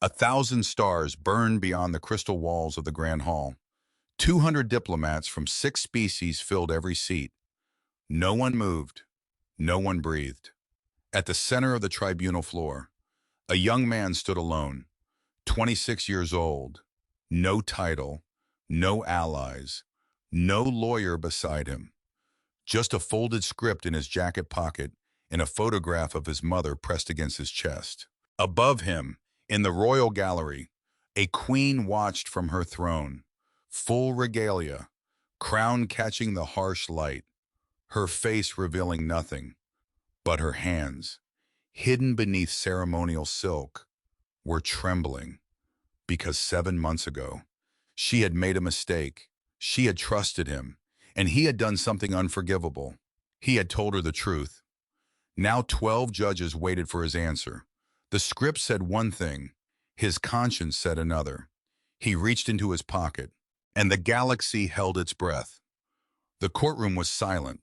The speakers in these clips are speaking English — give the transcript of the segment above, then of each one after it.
1,000 stars burned beyond the crystal walls of the Grand Hall. 200 diplomats from 6 species filled every seat. No one moved. No one breathed. At the center of the tribunal floor, a young man stood alone, 26 years old. No title, no allies, no lawyer beside him. Just a folded script in his jacket pocket and a photograph of his mother pressed against his chest. Above him, in the royal gallery, a queen watched from her throne, full regalia, crown catching the harsh light, her face revealing nothing, but her hands, hidden beneath ceremonial silk, were trembling, because 7 months ago, she had made a mistake. She had trusted him, and he had done something unforgivable. He had told her the truth. Now 12 judges waited for his answer. The script said one thing, his conscience said another. He reached into his pocket, and the galaxy held its breath. The courtroom was silent,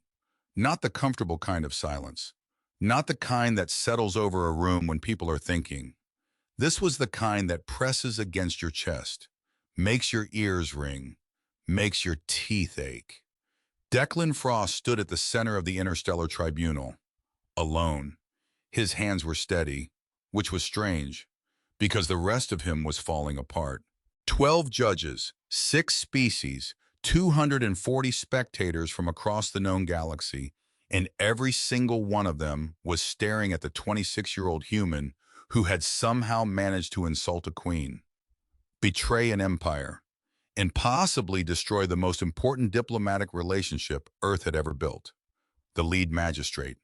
not the comfortable kind of silence, not the kind that settles over a room when people are thinking. This was the kind that presses against your chest, makes your ears ring, makes your teeth ache. Declan Frost stood at the center of the interstellar tribunal, alone. His hands were steady, which was strange, because the rest of him was falling apart. 12 judges, 6 species, 240 spectators from across the known galaxy, and every single one of them was staring at the 26-year-old human who had somehow managed to insult a queen, betray an empire, and possibly destroy the most important diplomatic relationship Earth had ever built. The lead magistrate,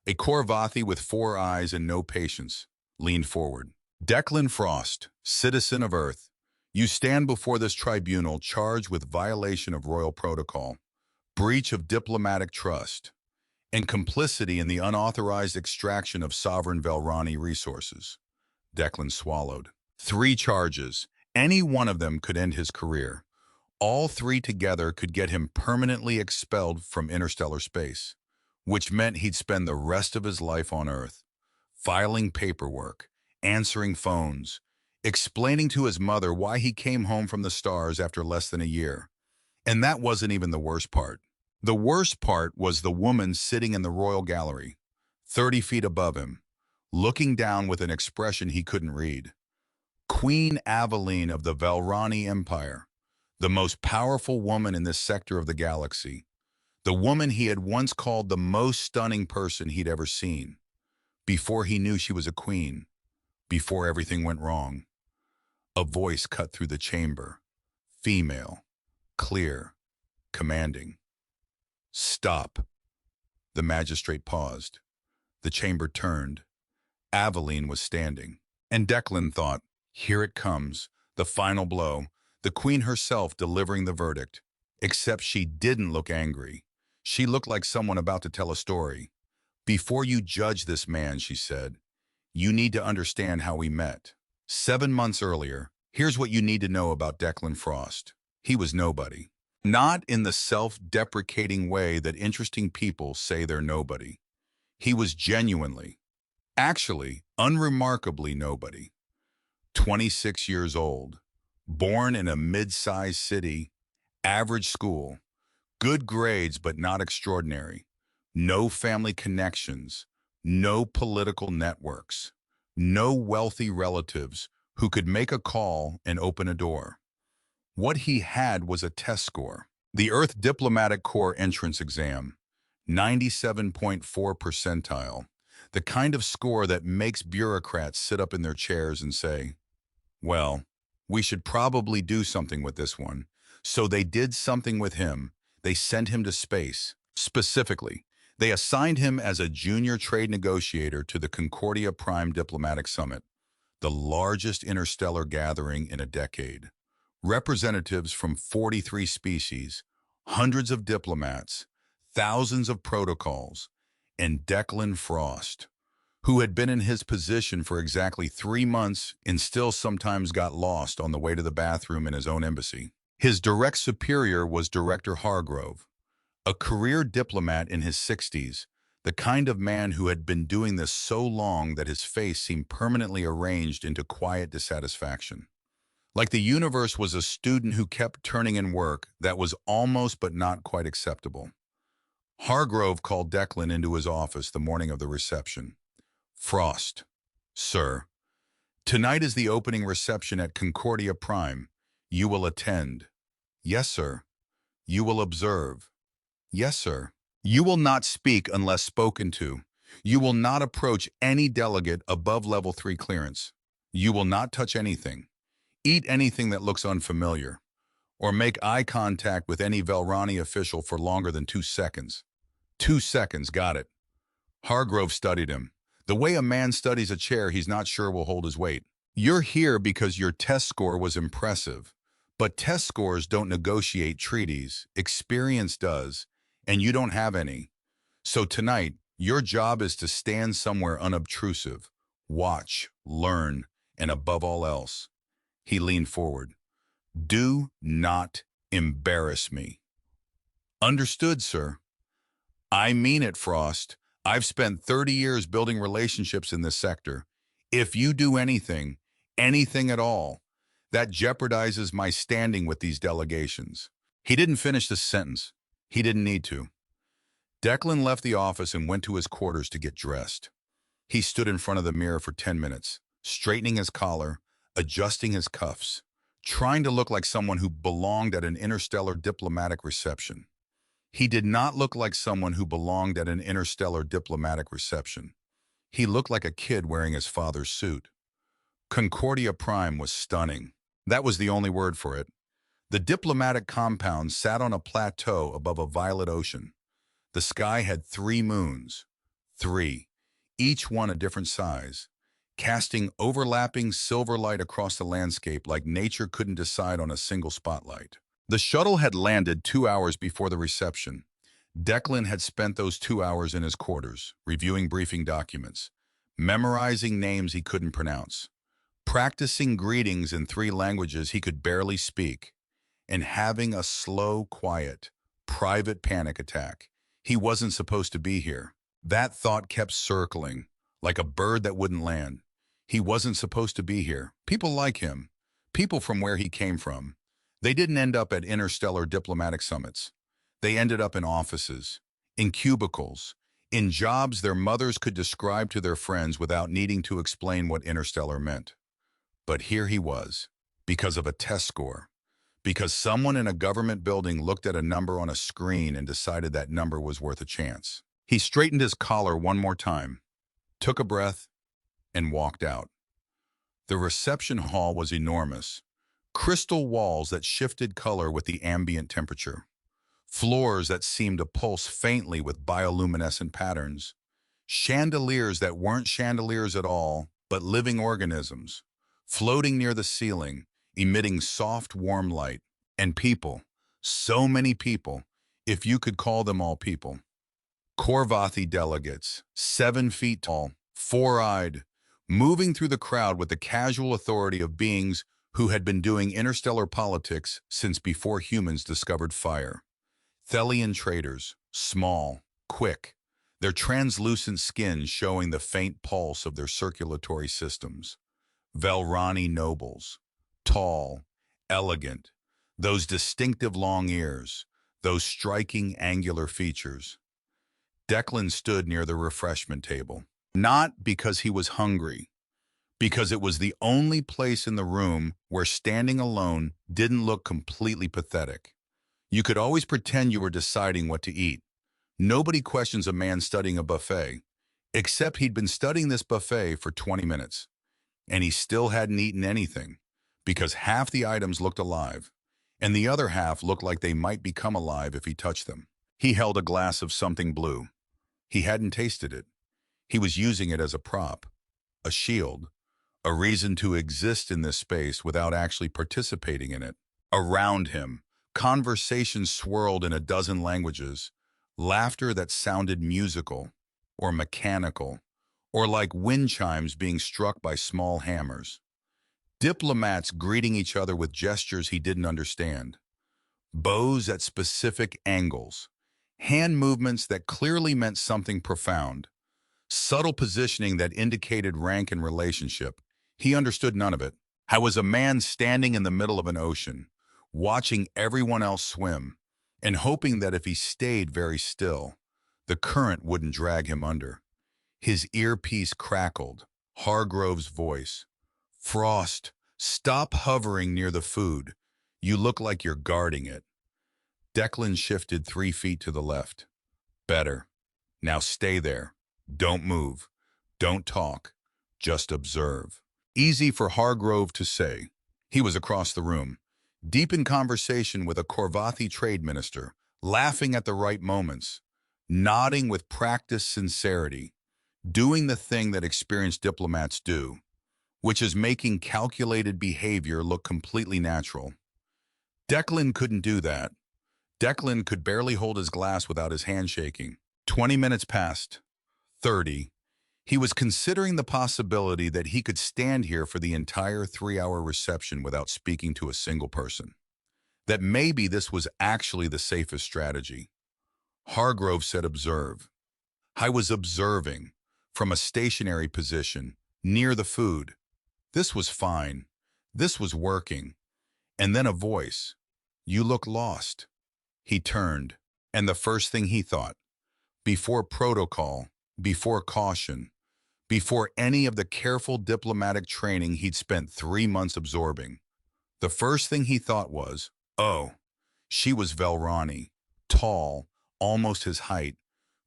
a Korvathi with 4 eyes and no patience, leaned forward. Declan Frost, citizen of Earth, you stand before this tribunal charged with violation of royal protocol, breach of diplomatic trust, and complicity in the unauthorized extraction of sovereign Velrani resources. Declan swallowed. 3 charges. Any one of them could end his career. All 3 together could get him permanently expelled from interstellar space, which meant he'd spend the rest of his life on Earth, filing paperwork, answering phones, explaining to his mother why he came home from the stars after less than a year. And that wasn't even the worst part. The worst part was the woman sitting in the royal gallery, 30 feet above him, looking down with an expression he couldn't read. Queen Aveline of the Velrani Empire, the most powerful woman in this sector of the galaxy, the woman he had once called the most stunning person he'd ever seen, before he knew she was a queen, before everything went wrong. A voice cut through the chamber, female, clear, commanding. Stop. The magistrate paused. The chamber turned. Aveline was standing. And Declan thought, here it comes, the final blow, the queen herself delivering the verdict. Except she didn't look angry. She looked like someone about to tell a story. Before you judge this man, she said, you need to understand how we met. 7 months earlier, here's what you need to know about Declan Frost. He was nobody. Not in the self-deprecating way that interesting people say they're nobody. He was genuinely, actually, unremarkably nobody. 26 years old, born in a mid-sized city, average school, good grades but not extraordinary, no family connections, no political networks, no wealthy relatives who could make a call and open a door. What he had was a test score. The Earth Diplomatic Corps entrance exam, 97.4 percentile, the kind of score that makes bureaucrats sit up in their chairs and say, well, we should probably do something with this one. So they did something with him. They sent him to space. Specifically, they assigned him as a junior trade negotiator to the Concordia Prime Diplomatic Summit, the largest interstellar gathering in a decade. Representatives from 43 species, hundreds of diplomats, thousands of protocols, and Declan Frost, who had been in his position for exactly 3 months and still sometimes got lost on the way to the bathroom in his own embassy. His direct superior was Director Hargrove, a career diplomat in his 60s, The kind of man who had been doing this so long that his face seemed permanently arranged into quiet dissatisfaction. Like the universe was a student who kept turning in work that was almost but not quite acceptable. Hargrove called Declan into his office the morning of the reception. Frost, sir, tonight is the opening reception at Concordia Prime. You will attend. Yes, sir. You will observe. Yes, sir. You will not speak unless spoken to. You will not approach any delegate above level 3 clearance. You will not touch anything, eat anything that looks unfamiliar, or make eye contact with any Velrani official for longer than 2 seconds. 2 seconds, got it. Hargrove studied him. The way a man studies a chair he's not sure will hold his weight. You're here because your test score was impressive. But test scores don't negotiate treaties. Experience does, and you don't have any. So tonight, your job is to stand somewhere unobtrusive, watch, learn, and above all else. He leaned forward. Do not embarrass me. Understood, sir. I mean it, Frost. I've spent 30 years building relationships in this sector. If you do anything, anything at all, that jeopardizes my standing with these delegations. He didn't finish this sentence. He didn't need to. Declan left the office and went to his quarters to get dressed. He stood in front of the mirror for 10 minutes, straightening his collar, adjusting his cuffs, trying to look like someone who belonged at an interstellar diplomatic reception. He did not look like someone who belonged at an interstellar diplomatic reception. He looked like a kid wearing his father's suit. Concordia Prime was stunning. That was the only word for it. The diplomatic compound sat on a plateau above a violet ocean. The sky had 3 moons, 3, each one a different size, casting overlapping silver light across the landscape like nature couldn't decide on a single spotlight. The shuttle had landed 2 hours before the reception. Declan had spent those 2 hours in his quarters, reviewing briefing documents, memorizing names he couldn't pronounce, practicing greetings in 3 languages he could barely speak, and having a slow, quiet, private panic attack. He wasn't supposed to be here. That thought kept circling, like a bird that wouldn't land. He wasn't supposed to be here. People like him, people from where he came from. They didn't end up at interstellar diplomatic summits. They ended up in offices, in cubicles, in jobs their mothers could describe to their friends without needing to explain what interstellar meant. But here he was, because of a test score, because someone in a government building looked at a number on a screen and decided that number was worth a chance. He straightened his collar one more time, took a breath, and walked out. The reception hall was enormous. Crystal walls that shifted color with the ambient temperature. Floors that seemed to pulse faintly with bioluminescent patterns. Chandeliers that weren't chandeliers at all, but living organisms, floating near the ceiling, emitting soft, warm light. And people, so many people, if you could call them all people. Korvathi delegates, 7 feet tall, 4-eyed, moving through the crowd with the casual authority of beings who had been doing interstellar politics since before humans discovered fire. Thelian traders, small, quick, their translucent skin showing the faint pulse of their circulatory systems. Velrani nobles, tall, elegant, those distinctive long ears, those striking angular features. Declan stood near the refreshment table, not because he was hungry, because it was the only place in the room where standing alone didn't look completely pathetic. You could always pretend you were deciding what to eat. Nobody questions a man studying a buffet, except he'd been studying this buffet for 20 minutes, and he still hadn't eaten anything, because half the items looked alive, and the other half looked like they might become alive if he touched them. He held a glass of something blue. He hadn't tasted it. He was using it as a prop, a shield, a reason to exist in this space without actually participating in it. Around him, conversations swirled in a dozen languages, laughter that sounded musical or mechanical, or like wind chimes being struck by small hammers. Diplomats greeting each other with gestures he didn't understand. Bows at specific angles. Hand movements that clearly meant something profound. Subtle positioning that indicated rank and relationship. He understood none of it. I was a man standing in the middle of an ocean, watching everyone else swim, and hoping that if he stayed very still, the current wouldn't drag him under. His earpiece crackled. Hargrove's voice. Frost, stop hovering near the food. You look like you're guarding it. Declan shifted 3 feet to the left. Better. Now stay there. Don't move. Don't talk. Just observe. Easy for Hargrove to say. He was across the room, deep in conversation with a Korvathi trade minister, laughing at the right moments, nodding with practiced sincerity, doing the thing that experienced diplomats do, which is making calculated behavior look completely natural. Declan couldn't do that. Declan could barely hold his glass without his hand shaking. 20 minutes passed. 30. He was considering the possibility that he could stand here for the entire 3-hour reception without speaking to a single person. That maybe this was actually the safest strategy. Hargrove said observe. I was observing, from a stationary position, near the food. This was fine. This was working. And then a voice. You look lost. He turned, and the first thing he thought, before protocol, before caution, before any of the careful diplomatic training he'd spent 3 months absorbing, the first thing he thought was, oh, she was Velrani, tall, almost his height,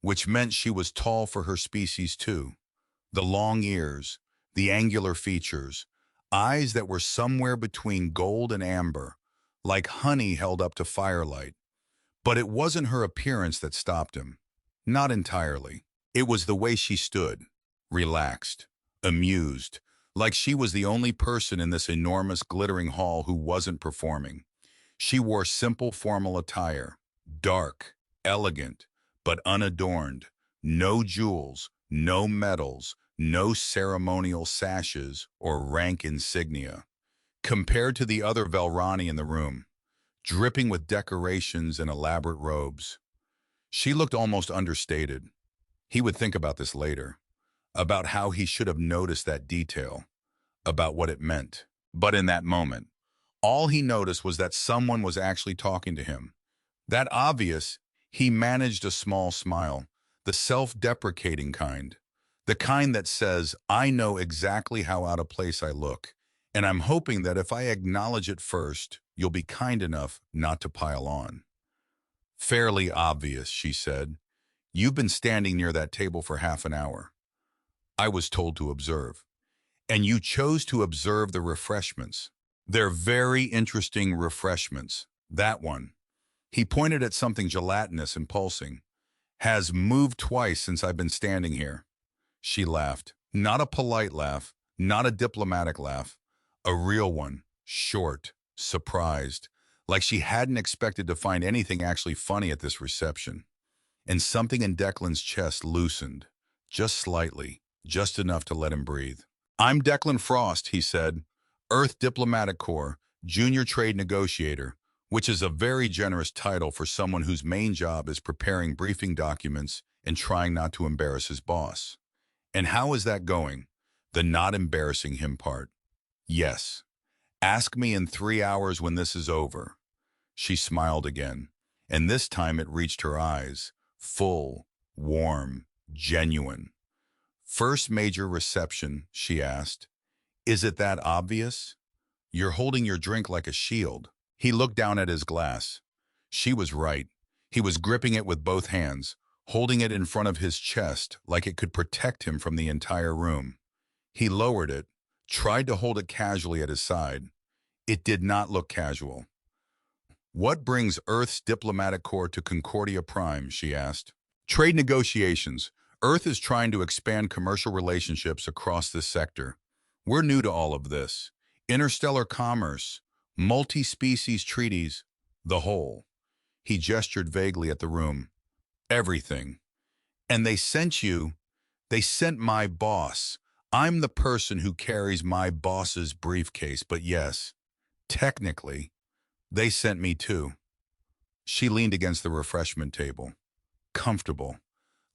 which meant she was tall for her species too. The long ears, the angular features, eyes that were somewhere between gold and amber, like honey held up to firelight. But it wasn't her appearance that stopped him. Not entirely. It was the way she stood, relaxed, amused, like she was the only person in this enormous glittering hall who wasn't performing. She wore simple formal attire, dark, elegant, but unadorned. No jewels, no medals, no ceremonial sashes or rank insignia. Compared to the other Velrani in the room, dripping with decorations and elaborate robes, she looked almost understated. He would think about this later, about how he should have noticed that detail, about what it meant. But in that moment, all he noticed was that someone was actually talking to him. That obvious, he managed a small smile, the self-deprecating kind, the kind that says, I know exactly how out of place I look, and I'm hoping that if I acknowledge it first, you'll be kind enough not to pile on. Fairly obvious, she said. You've been standing near that table for half an hour. I was told to observe. And you chose to observe the refreshments. They're very interesting refreshments. That one. He pointed at something gelatinous and pulsing. Has moved twice since I've been standing here. She laughed. Not a polite laugh, not a diplomatic laugh. A real one, short, surprised, like she hadn't expected to find anything actually funny at this reception. And something in Declan's chest loosened, just slightly, just enough to let him breathe. I'm Declan Frost, he said, Earth Diplomatic Corps, Junior Trade Negotiator, which is a very generous title for someone whose main job is preparing briefing documents and trying not to embarrass his boss. And how is that going? The not embarrassing him part. Yes. Ask me in 3 hours when this is over. She smiled again, and this time it reached her eyes, full, warm, genuine. First major reception, she asked. Is it that obvious? You're holding your drink like a shield. He looked down at his glass. She was right. He was gripping it with both hands, holding it in front of his chest like it could protect him from the entire room. He lowered it, tried to hold it casually at his side. It did not look casual. What brings Earth's diplomatic corps to Concordia Prime, she asked. Trade negotiations. Earth is trying to expand commercial relationships across this sector. We're new to all of this. Interstellar commerce, multi-species treaties, the whole. He gestured vaguely at the room. Everything. And they sent you. They sent my boss. I'm the person who carries my boss's briefcase, but yes, technically, they sent me too. She leaned against the refreshment table. comfortable,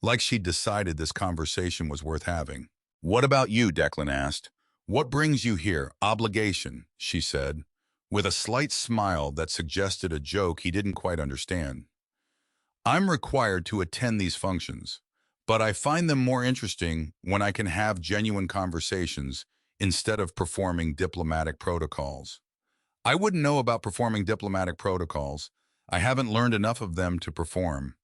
like she'd decided this conversation was worth having. "What about you?" Declan asked. "What brings you here?" "Obligation," she said, with a slight smile that suggested a joke he didn't quite understand. "I'm required to attend these functions, but I find them more interesting when I can have genuine conversations instead of performing diplomatic protocols." "I wouldn't know about performing diplomatic protocols. I haven't learned enough of them to perform."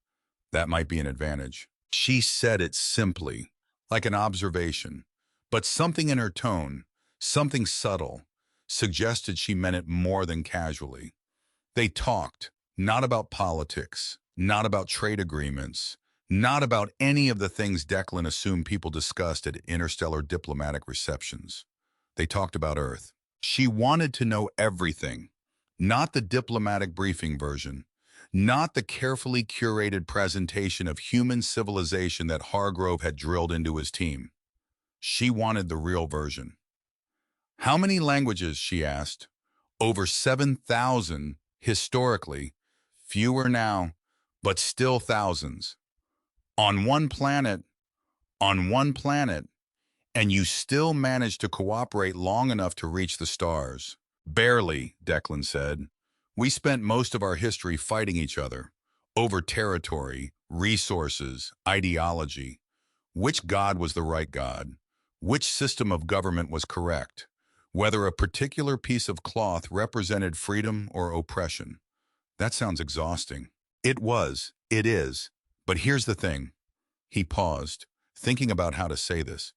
"That might be an advantage." She said it simply, like an observation, but something in her tone, something subtle, suggested she meant it more than casually. They talked, not about politics, not about trade agreements, not about any of the things Declan assumed people discussed at interstellar diplomatic receptions. They talked about Earth. She wanted to know everything, not the diplomatic briefing version, not the carefully curated presentation of human civilization that Hargrove had drilled into his team. She wanted the real version. "How many languages?" she asked. "Over 7,000 historically, fewer now, but still thousands. On one planet, on one planet, and you still managed to cooperate long enough to reach the stars." "Barely," Declan said. "We spent most of our history fighting each other, over territory, resources, ideology. Which god was the right god? Which system of government was correct? Whether a particular piece of cloth represented freedom or oppression." "That sounds exhausting." "It was. It is. But here's the thing." He paused, thinking about how to say this.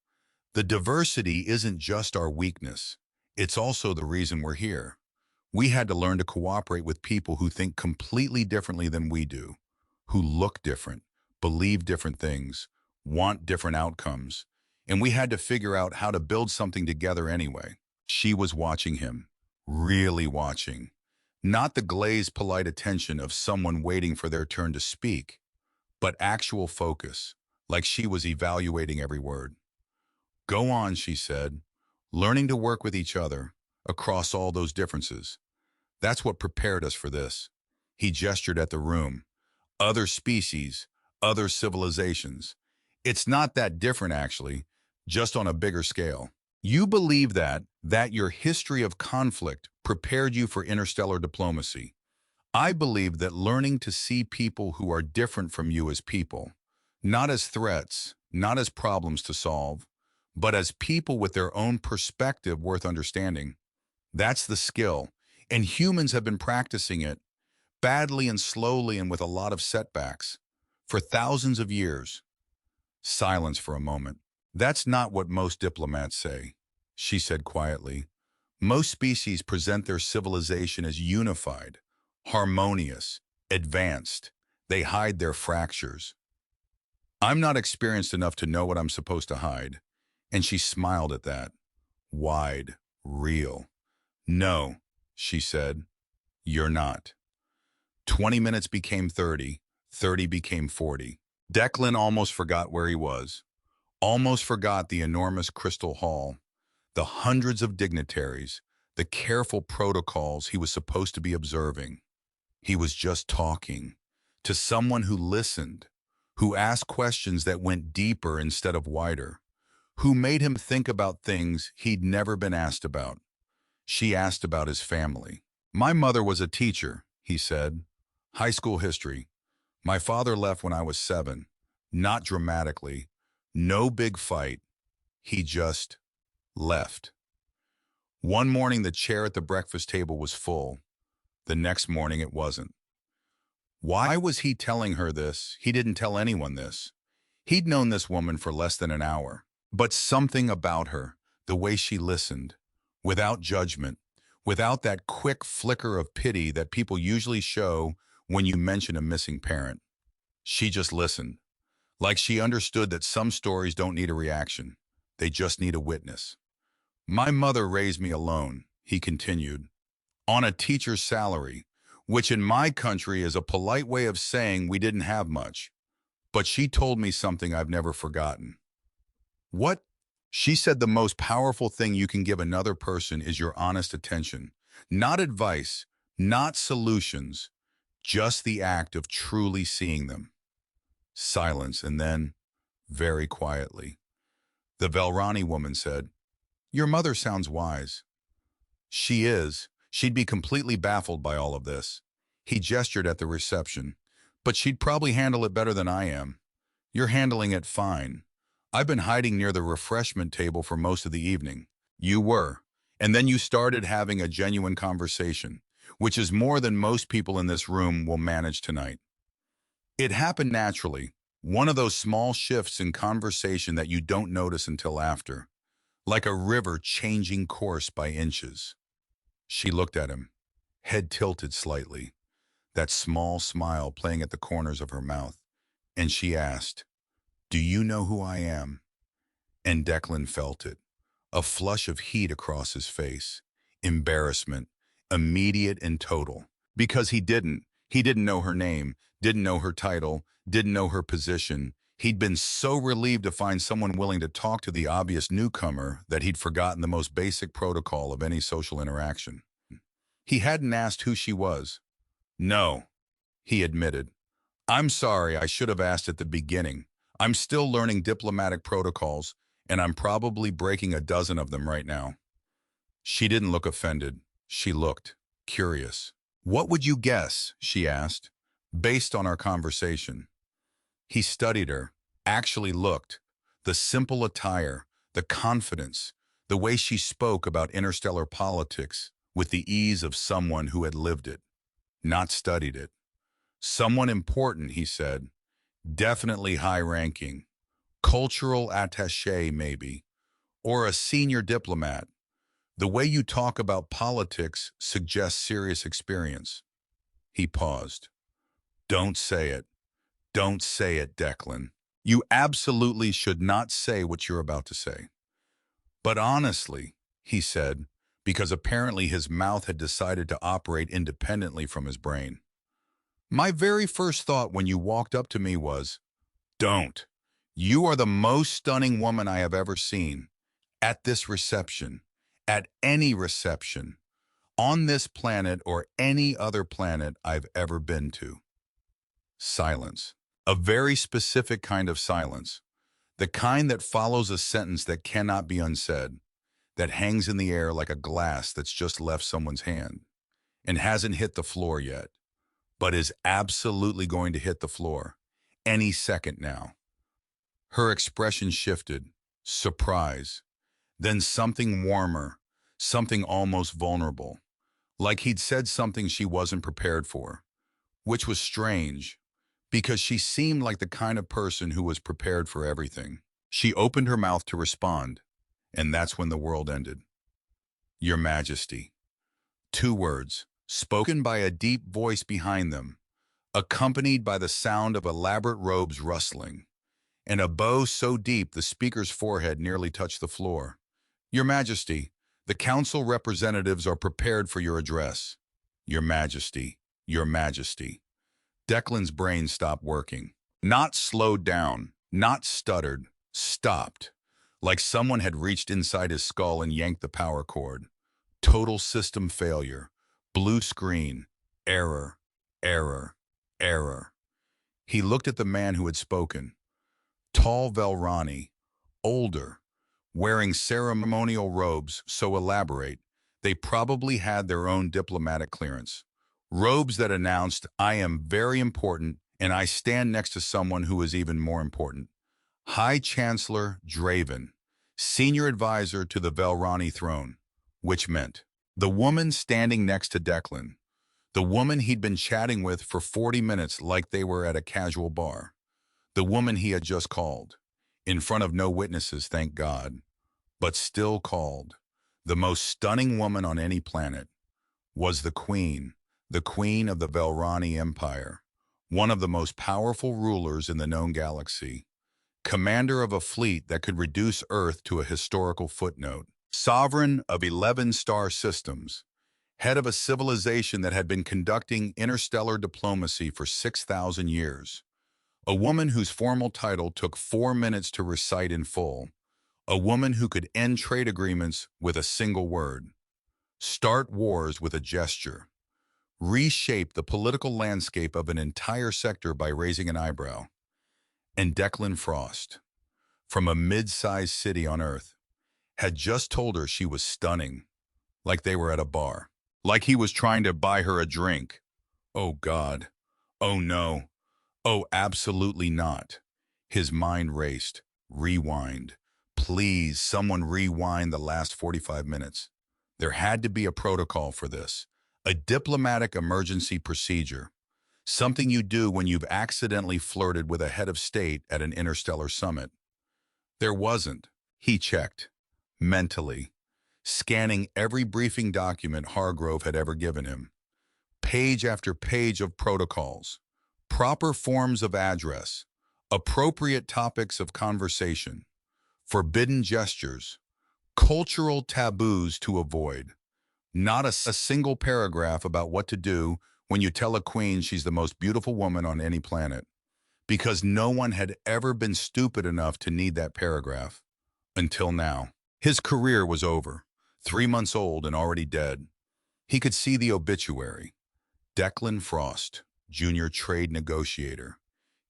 "The diversity isn't just our weakness. It's also the reason we're here. We had to learn to cooperate with people who think completely differently than we do, who look different, believe different things, want different outcomes, and we had to figure out how to build something together anyway." She was watching him, really watching, not the glazed polite attention of someone waiting for their turn to speak, but actual focus, like she was evaluating every word. "Go on," she said, "learning to work with each other across all those differences. That's what prepared us for this." He gestured at the room. "Other species, other civilizations. It's not that different, actually, just on a bigger scale. You believe that your history of conflict prepared you for interstellar diplomacy. I believe that learning to see people who are different from you as people, not as threats, not as problems to solve, but as people with their own perspective worth understanding. That's the skill, and humans have been practicing it, badly and slowly and with a lot of setbacks, for thousands of years." Silence for a moment. "That's not what most diplomats say," she said quietly. "Most species present their civilization as unified, harmonious, advanced. They hide their fractures. I'm not experienced enough to know what I'm supposed to hide." And she smiled at that. Wide, real. "No," she said, "you're not." 20 minutes became 30, 30 became 40. Declan almost forgot where he was, almost forgot the enormous crystal hall, the hundreds of dignitaries, the careful protocols he was supposed to be observing. He was just talking to someone who listened, who asked questions that went deeper instead of wider, who made him think about things he'd never been asked about. She asked about his family. "My mother was a teacher," he said. "High school history. My father left when I was 7. Not dramatically. No big fight. He just left. One morning the chair at the breakfast table was full. The next morning it wasn't." Why was he telling her this? He didn't tell anyone this. He'd known this woman for less than an hour. But something about her, the way she listened, without judgment, without that quick flicker of pity that people usually show when you mention a missing parent. She just listened, like she understood that some stories don't need a reaction. They just need a witness. "My mother raised me alone," he continued, "on a teacher's salary, which in my country is a polite way of saying we didn't have much. But she told me something I've never forgotten." "What?" "She said the most powerful thing you can give another person is your honest attention. Not advice, not solutions, just the act of truly seeing them." Silence, and then, very quietly, the Velrani woman said, "Your mother sounds wise." "She is. She'd be completely baffled by all of this." He gestured at the reception. "But she'd probably handle it better than I am." "You're handling it fine. I've been hiding near the refreshment table for most of the evening." "You were. And then you started having a genuine conversation, which is more than most people in this room will manage tonight." It happened naturally, one of those small shifts in conversation that you don't notice until after, like a river changing course by inches. She looked at him, head tilted slightly, that small smile playing at the corners of her mouth, and she asked, "Do you know who I am?" And Declan felt it, a flush of heat across his face, embarrassment, immediate and total. Because he didn't. He didn't know her name, didn't know her title, didn't know her position. He'd been so relieved to find someone willing to talk to the obvious newcomer that he'd forgotten the most basic protocol of any social interaction. He hadn't asked who she was. "No," he admitted. "I'm sorry, I should have asked at the beginning. I'm still learning diplomatic protocols, and I'm probably breaking a dozen of them right now." She didn't look offended. She looked curious. "What would you guess?" she asked, "based on our conversation?" He studied her, actually looked. The simple attire, the confidence, the way she spoke about interstellar politics with the ease of someone who had lived it, not studied it. "Someone important," he said. "Definitely high-ranking. Cultural attaché, maybe. Or a senior diplomat. The way you talk about politics suggests serious experience." He paused. "Don't say it. Don't say it, Declan. You absolutely should not say what you're about to say." "But honestly," he said, because apparently his mouth had decided to operate independently from his brain, "my very first thought when you walked up to me was, don't. You are the most stunning woman I have ever seen. At this reception. At any reception. On this planet or any other planet I've ever been to." Silence. A very specific kind of silence. The kind that follows a sentence that cannot be unsaid, that hangs in the air like a glass that's just left someone's hand and hasn't hit the floor yet, but is absolutely going to hit the floor any second now. Her expression shifted. Surprise. Then something warmer, something almost vulnerable, like he'd said something she wasn't prepared for, which was strange, because she seemed like the kind of person who was prepared for everything. She opened her mouth to respond, and that's when the world ended. "Your Majesty." Two words, spoken by a deep voice behind them, accompanied by the sound of elaborate robes rustling, and a bow so deep the speaker's forehead nearly touched the floor. "Your Majesty, the council representatives are prepared for your address." "Your Majesty, Your Majesty." Declan's brain stopped working. Not slowed down, not stuttered, stopped. Like someone had reached inside his skull and yanked the power cord. Total system failure. Blue screen. Error. Error. Error. He looked at the man who had spoken. Tall Velrani. Older. Wearing ceremonial robes so elaborate, they probably had their own diplomatic clearance. Robes that announced, "I am very important, and I stand next to someone who is even more important." High Chancellor Draven, senior advisor to the Velrani throne, which meant the woman standing next to Declan, the woman he'd been chatting with for 40 minutes like they were at a casual bar, the woman he had just called, in front of no witnesses, thank God, but still called, the most stunning woman on any planet, was the queen of the Velrani Empire, one of the most powerful rulers in the known galaxy, commander of a fleet that could reduce Earth to a historical footnote, sovereign of 11 star systems, head of a civilization that had been conducting interstellar diplomacy for 6,000 years, a woman whose formal title took 4 minutes to recite in full, a woman who could end trade agreements with a single word, start wars with a gesture, reshape the political landscape of an entire sector by raising an eyebrow. And Declan Frost, from a mid-sized city on Earth, had just told her she was stunning, like they were at a bar, like he was trying to buy her a drink. Oh God. Oh no. Oh, absolutely not. His mind raced. Rewind. Please, someone rewind the last 45 minutes. There had to be a protocol for this. A diplomatic emergency procedure. Something you do when you've accidentally flirted with a head of state at an interstellar summit. There wasn't. He checked. Mentally. Scanning every briefing document Hargrove had ever given him. Page after page of protocols. Proper forms of address. Appropriate topics of conversation. Forbidden gestures. Cultural taboos to avoid. Not a single paragraph about what to do when you tell a queen she's the most beautiful woman on any planet. Because no one had ever been stupid enough to need that paragraph. Until now. His career was over. 3 months old and already dead. He could see the obituary. Declan Frost, junior trade negotiator,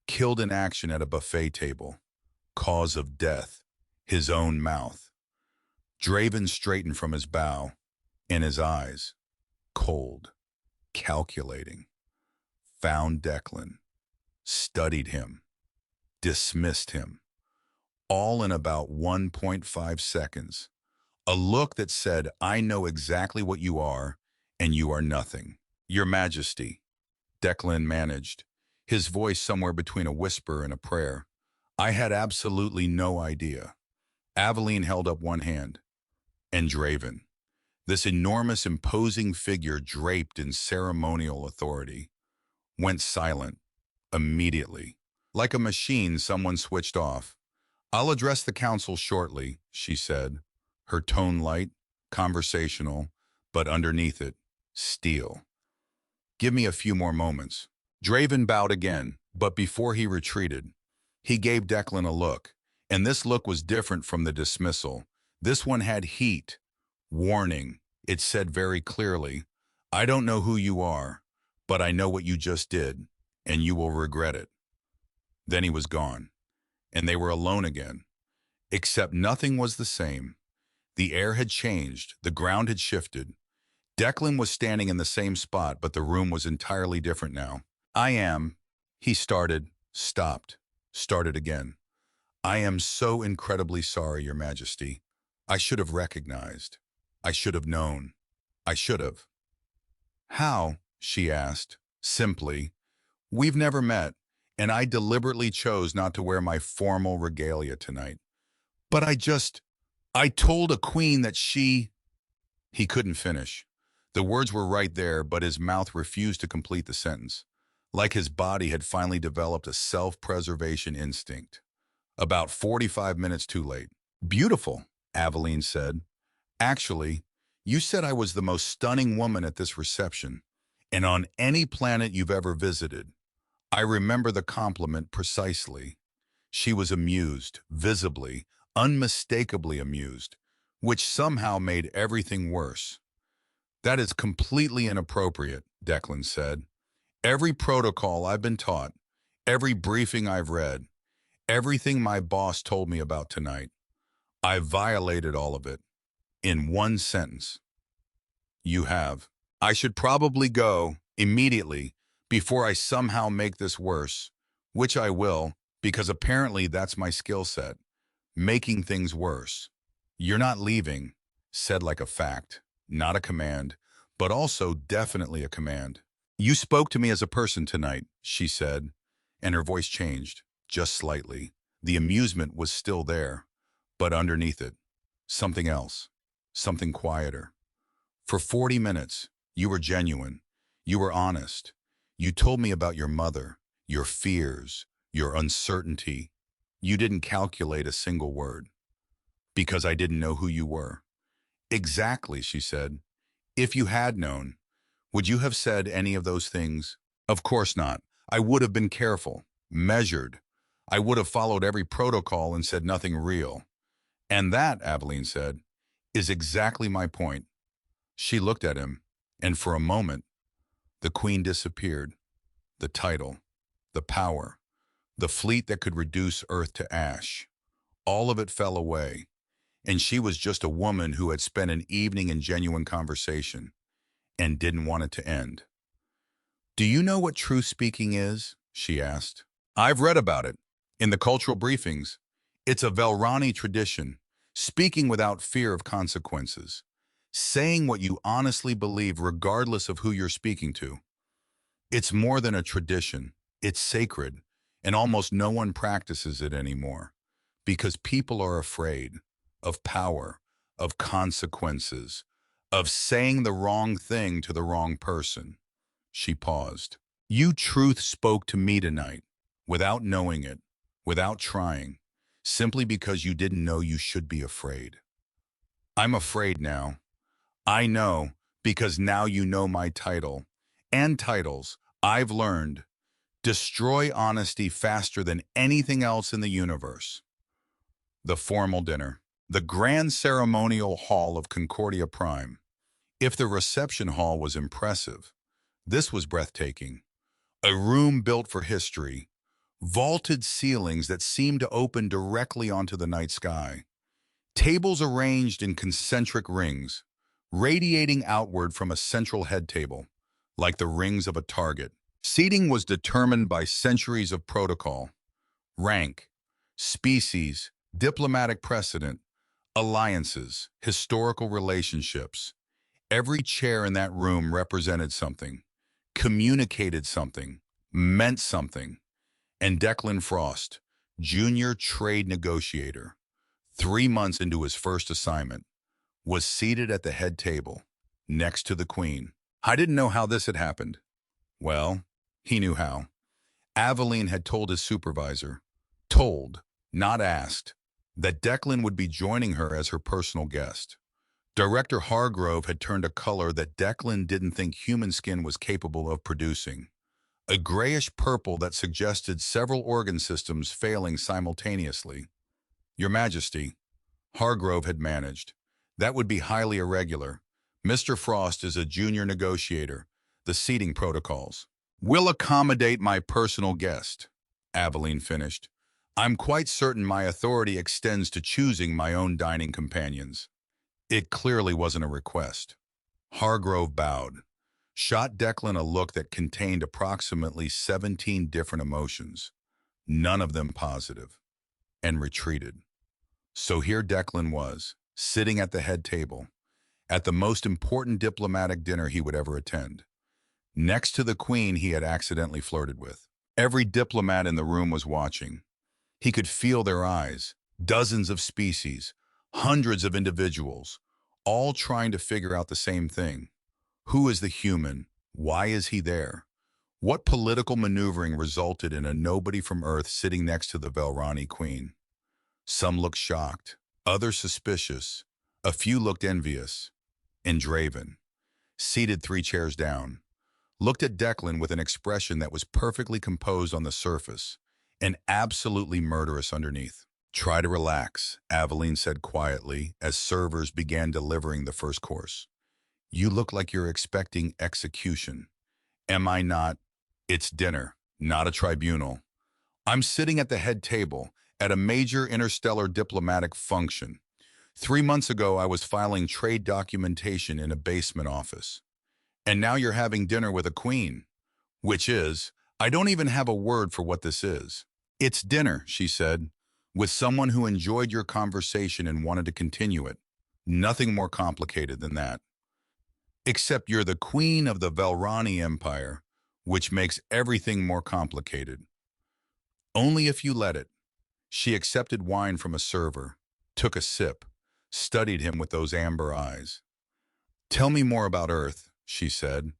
killed in action at a buffet table. Cause of death, his own mouth. Draven straightened from his bow, in his eyes, cold, calculating. Found Declan, studied him, dismissed him. All in about 1.5 seconds. A look that said, I know exactly what you are, and you are nothing. Your Majesty, Declan managed, his voice somewhere between a whisper and a prayer. I had absolutely no idea. Aveline held up one hand. And Draven, this enormous, imposing figure draped in ceremonial authority, went silent, immediately. Like a machine someone switched off. I'll address the council shortly, she said, her tone light, conversational, but underneath it, steel. Give me a few more moments. Draven bowed again, but before he retreated, he gave Declan a look, and this look was different from the dismissal. This one had heat, warning. It said very clearly, I don't know who you are, but I know what you just did, and you will regret it. Then he was gone, and they were alone again. Except nothing was the same. The air had changed, the ground had shifted. Declan was standing in the same spot, but the room was entirely different now. He started, stopped, started again. I am so incredibly sorry, Your Majesty. I should have recognized. I should have known. I should have. How? She asked, simply. We've never met, and I deliberately chose not to wear my formal regalia tonight. But I told a queen that she... He couldn't finish. The words were right there, but his mouth refused to complete the sentence, like his body had finally developed a self-preservation instinct. About 45 minutes too late. Beautiful, Aveline said. Actually, you said I was the most stunning woman at this reception, and on any planet you've ever visited. I remember the compliment precisely. She was amused, visibly, unmistakably amused, which somehow made everything worse. That is completely inappropriate, Declan said. Every protocol I've been taught, every briefing I've read, everything my boss told me about tonight, I violated all of it. In one sentence. You have. I should probably go, immediately, before I somehow make this worse, which I will, because apparently that's my skill set, making things worse. You're not leaving, said like a fact, not a command, but also definitely a command. You spoke to me as a person tonight, she said, and her voice changed, just slightly. The amusement was still there, but underneath it, something else, something quieter. For 40 minutes, you were genuine, you were honest. You told me about your mother, your fears, your uncertainty. You didn't calculate a single word, because I didn't know who you were. Exactly, she said. If you had known, would you have said any of those things? Of course not. I would have been careful, measured. I would have followed every protocol and said nothing real. And that, Aveline said, is exactly my point. She looked at him, and for a moment, the queen disappeared. The title, the power, the fleet that could reduce Earth to ash. All of it fell away, and she was just a woman who had spent an evening in genuine conversation and didn't want it to end. "Do you know what truth speaking is?" she asked. "I've read about it. In the cultural briefings, it's a Velrani tradition, speaking without fear of consequences, saying what you honestly believe regardless of who you're speaking to. It's more than a tradition. It's sacred, and almost no one practices it anymore because people are afraid of power, of consequences, of saying the wrong thing to the wrong person." She paused. "You truth spoke to me tonight, without knowing it, without trying, simply because you didn't know you should be afraid. I'm afraid now. I know, because now you know my title. And titles, I've learned, destroy honesty faster than anything else in the universe." The formal dinner. The grand ceremonial hall of Concordia Prime. If the reception hall was impressive, this was breathtaking. A room built for history, vaulted ceilings that seemed to open directly onto the night sky, tables arranged in concentric rings, radiating outward from a central head table, like the rings of a target. Seating was determined by centuries of protocol, rank, species, diplomatic precedent, alliances, historical relationships. Every chair in that room represented something, communicated something, meant something. And Declan Frost, junior trade negotiator, 3 months into his first assignment, was seated at the head table, next to the Queen. I didn't know how this had happened. Well, he knew how. Aveline had told his supervisor, told, not asked, that Declan would be joining her as her personal guest. Director Hargrove had turned a color that Declan didn't think human skin was capable of producing, a grayish purple that suggested several organ systems failing simultaneously. "Your Majesty," Hargrove had managed, "that would be highly irregular. Mr. Frost is a junior negotiator. The seating protocols." "Will accommodate my personal guest," Aveline finished. "I'm quite certain my authority extends to choosing my own dining companions." It clearly wasn't a request. Hargrove bowed, shot Declan a look that contained approximately 17 different emotions, none of them positive, and retreated. So here Declan was, sitting at the head table, at the most important diplomatic dinner he would ever attend, next to the Queen he had accidentally flirted with. Every diplomat in the room was watching. He could feel their eyes, dozens of species, hundreds of individuals, all trying to figure out the same thing. Who is the human? Why is he there? What political maneuvering resulted in a nobody from Earth sitting next to the Velrani Queen? Some looked shocked, others suspicious, a few looked envious. And Draven, seated 3 chairs down, looked at Declan with an expression that was perfectly composed on the surface and absolutely murderous underneath. "Try to relax," Aveline said quietly as servers began delivering the first course. "You look like you're expecting execution. Am I not? It's dinner, not a tribunal. I'm sitting at the head table at a major interstellar diplomatic function. 3 months ago, I was filing trade documentation in a basement office. And now you're having dinner with a queen, which is, I don't even have a word for what this is." "It's dinner," she said, "with someone who enjoyed your conversation and wanted to continue it. Nothing more complicated than that. Except you're the queen of the Velrani Empire, which makes everything more complicated. Only if you let it." She accepted wine from a server, took a sip, studied him with those amber eyes. "Tell me more about Earth," she said.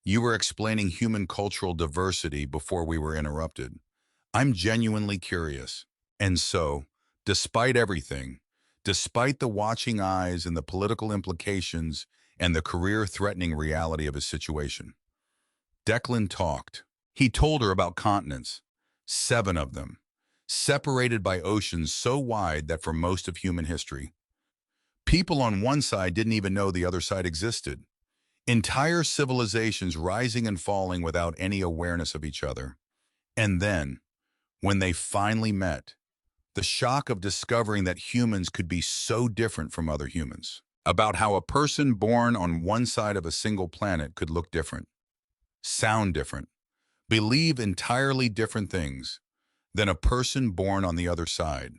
"You were explaining human cultural diversity before we were interrupted. I'm genuinely curious." And so, despite everything, despite the watching eyes and the political implications and the career-threatening reality of his situation, Declan talked. He told her about continents, 7 of them, separated by oceans so wide that for most of human history, people on one side didn't even know the other side existed. Entire civilizations rising and falling without any awareness of each other. And then, When they finally met, the shock of discovering that humans could be so different from other humans. About how a person born on one side of a single planet could look different, sound different, believe entirely different things than a person born on the other side.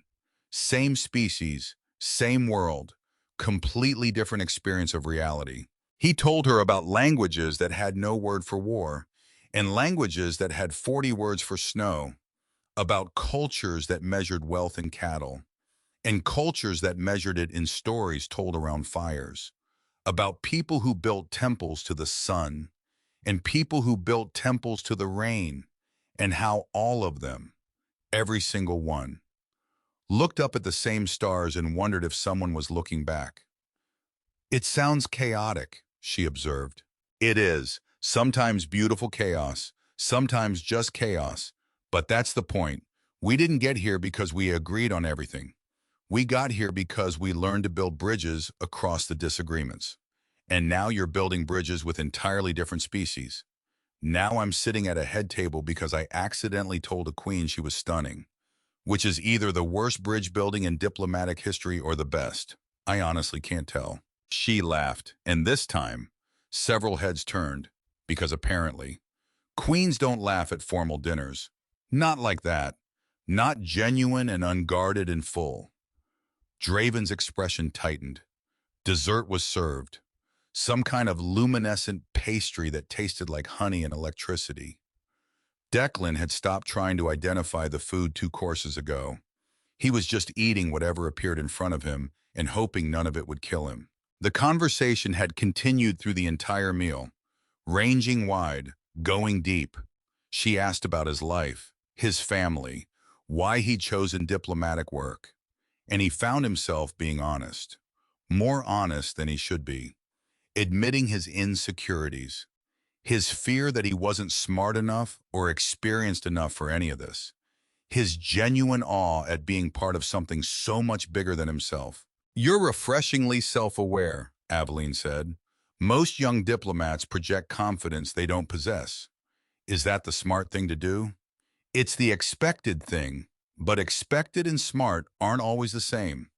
Same species, same world, completely different experience of reality. He told her about languages that had no word for war, and languages that had 40 words for snow, about cultures that measured wealth in cattle, and cultures that measured it in stories told around fires, about people who built temples to the sun, and people who built temples to the rain, and how all of them, every single one, looked up at the same stars and wondered if someone was looking back. It sounds chaotic, she observed. It is, sometimes beautiful chaos, sometimes just chaos, but that's the point. We didn't get here because we agreed on everything. We got here because we learned to build bridges across the disagreements. And now you're building bridges with entirely different species. Now I'm sitting at a head table because I accidentally told a queen she was stunning, which is either the worst bridge building in diplomatic history or the best. I honestly can't tell. She laughed, and this time, several heads turned, because apparently, queens don't laugh at formal dinners. Not like that. Not genuine and unguarded and full. Draven's expression tightened. Dessert was served. Some kind of luminescent pastry that tasted like honey and electricity. Declan had stopped trying to identify the food 2 courses ago. He was just eating whatever appeared in front of him and hoping none of it would kill him. The conversation had continued through the entire meal, ranging wide, going deep. She asked about his life, his family, why he'd chosen diplomatic work. And he found himself being honest, more honest than he should be, admitting his insecurities, his fear that he wasn't smart enough or experienced enough for any of this, his genuine awe at being part of something so much bigger than himself. You're refreshingly self-aware, Aveline said. Most young diplomats project confidence they don't possess. Is that the smart thing to do? It's the expected thing, but expected and smart aren't always the same.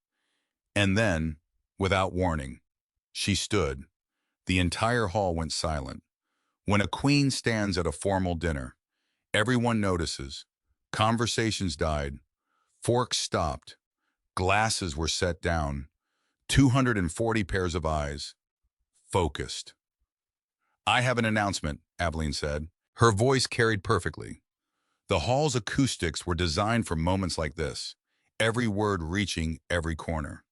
And then, without warning, she stood. The entire hall went silent. When a queen stands at a formal dinner, everyone notices. Conversations died. Forks stopped. Glasses were set down. 240 pairs of eyes. Focused. I have an announcement, Aveline said. Her voice carried perfectly. The hall's acoustics were designed for moments like this, every word reaching every corner.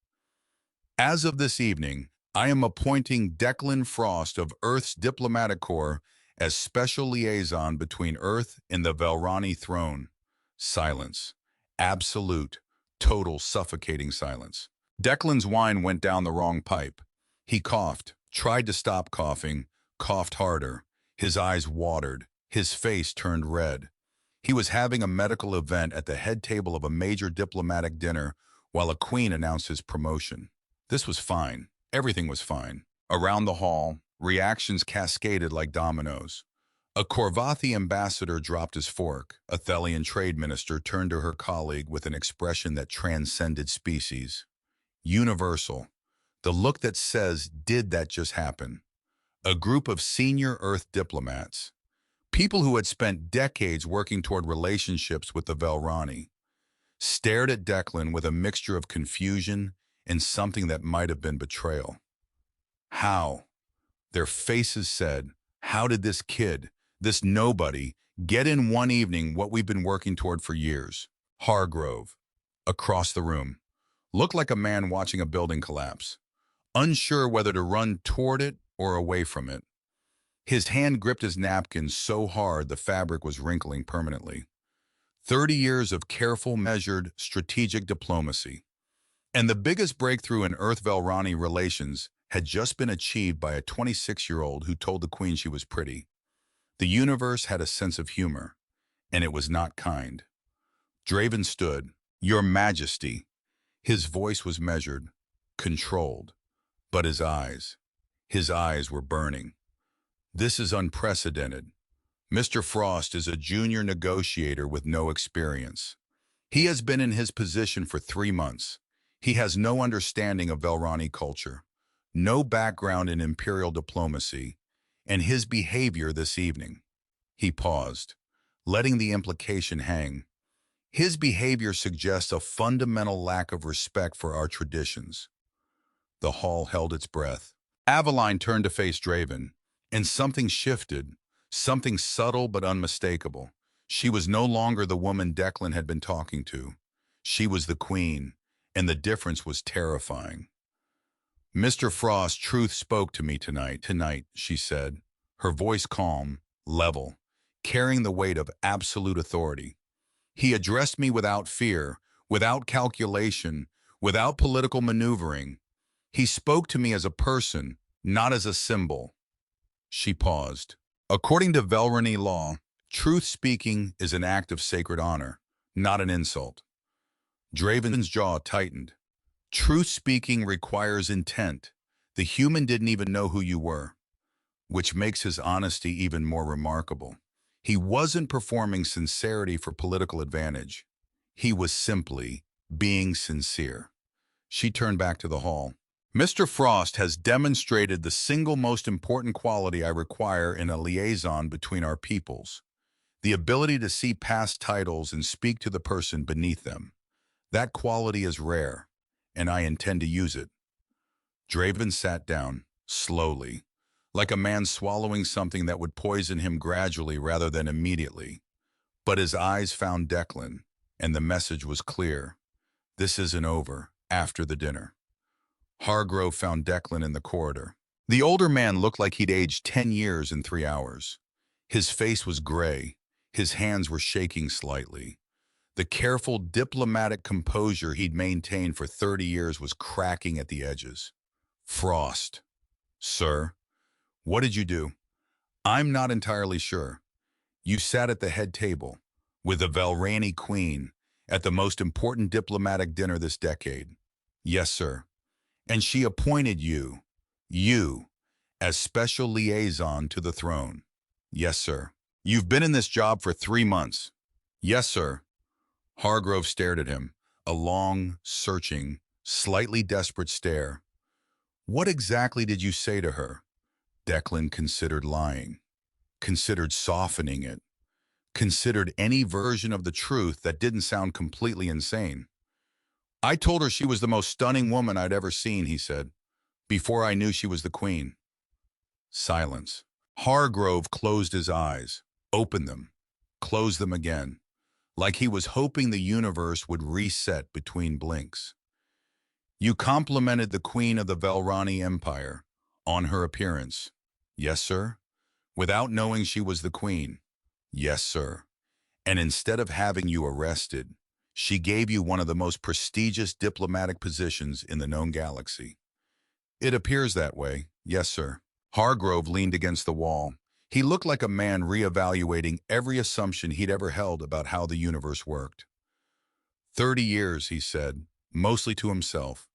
As of this evening, I am appointing Declan Frost of Earth's Diplomatic Corps as special liaison between Earth and the Velrani throne. Silence. Absolute, total suffocating silence. Declan's wine went down the wrong pipe. He coughed, tried to stop coughing, coughed harder. His eyes watered. His face turned red. He was having a medical event at the head table of a major diplomatic dinner while a queen announced his promotion. This was fine. Everything was fine. Around the hall, reactions cascaded like dominoes. A Korvathi ambassador dropped his fork. A Thelian trade minister turned to her colleague with an expression that transcended species. Universal. The look that says, did that just happen? A group of senior Earth diplomats, people who had spent decades working toward relationships with the Velrani, stared at Declan with a mixture of confusion and something that might have been betrayal. How? Their faces said, how did this kid, this nobody, get in one evening what we've been working toward for years? Hargrove, across the room, looked like a man watching a building collapse, unsure whether to run toward it or away from it. His hand gripped his napkin so hard the fabric was wrinkling permanently. 30 years of careful, measured, strategic diplomacy. And the biggest breakthrough in Earth-Velrani relations had just been achieved by a 26-year-old who told the queen she was pretty. The universe had a sense of humor, and it was not kind. Draven stood. Your Majesty. His voice was measured, controlled, but his eyes were burning. This is unprecedented. Mr. Frost is a junior negotiator with no experience. He has been in his position for 3 months. He has no understanding of Velrani culture, no background in imperial diplomacy, and his behavior this evening. He paused, letting the implication hang. His behavior suggests a fundamental lack of respect for our traditions. The hall held its breath. Aveline turned to face Draven, and something shifted, something subtle but unmistakable. She was no longer the woman Declan had been talking to. She was the queen, and the difference was terrifying. Mr. Frost, truth spoke to me tonight, she said, her voice calm, level, carrying the weight of absolute authority. He addressed me without fear, without calculation, without political maneuvering. He spoke to me as a person, not as a symbol. She paused. According to Velrani law, truth-speaking is an act of sacred honor, not an insult. Draven's jaw tightened. Truth-speaking requires intent. The human didn't even know who you were, which makes his honesty even more remarkable. He wasn't performing sincerity for political advantage. He was simply being sincere. She turned back to the hall. Mr. Frost has demonstrated the single most important quality I require in a liaison between our peoples, the ability to see past titles and speak to the person beneath them. That quality is rare, and I intend to use it. Draven sat down, slowly, like a man swallowing something that would poison him gradually rather than immediately. But his eyes found Declan, and the message was clear. This isn't over after the dinner. Hargrove found Declan in the corridor. The older man looked like he'd aged 10 years in 3 hours. His face was gray. His hands were shaking slightly. The careful diplomatic composure he'd maintained for 30 years was cracking at the edges. Frost. Sir, what did you do? I'm not entirely sure. You sat at the head table, with the Velrani queen, at the most important diplomatic dinner this decade. Yes, sir. And she appointed you, as special liaison to the throne. Yes, sir. You've been in this job for 3 months. Yes, sir. Hargrove stared at him, a long, searching, slightly desperate stare. What exactly did you say to her? Declan considered lying, considered softening it, considered any version of the truth that didn't sound completely insane. I told her she was the most stunning woman I'd ever seen, he said, before I knew she was the queen. Silence. Hargrove closed his eyes, opened them, closed them again, like he was hoping the universe would reset between blinks. You complimented the queen of the Velrani Empire on her appearance. Yes, sir. Without knowing she was the queen. Yes, sir. And instead of having you arrested, she gave you one of the most prestigious diplomatic positions in the known galaxy. It appears that way, yes, sir. Hargrove leaned against the wall. He looked like a man reevaluating every assumption he'd ever held about how the universe worked. 30 years, he said, mostly to himself.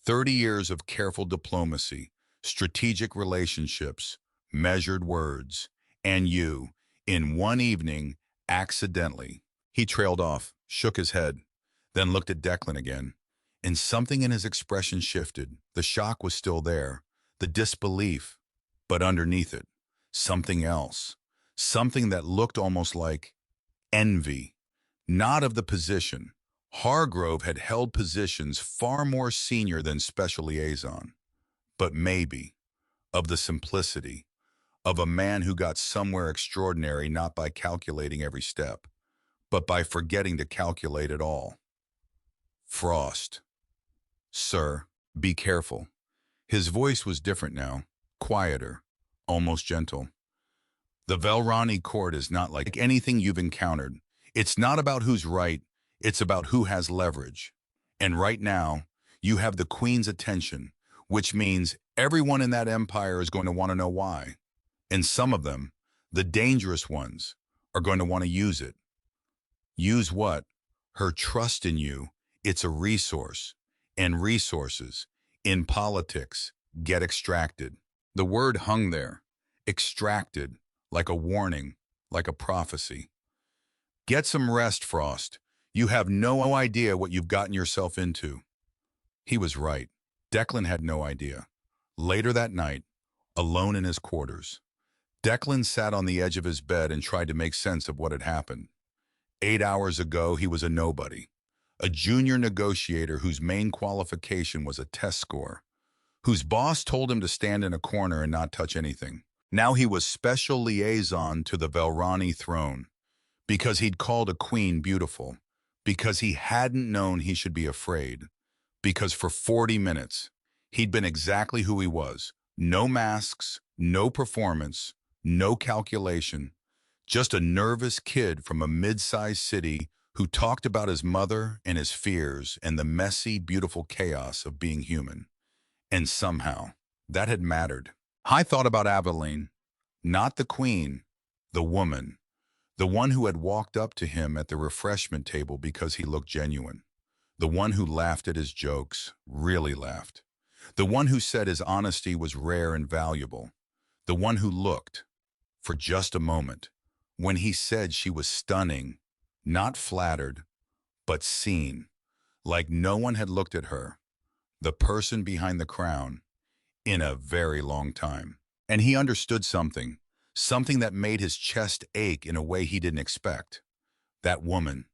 30 years of careful diplomacy, strategic relationships, measured words, and you, in one evening, accidentally. He trailed off, shook his head, then looked at Declan again. And something in his expression shifted. The shock was still there, the disbelief, but underneath it, something else. Something that looked almost like envy, not of the position. Hargrove had held positions far more senior than special liaison, but maybe of the simplicity of a man who got somewhere extraordinary not by calculating every step, but by forgetting to calculate it all. Frost. Sir, be careful. His voice was different now, quieter, almost gentle. The Velrani court is not like anything you've encountered. It's not about who's right, it's about who has leverage. And right now, you have the queen's attention, which means everyone in that empire is going to want to know why. And some of them, the dangerous ones, are going to want to use it. Use what? Her trust in you. It's a resource. And resources, in politics, get extracted. The word hung there. Extracted, like a warning, like a prophecy. Get some rest, Frost. You have no idea what you've gotten yourself into. He was right. Declan had no idea. Later that night, alone in his quarters, Declan sat on the edge of his bed and tried to make sense of what had happened. 8 hours ago, he was a nobody, a junior negotiator whose main qualification was a test score, whose boss told him to stand in a corner and not touch anything. Now he was special liaison to the Velrani throne, because he'd called a queen beautiful, because he hadn't known he should be afraid, because for 40 minutes, he'd been exactly who he was. No masks, no performance, no calculation, just a nervous kid from a mid-sized city who talked about his mother and his fears and the messy, beautiful chaos of being human. And somehow, that had mattered. I thought about Aveline, not the queen, the woman, the one who had walked up to him at the refreshment table because he looked genuine, the one who laughed at his jokes, really laughed, the one who said his honesty was rare and valuable, the one who looked, for just a moment, when he said she was stunning, not flattered, but seen, like no one had looked at her, the person behind the crown, in a very long time. And he understood something, something that made his chest ache in a way he didn't expect. That woman,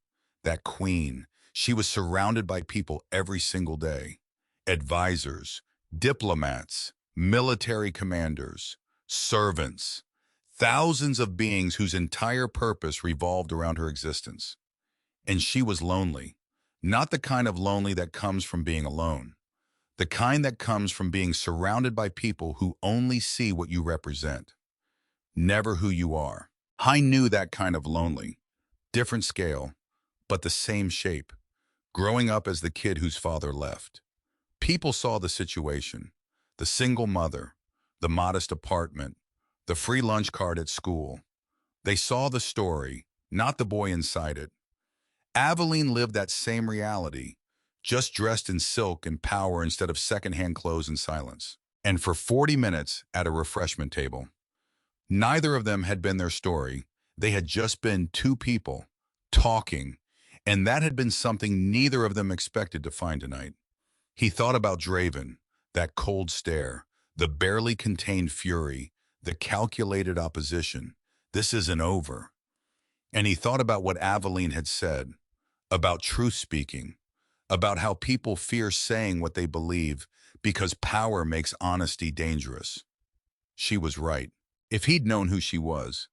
that queen, she was surrounded by people every single day. Advisors, diplomats, military commanders, servants, thousands of beings whose entire purpose revolved around her existence. And she was lonely, not the kind of lonely that comes from being alone, the kind that comes from being surrounded by people who only see what you represent, never who you are. I knew that kind of lonely, different scale, but the same shape, growing up as the kid whose father left. People saw the situation, the single mother, the modest apartment, the free lunch card at school. They saw the story, not the boy inside it. Aveline lived that same reality, just dressed in silk and power instead of secondhand clothes and silence. And for 40 minutes at a refreshment table, neither of them had been their story. They had just been two people, talking, and that had been something neither of them expected to find tonight. He thought about Draven, that cold stare, the barely contained fury, the calculated opposition. This isn't over. And he thought about what Aveline had said, about truth-speaking, about how people fear saying what they believe because power makes honesty dangerous. She was right. If he'd known who she was,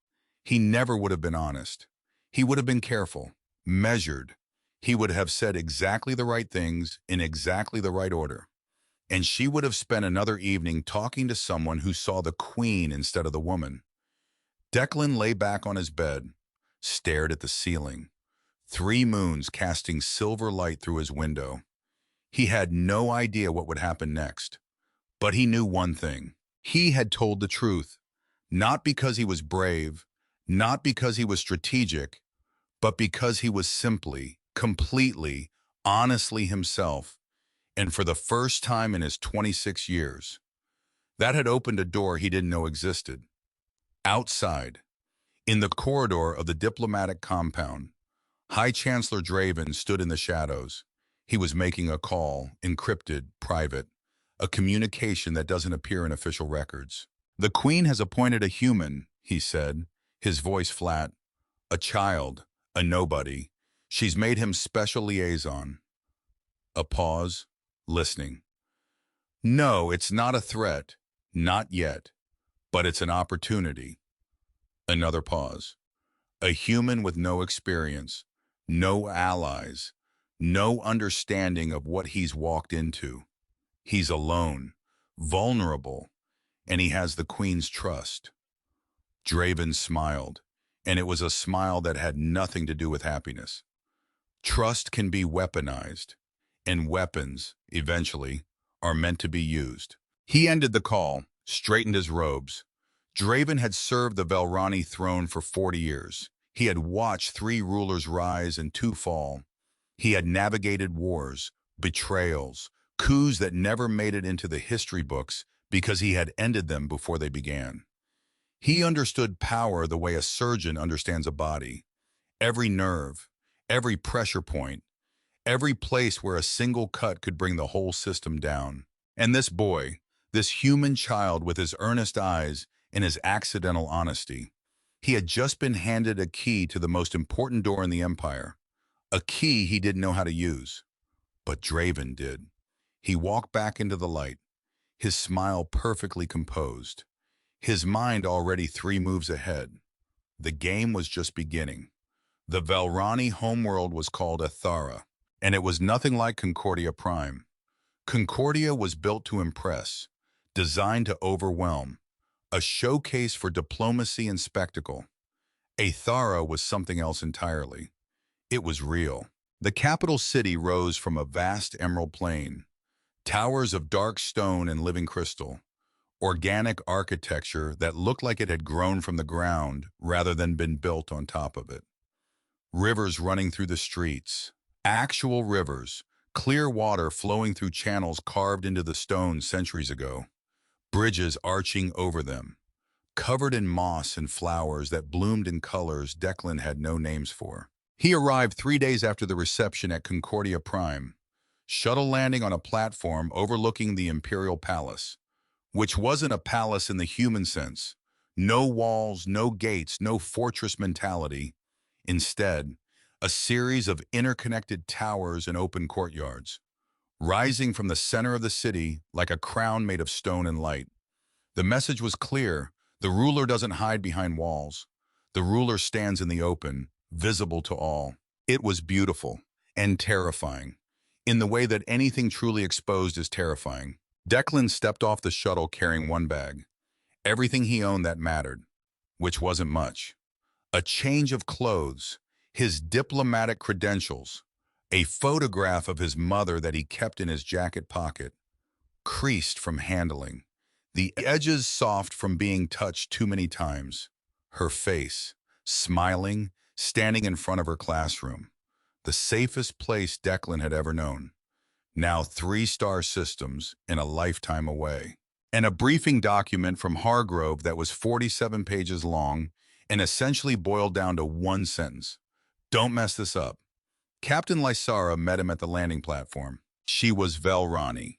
he never would have been honest. He would have been careful, measured. He would have said exactly the right things in exactly the right order. And she would have spent another evening talking to someone who saw the queen instead of the woman. Declan lay back on his bed, stared at the ceiling, 3 moons casting silver light through his window. He had no idea what would happen next, but he knew one thing. He had told the truth, not because he was brave, not because he was strategic, but because he was simply, completely, honestly himself, and for the first time in his 26 years. That had opened a door he didn't know existed. Outside, in the corridor of the diplomatic compound, High Chancellor Draven stood in the shadows. He was making a call, encrypted, private, a communication that doesn't appear in official records. "The Queen has appointed a human," he said, his voice flat. "A child, a nobody. She's made him special liaison." A pause, listening. "No, it's not a threat. Not yet. But it's an opportunity." Another pause. "A human with no experience, no allies, no understanding of what he's walked into. He's alone, vulnerable, and he has the Queen's trust." Draven smiled, and it was a smile that had nothing to do with happiness. Trust can be weaponized, and weapons, eventually, are meant to be used. He ended the call, straightened his robes. Draven had served the Velrani throne for 40 years. He had watched 3 rulers rise and 2 fall. He had navigated wars, betrayals, coups that never made it into the history books because he had ended them before they began. He understood power the way a surgeon understands a body. Every nerve, every pressure point, every place where a single cut could bring the whole system down. And this boy, this human child with his earnest eyes and his accidental honesty, he had just been handed a key to the most important door in the Empire, a key he didn't know how to use. But Draven did. He walked back into the light, his smile perfectly composed, his mind already 3 moves ahead. The game was just beginning. The Velrani homeworld was called Athara, and it was nothing like Concordia Prime. Concordia was built to impress, designed to overwhelm, a showcase for diplomacy and spectacle. Athara was something else entirely. It was real. The capital city rose from a vast emerald plain, towers of dark stone and living crystal, organic architecture that looked like it had grown from the ground rather than been built on top of it. Rivers running through the streets, actual rivers, clear water flowing through channels carved into the stone centuries ago, bridges arching over them, covered in moss and flowers that bloomed in colors Declan had no names for. He arrived 3 days after the reception at Concordia Prime, shuttle landing on a platform overlooking the Imperial Palace, which wasn't a palace in the human sense. No walls, no gates, no fortress mentality. Instead, a series of interconnected towers and open courtyards, rising from the center of the city like a crown made of stone and light. The message was clear. The ruler doesn't hide behind walls. The ruler stands in the open, visible to all. It was beautiful and terrifying, in the way that anything truly exposed is terrifying. Declan stepped off the shuttle carrying one bag, everything he owned that mattered, which wasn't much. A change of clothes, his diplomatic credentials, a photograph of his mother that he kept in his jacket pocket, creased from handling, the edges soft from being touched too many times. Her face, smiling, standing in front of her classroom, the safest place Declan had ever known. Now 3-star systems and a lifetime away. And a briefing document from Hargrove that was 47 pages long and essentially boiled down to one sentence. Don't mess this up. Captain Lysara met him at the landing platform. She was Velrani,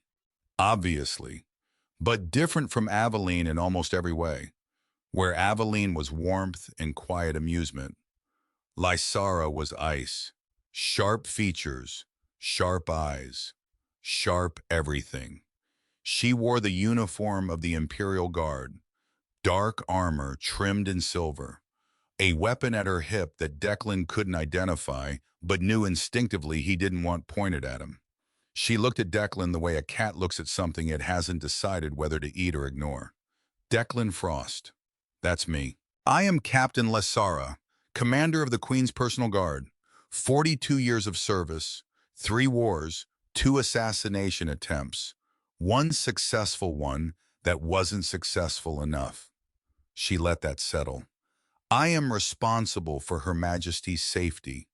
obviously, but different from Aveline in almost every way. Where Aveline was warmth and quiet amusement, Lysara was ice, sharp features, sharp eyes, sharp everything. She wore the uniform of the Imperial Guard, dark armor trimmed in silver, a weapon at her hip that Declan couldn't identify but knew instinctively he didn't want pointed at him. She looked at Declan the way a cat looks at something it hasn't decided whether to eat or ignore. Declan Frost. That's me. I am Captain Lysara, commander of the Queen's Personal Guard. 42 years of service, 3 wars, 2 assassination attempts, 1 successful one that wasn't successful enough. She let that settle. I am responsible for Her Majesty's safety,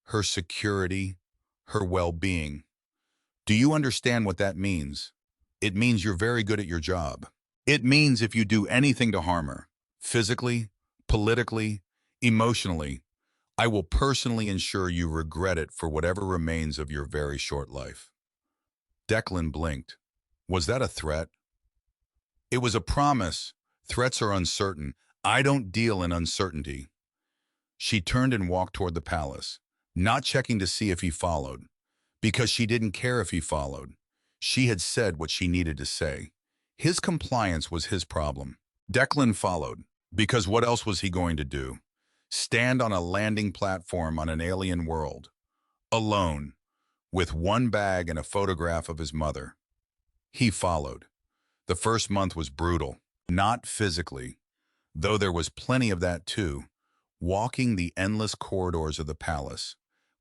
her security, her well-being. Do you understand what that means? It means you're very good at your job. It means if you do anything to harm her, physically, politically, emotionally, I will personally ensure you regret it for whatever remains of your very short life. Declan blinked. Was that a threat? It was a promise. Threats are uncertain. I don't deal in uncertainty. She turned and walked toward the palace, not checking to see if he followed, because she didn't care if he followed. She had said what she needed to say. His compliance was his problem. Declan followed, because what else was he going to do? Stand on a landing platform on an alien world, alone, with one bag and a photograph of his mother. He followed. The first month was brutal, not physically, though there was plenty of that too. Walking the endless corridors of the palace,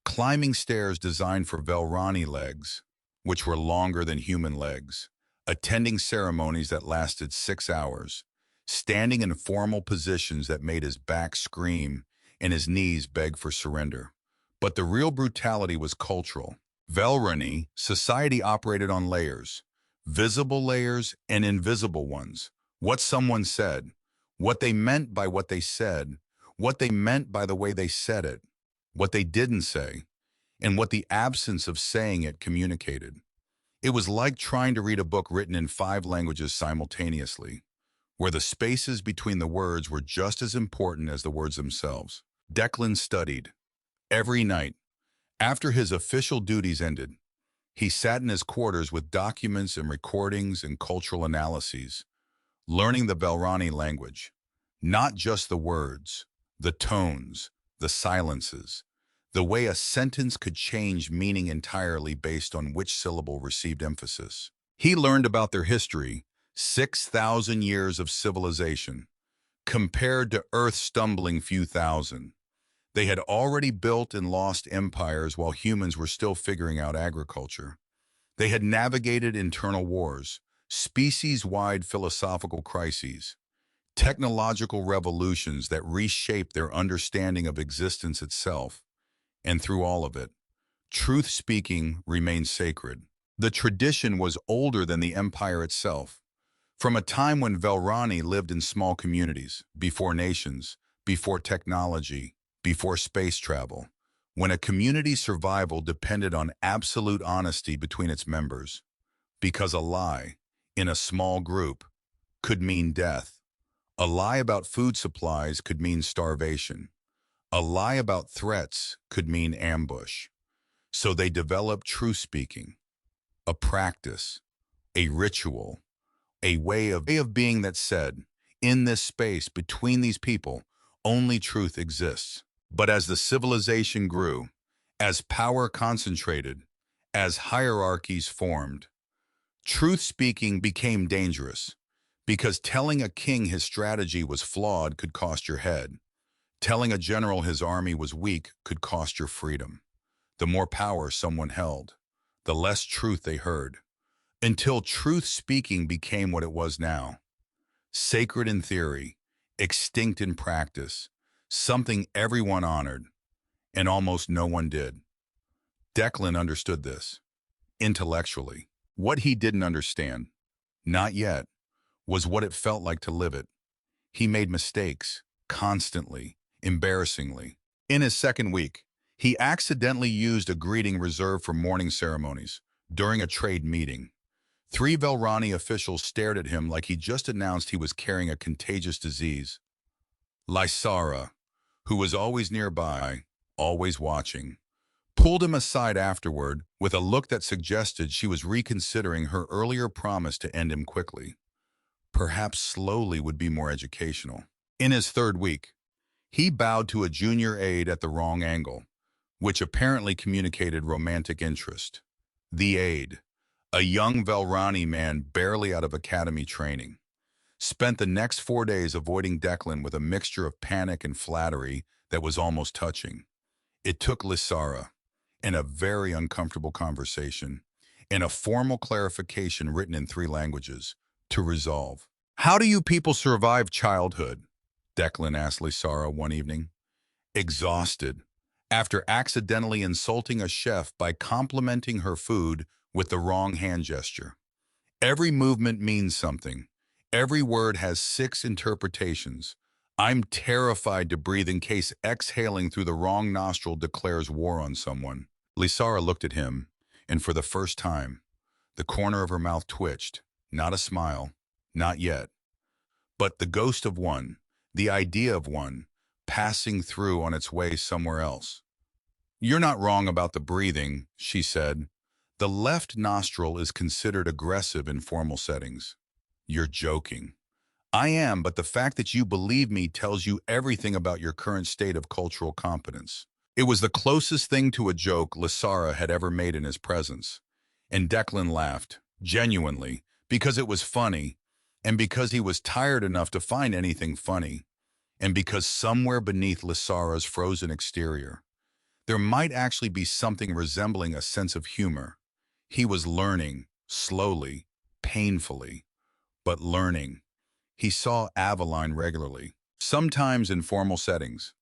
climbing stairs designed for Velrani legs, which were longer than human legs, attending ceremonies that lasted 6 hours, standing in formal positions that made his back scream and his knees beg for surrender. But the real brutality was cultural. Velrani, society operated on layers, visible layers and invisible ones. What someone said, What they meant by what they said, what they meant by the way they said it, what they didn't say, and what the absence of saying it communicated. It was like trying to read a book written in 5 languages simultaneously, where the spaces between the words were just as important as the words themselves. Declan studied. Every night, after his official duties ended, he sat in his quarters with documents and recordings and cultural analyses, learning the Velrani language. Not just the words, the tones, the silences, the way a sentence could change meaning entirely based on which syllable received emphasis. He learned about their history, 6,000 years of civilization, compared to Earth's stumbling few thousand. They had already built and lost empires while humans were still figuring out agriculture. They had navigated internal wars, species-wide philosophical crises, technological revolutions that reshaped their understanding of existence itself. And through all of it, truth-speaking remained sacred. The tradition was older than the empire itself. From a time when Velrani lived in small communities, before nations, before technology, before space travel, when a community's survival depended on absolute honesty between its members, because a lie, in a small group, could mean death. A lie about food supplies could mean starvation. A lie about threats could mean ambush. So they developed truth-speaking, a practice, a ritual, a way of being that said, in this space between these people, only truth exists. But as the civilization grew, as power concentrated, as hierarchies formed, truth-speaking became dangerous, because telling a king his strategy was flawed could cost your head. Telling a general his army was weak could cost your freedom. The more power someone held, the less truth they heard, until truth-speaking became what it was now. Sacred in theory, extinct in practice, something everyone honored, and almost no one did. Declan understood this, intellectually. What he didn't understand, not yet, was what it felt like to live it. He made mistakes, constantly, embarrassingly. In his second week, he accidentally used a greeting reserved for mourning ceremonies during a trade meeting. 3 Velrani officials stared at him like he just announced he was carrying a contagious disease. Lysara, who was always nearby, always watching, pulled him aside afterward with a look that suggested she was reconsidering her earlier promise to end him quickly. Perhaps slowly would be more educational. In his third week, he bowed to a junior aide at the wrong angle, which apparently communicated romantic interest. The aide, a young Velrani man barely out of academy training, spent the next 4 days avoiding Declan with a mixture of panic and flattery that was almost touching. It took Lysara, in a very uncomfortable conversation, and a formal clarification written in 3 languages, to resolve. "How do you people survive childhood?" Declan asked Lysara one evening. Exhausted, after accidentally insulting a chef by complimenting her food with the wrong hand gesture. Every movement means something. Every word has 6 interpretations. I'm terrified to breathe in case exhaling through the wrong nostril declares war on someone. Lysara looked at him, and for the first time, the corner of her mouth twitched. Not a smile, not yet. But the ghost of one, the idea of one, passing through on its way somewhere else. "You're not wrong about the breathing," she said. "The left nostril is considered aggressive in formal settings." "You're joking." "I am, but the fact that you believe me tells you everything about your current state of cultural competence." It was the closest thing to a joke Lysara had ever made in his presence. And Declan laughed, genuinely, because it was funny, and because he was tired enough to find anything funny, and because somewhere beneath Lysara's frozen exterior, there might actually be something resembling a sense of humor. He was learning, slowly, painfully, but learning. He saw Aveline regularly, sometimes in formal settings,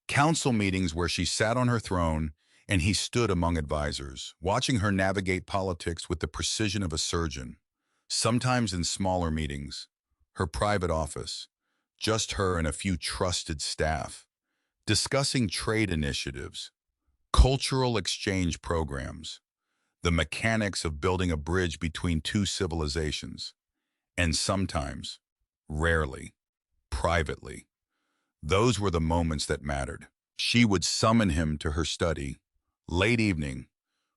council meetings where she sat on her throne and he stood among advisors, watching her navigate politics with the precision of a surgeon. Sometimes in smaller meetings, her private office, just her and a few trusted staff, discussing trade initiatives, cultural exchange programs, the mechanics of building a bridge between two civilizations, and sometimes, rarely, privately. Those were the moments that mattered. She would summon him to her study, late evening,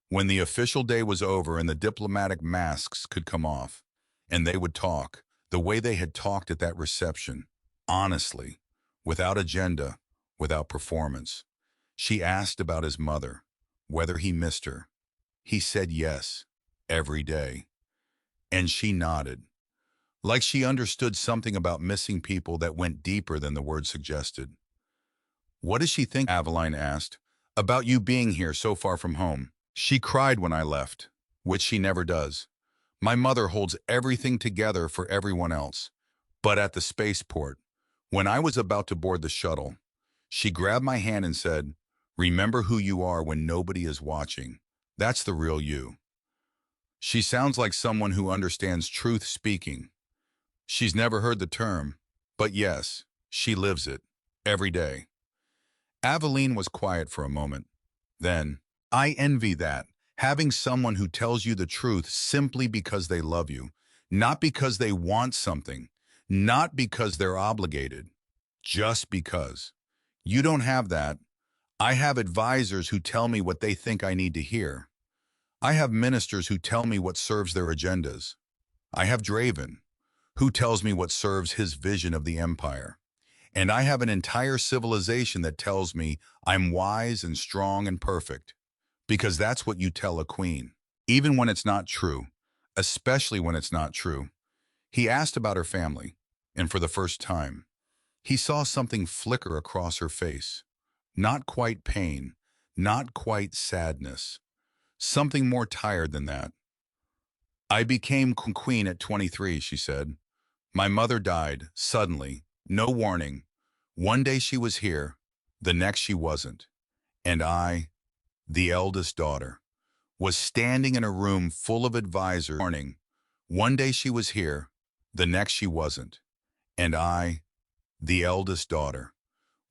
when the official day was over and the diplomatic masks could come off, and they would talk, the way they had talked at that reception, honestly, without agenda, without performance. She asked about his mother, whether he missed her. He said yes, every day. And she nodded, like she understood something about missing people that went deeper than the word suggested. What does she think, Aveline asked, about you being here so far from home? She cried when I left, which she never does. My mother holds everything together for everyone else. But at the spaceport, when I was about to board the shuttle, she grabbed my hand and said, "Remember who you are when nobody is watching. That's the real you." She sounds like someone who understands truth speaking. She's never heard the term, but yes, she lives it, every day. Aveline was quiet for a moment. Then, "I envy that, having someone who tells you the truth simply because they love you, not because they want something, not because they're obligated, just because. You don't have that. I have advisors who tell me what they think I need to hear. I have ministers who tell me what serves their agendas. I have Draven, who tells me what serves his vision of the empire. And I have an entire civilization that tells me I'm wise and strong and perfect, because that's what you tell a queen, even when it's not true, especially when it's not true." He asked about her family, and for the first time, he saw something flicker across her face. Not quite pain, not quite sadness, something more tired than that. "I became queen at 23, she said. "My mother died, suddenly, no warning. One day she was here, the next she wasn't. And I, the eldest daughter, was standing in a room full of advisors. Warning. One day she was here, the next she wasn't. And I, the eldest daughter,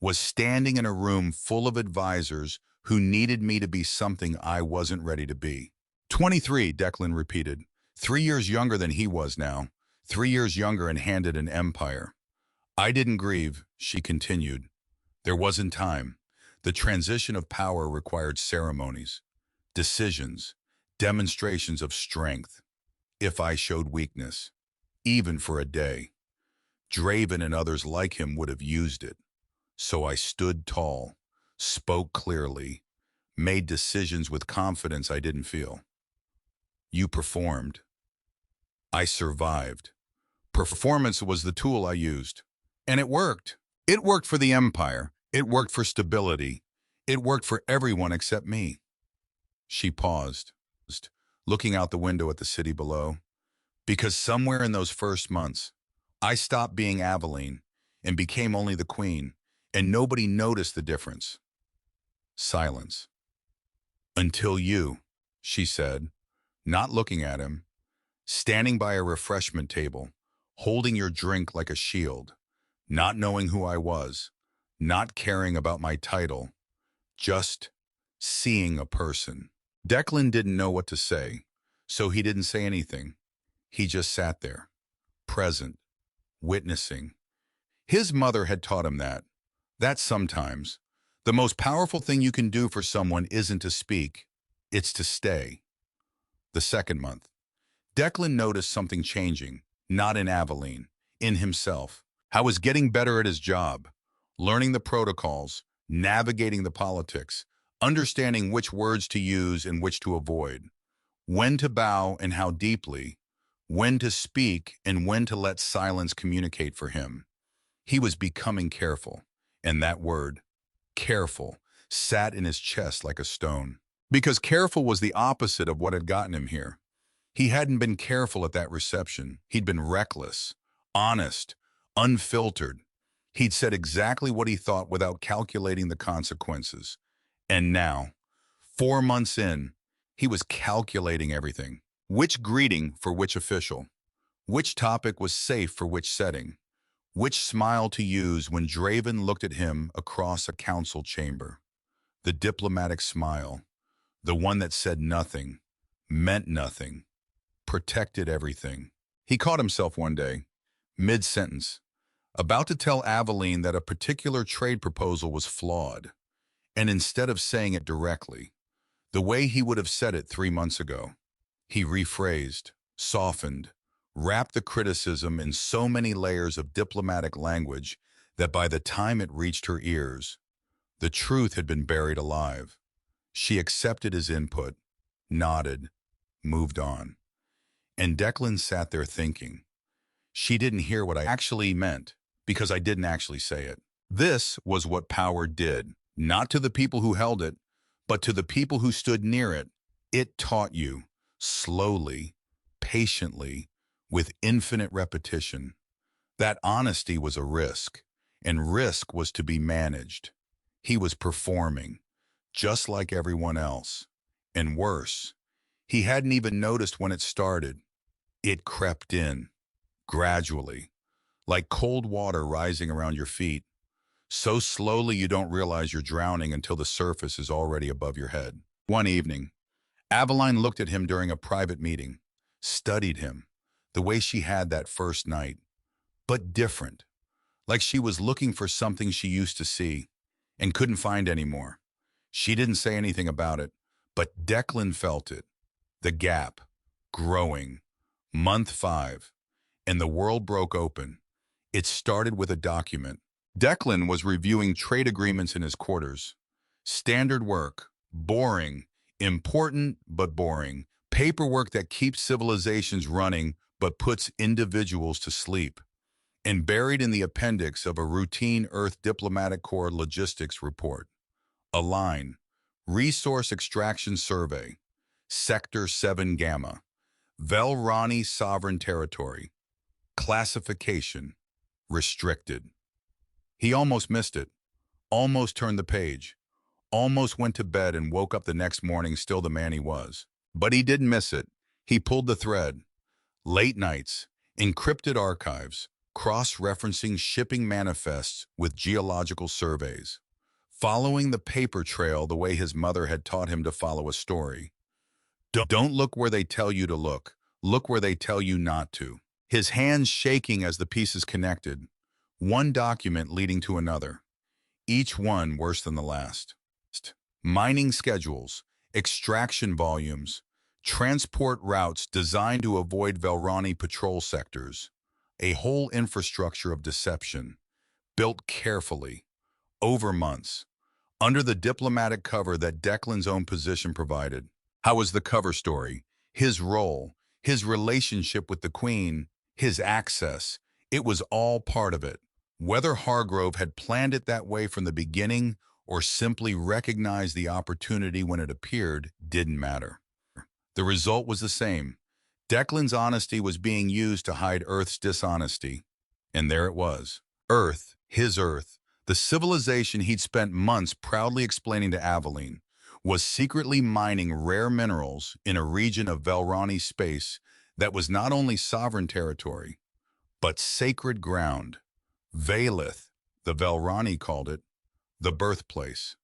was standing in a room full of advisors who needed me to be something I wasn't ready to be." 23, Declan repeated. 3 years younger than he was now. 3 years younger and handed an empire. "I didn't grieve," she continued. "There wasn't time. The transition of power required ceremonies, decisions, demonstrations of strength. If I showed weakness, even for a day, Draven and others like him would have used it. So I stood tall, spoke clearly, made decisions with confidence I didn't feel. You performed. I survived. Performance was the tool I used. And it worked. It worked for the empire. It worked for stability. It worked for everyone except me." She paused, looking out the window at the city below. "Because somewhere in those first months, I stopped being Aveline and became only the queen, and nobody noticed the difference." Silence. "Until you," she said, not looking at him, "standing by a refreshment table, holding your drink like a shield, not knowing who I was, not caring about my title, just seeing a person." Declan didn't know what to say, so he didn't say anything. He just sat there, present, witnessing. His mother had taught him that sometimes the most powerful thing you can do for someone isn't to speak, it's to stay. The second month, Declan noticed something changing, not in Aveline, in himself. How he was getting better at his job, learning the protocols, navigating the politics, understanding which words to use and which to avoid, when to bow and how deeply, when to speak and when to let silence communicate for him. He was becoming careful, and that word, careful, sat in his chest like a stone. Because careful was the opposite of what had gotten him here. He hadn't been careful at that reception. He'd been reckless, honest, unfiltered. He'd said exactly what he thought without calculating the consequences. And now, 4 months in, he was calculating everything. Which greeting for which official? Which topic was safe for which setting? Which smile to use when Draven looked at him across a council chamber? The diplomatic smile, the one that said nothing, meant nothing, protected everything. He caught himself one day, mid-sentence, about to tell Aveline that a particular trade proposal was flawed, and instead of saying it directly, the way he would have said it 3 months ago, he rephrased, softened, wrapped the criticism in so many layers of diplomatic language that by the time it reached her ears, the truth had been buried alive. She accepted his input, nodded, moved on. And Declan sat there thinking, she didn't hear what I actually meant because I didn't actually say it. This was what power did, not to the people who held it, but to the people who stood near it. It taught you, slowly, patiently, with infinite repetition, that honesty was a risk, and risk was to be managed. He was performing, just like everyone else. And worse, he hadn't even noticed when it started. It crept in, gradually, like cold water rising around your feet, so slowly you don't realize you're drowning until the surface is already above your head. One evening, Aveline looked at him during a private meeting, studied him, the way she had that first night, but different, like she was looking for something she used to see and couldn't find anymore. She didn't say anything about it, but Declan felt it, the gap, growing. Month 5, and the world broke open. It started with a document. Declan was reviewing trade agreements in his quarters. Standard work, boring, important but boring. Paperwork that keeps civilizations running but puts individuals to sleep. And buried in the appendix of a routine Earth Diplomatic Corps logistics report, a line, Resource Extraction Survey, Sector 7 Gamma, Velrani Sovereign Territory, classification, restricted. He almost missed it, almost turned the page, almost went to bed and woke up the next morning still the man he was. But he didn't miss it. He pulled the thread. Late nights, encrypted archives, cross-referencing shipping manifests with geological surveys, following the paper trail the way his mother had taught him to follow a story. Don't look where they tell you to look where they tell you not to. His hands shaking as the pieces connected, one document leading to another, each one worse than the last. Mining schedules, extraction volumes, transport routes designed to avoid Velrani patrol sectors, a whole infrastructure of deception, built carefully, over months, under the diplomatic cover that Declan's own position provided. How was the cover story? His role, his relationship with the Queen, his access. It was all part of it. Whether Hargrove had planned it that way from the beginning or simply recognized the opportunity when it appeared didn't matter. The result was the same. Declan's honesty was being used to hide Earth's dishonesty. And there it was. Earth, his Earth, the civilization he'd spent months proudly explaining to Aveline, was secretly mining rare minerals in a region of Velrani space that was not only sovereign territory, but sacred ground. Valith, the Velrani called it, the birthplace,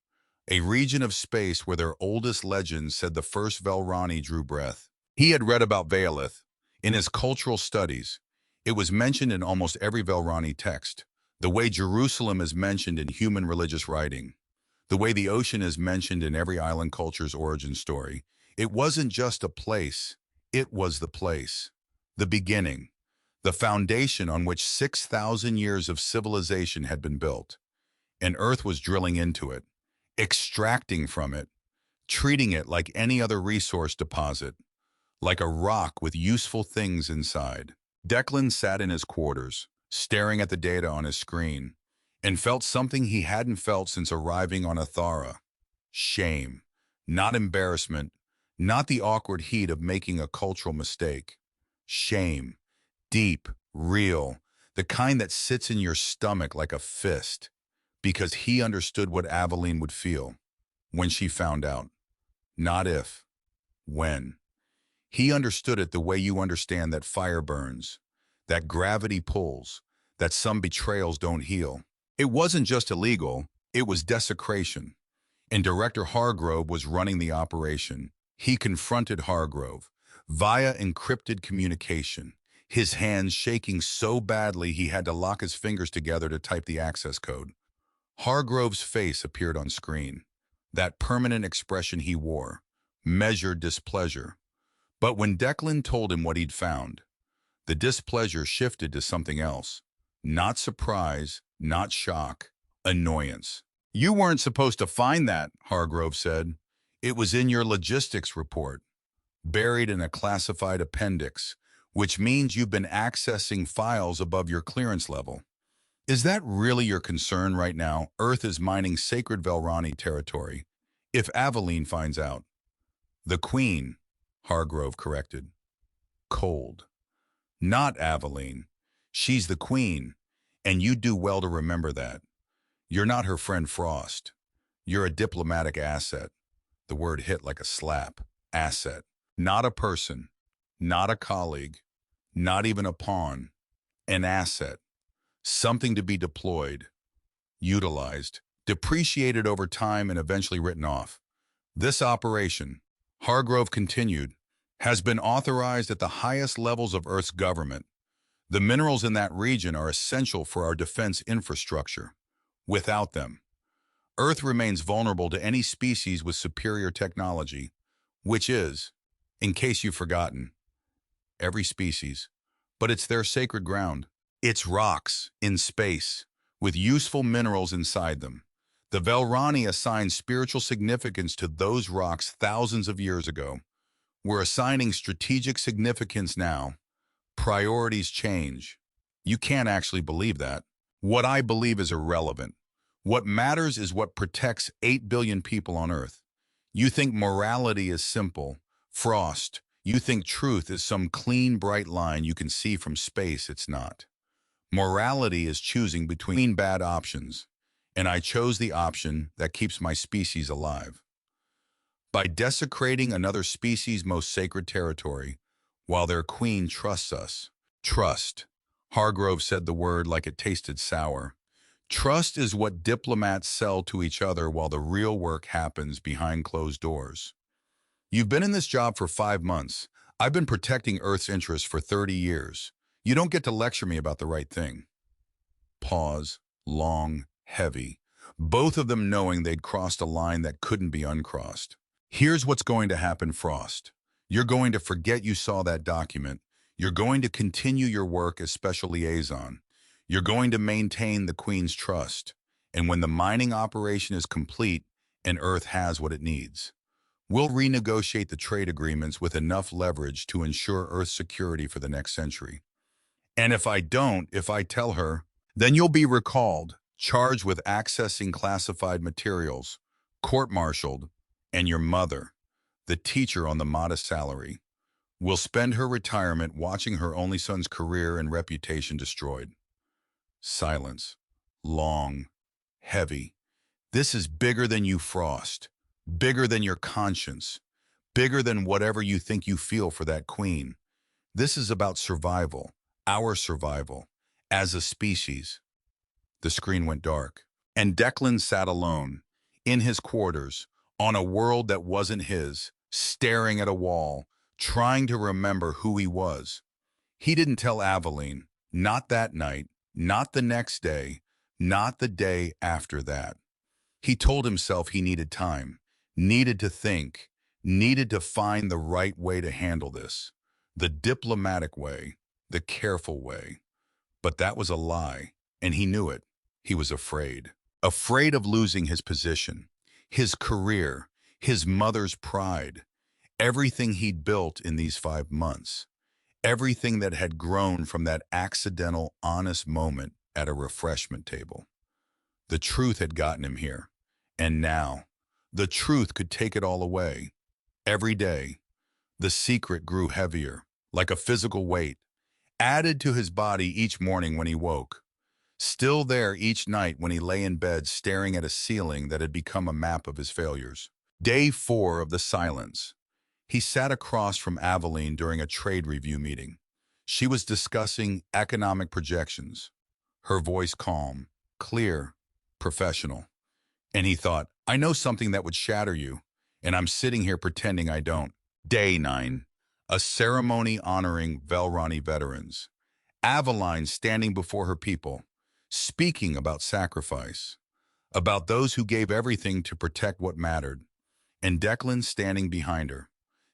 a region of space where their oldest legends said the first Velrani drew breath. He had read about Valith in his cultural studies. It was mentioned in almost every Velrani text, the way Jerusalem is mentioned in human religious writing, the way the ocean is mentioned in every island culture's origin story. It wasn't just a place, it was the place, the beginning, the foundation on which 6,000 years of civilization had been built. And Earth was drilling into it, extracting from it, treating it like any other resource deposit, like a rock with useful things inside. Declan sat in his quarters, staring at the data on his screen, and felt something he hadn't felt since arriving on Athara. Shame, not embarrassment, not the awkward heat of making a cultural mistake. Shame, deep, real, the kind that sits in your stomach like a fist, because he understood what Aveline would feel when she found out. Not if, when. He understood it the way you understand that fire burns, that gravity pulls, that some betrayals don't heal. It wasn't just illegal, it was desecration. And Director Hargrove was running the operation. He confronted Hargrove via encrypted communication, his hands shaking so badly he had to lock his fingers together to type the access code. Hargrove's face appeared on screen, that permanent expression he wore, measured displeasure. But when Declan told him what he'd found, the displeasure shifted to something else. Not surprise, not shock, annoyance. "You weren't supposed to find that," Hargrove said. "It was in your logistics report, buried in a classified appendix, which means you've been accessing files above your clearance level. Is that really your concern right now? Earth is mining sacred Velrani territory. If Aveline finds out." "The Queen," Hargrove corrected. Cold. "Not Aveline. She's the Queen, and you do well to remember that. You're not her friend Frost. You're a diplomatic asset." The word hit like a slap. Asset. Not a person, not a colleague, not even a pawn. An asset. Something to be deployed, utilized, depreciated over time and eventually written off. "This operation," Hargrove continued, "has been authorized at the highest levels of Earth's government. The minerals in that region are essential for our defense infrastructure. Without them, Earth remains vulnerable to any species with superior technology, which is, in case you've forgotten, every species. But it's their sacred ground. It's rocks in space, with useful minerals inside them. The Velrani assigned spiritual significance to those rocks thousands of years ago. We're assigning strategic significance now. Priorities change. You can't actually believe that. What I believe is irrelevant. What matters is what protects 8 billion people on Earth. You think morality is simple. Frost, you think truth is some clean, bright line you can see from space. It's not. Morality is choosing between bad options, and I chose the option that keeps my species alive. By desecrating another species' most sacred territory, while their queen trusts us. Trust. Hargrove said the word like it tasted sour. Trust is what diplomats sell to each other while the real work happens behind closed doors. "You've been in this job for 5 months. I've been protecting Earth's interests for 30 years. You don't get to lecture me about the right thing." Pause. Long, heavy. Both of them knowing they'd crossed a line that couldn't be uncrossed. "Here's what's going to happen, Frost. You're going to forget you saw that document. You're going to continue your work as special liaison. You're going to maintain the Queen's trust. And when the mining operation is complete and Earth has what it needs, we'll renegotiate the trade agreements with enough leverage to ensure Earth's security for the next century. And if I tell her, then you'll be recalled, charged with accessing classified materials, court-martialed, and your mother, the teacher on the modest salary, will spend her retirement watching her only son's career and reputation destroyed." Silence. Long. Heavy. "This is bigger than you, Frost. Bigger than your conscience. Bigger than whatever you think you feel for that queen. This is about survival. Our survival. As a species." The screen went dark, and Declan sat alone, in his quarters, on a world that wasn't his, staring at a wall, trying to remember who he was. He didn't tell Aveline, not that night, not the next day, not the day after that. He told himself he needed time, needed to think, needed to find the right way to handle this. The diplomatic way, the careful way. But that was a lie, and he knew it. He was afraid. Afraid of losing his position, his career, his mother's pride, everything he'd built in these 5 months. Everything that had grown from that accidental, honest moment at a refreshment table. The truth had gotten him here. And now, the truth could take it all away. Every day, the secret grew heavier, like a physical weight, added to his body each morning when he woke. Still there each night when he lay in bed staring at a ceiling that had become a map of his failures. Day 4 of the silence. He sat across from Aveline during a trade review meeting. She was discussing economic projections. her voice calm, clear, professional. And he thought, I know something that would shatter you, and I'm sitting here pretending I don't. Day 9. A ceremony honoring Velrani veterans. Aveline standing before her people, speaking about sacrifice, about those who gave everything to protect what mattered, and Declan standing behind her,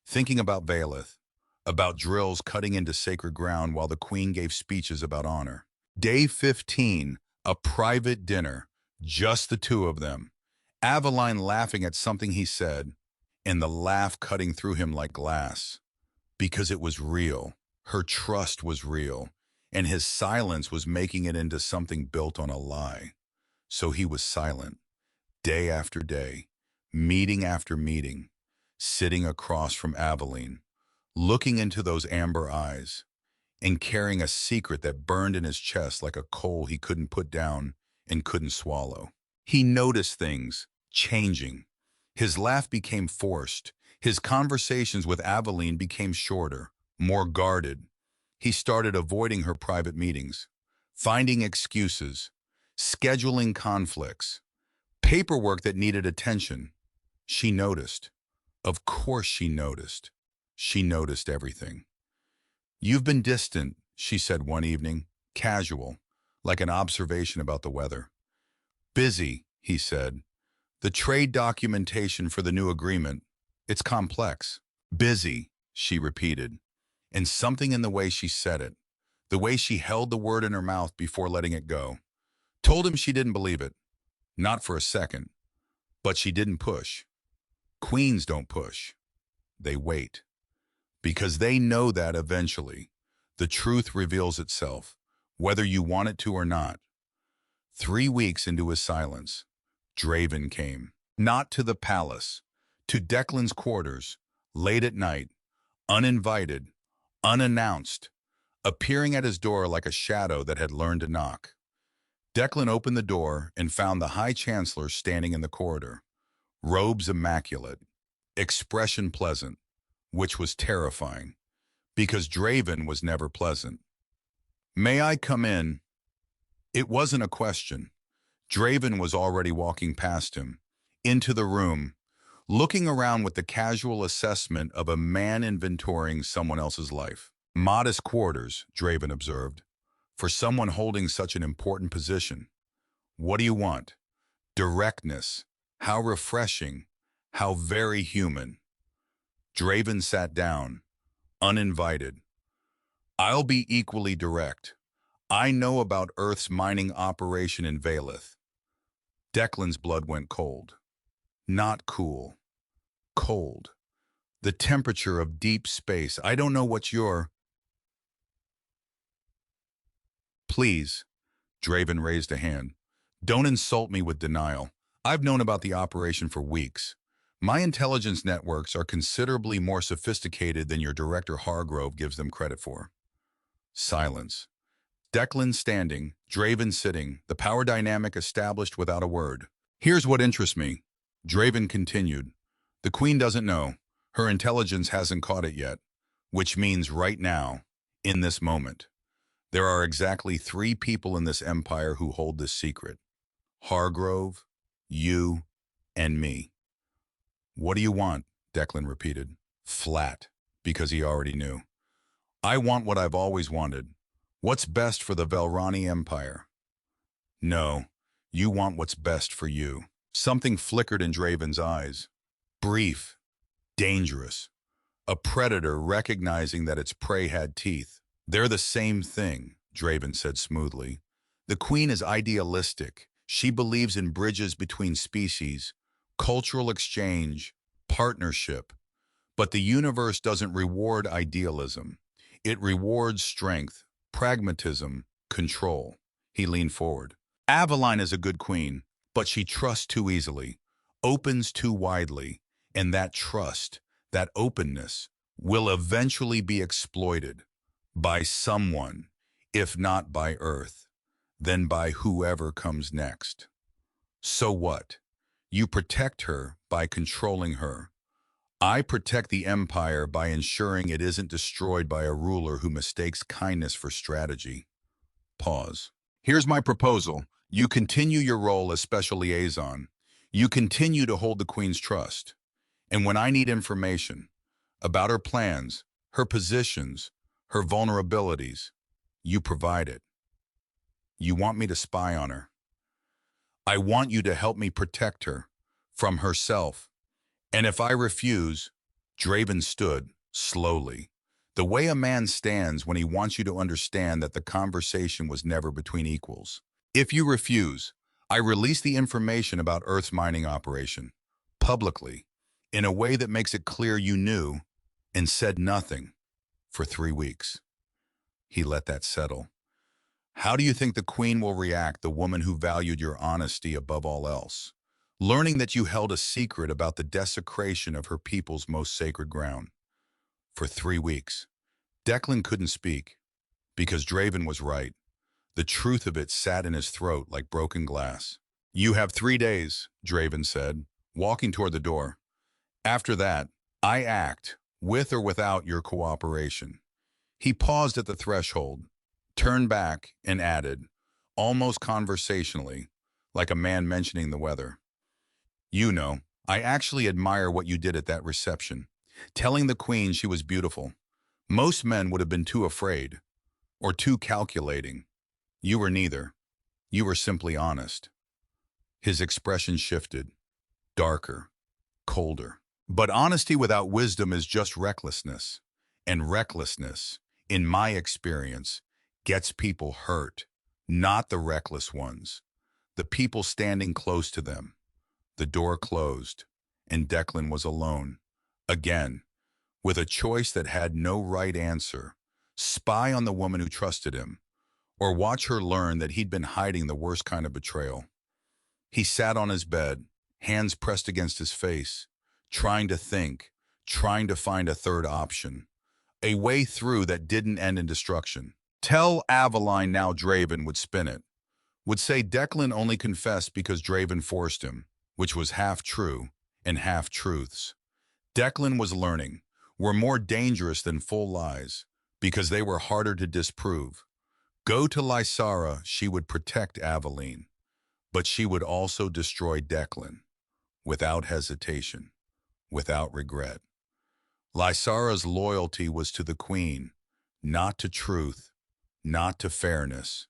thinking about Valeth, about drills cutting into sacred ground while the Queen gave speeches about honor. Day 15, a private dinner, just the two of them. Aveline laughing at something he said, and the laugh cutting through him like glass. Because it was real. Her trust was real, and his silence was making it into something built on a lie. So he was silent, day after day, meeting after meeting, sitting across from Aveline, looking into those amber eyes, and carrying a secret that burned in his chest like a coal he couldn't put down and couldn't swallow. He noticed things changing. His laugh became forced. His conversations with Aveline became shorter, more guarded. He started avoiding her private meetings, finding excuses, scheduling conflicts, paperwork that needed attention. She noticed. Of course she noticed. She noticed everything. You've been distant, she said one evening, casual, like an observation about the weather. Busy, he said. The trade documentation for the new agreement, it's complex. Busy, she repeated, and something in the way she said it, the way she held the word in her mouth before letting it go, told him she didn't believe it. Not for a second, but she didn't push. Queens don't push. They wait. Because they know that eventually, the truth reveals itself, whether you want it to or not. 3 weeks into his silence, Draven came, not to the palace, to Declan's quarters, late at night, uninvited, unannounced, appearing at his door like a shadow that had learned to knock. Declan opened the door and found the High Chancellor standing in the corridor, robes immaculate, expression pleasant, which was terrifying, because Draven was never pleasant. May I come in? It wasn't a question. Draven was already walking past him, into the room, looking around with the casual assessment of a man inventorying someone else's life. Modest quarters, Draven observed, for someone holding such an important position. What do you want? Directness. How refreshing. How very human. Draven sat down, uninvited. I'll be equally direct. I know about Earth's mining operation in Valeth. Declan's blood went cold. Not cool. Cold. The temperature of deep space. I don't know what you're... Please, Draven raised a hand. Don't insult me with denial. I've known about the operation for weeks. My intelligence networks are considerably more sophisticated than your Director Hargrove gives them credit for. Silence. Declan standing, Draven sitting, the power dynamic established without a word. Here's what interests me, Draven continued. The Queen doesn't know. Her intelligence hasn't caught it yet, which means right now, in this moment, there are exactly 3 people in this empire who hold this secret. Hargrove, you, and me. What do you want? Declan repeated, flat, because he already knew. I want what I've always wanted. What's best for the Velrani Empire? No, you want what's best for you. Something flickered in Draven's eyes. Brief, dangerous. A predator recognizing that its prey had teeth. They're the same thing, Draven said smoothly. The Queen is idealistic. She believes in bridges between species, cultural exchange, partnership. But the universe doesn't reward idealism. It rewards strength, pragmatism, control. He leaned forward. Aveline is a good queen, but she trusts too easily, opens too widely, and that trust, that openness, will eventually be exploited by someone, if not by Earth, then by whoever comes next. So what? You protect her by controlling her. I protect the empire by ensuring it isn't destroyed by a ruler who mistakes kindness for strategy. Pause. Here's my proposal. You continue your role as special liaison. You continue to hold the Queen's trust. And when I need information about her plans, her positions, her vulnerabilities, you provide it. You want me to spy on her. I want you to help me protect her from herself. And if I refuse, Draven stood slowly, the way a man stands when he wants you to understand that the conversation was never between equals. If you refuse, I release the information about Earth's mining operation publicly in a way that makes it clear you knew and said nothing for 3 weeks. He let that settle. How do you think the Queen will react, the woman who valued your honesty above all else? Learning that you held a secret about the desecration of her people's most sacred ground. For 3 weeks, Declan couldn't speak because Draven was right. The truth of it sat in his throat like broken glass. You have 3 days, Draven said, walking toward the door. After that, I act, with or without your cooperation. He paused at the threshold, turned back, and added, almost conversationally, like a man mentioning the weather. You know, I actually admire what you did at that reception, telling the Queen she was beautiful. Most men would have been too afraid, or too calculating. You were neither. You were simply honest. His expression shifted, darker, colder. But honesty without wisdom is just recklessness. And recklessness, in my experience, gets people hurt, not the reckless ones, the people standing close to them. The door closed, and Declan was alone, again, with a choice that had no right answer: spy on the woman who trusted him, or watch her learn that he'd been hiding the worst kind of betrayal. He sat on his bed, hands pressed against his face, trying to think, trying to find a third option, a way through that didn't end in destruction. Tell Aveline now Draven would spin it, would say Declan only confessed because Draven forced him, which was half true and half truths. Declan was learning, were more dangerous than full lies, because they were harder to disprove. Go to Lysara, she would protect Aveline, but she would also destroy Declan, without hesitation, without regret. Lysara's loyalty was to the Queen, not to truth, not to fairness,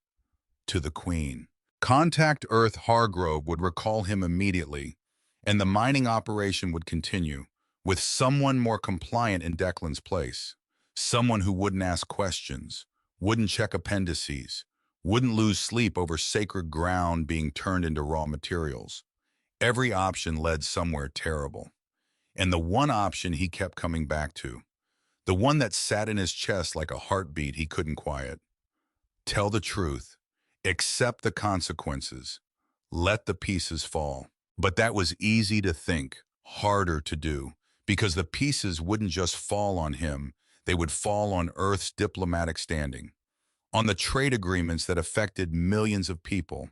to the Queen. Contact Earth Hargrove would recall him immediately, and the mining operation would continue, with someone more compliant in Declan's place, someone who wouldn't ask questions, wouldn't check appendices, wouldn't lose sleep over sacred ground being turned into raw materials. Every option led somewhere terrible. And the one option he kept coming back to, the one that sat in his chest like a heartbeat he couldn't quiet: tell the truth, accept the consequences, let the pieces fall. But that was easy to think, harder to do, because the pieces wouldn't just fall on him, they would fall on Earth's diplomatic standing, on the trade agreements that affected millions of people,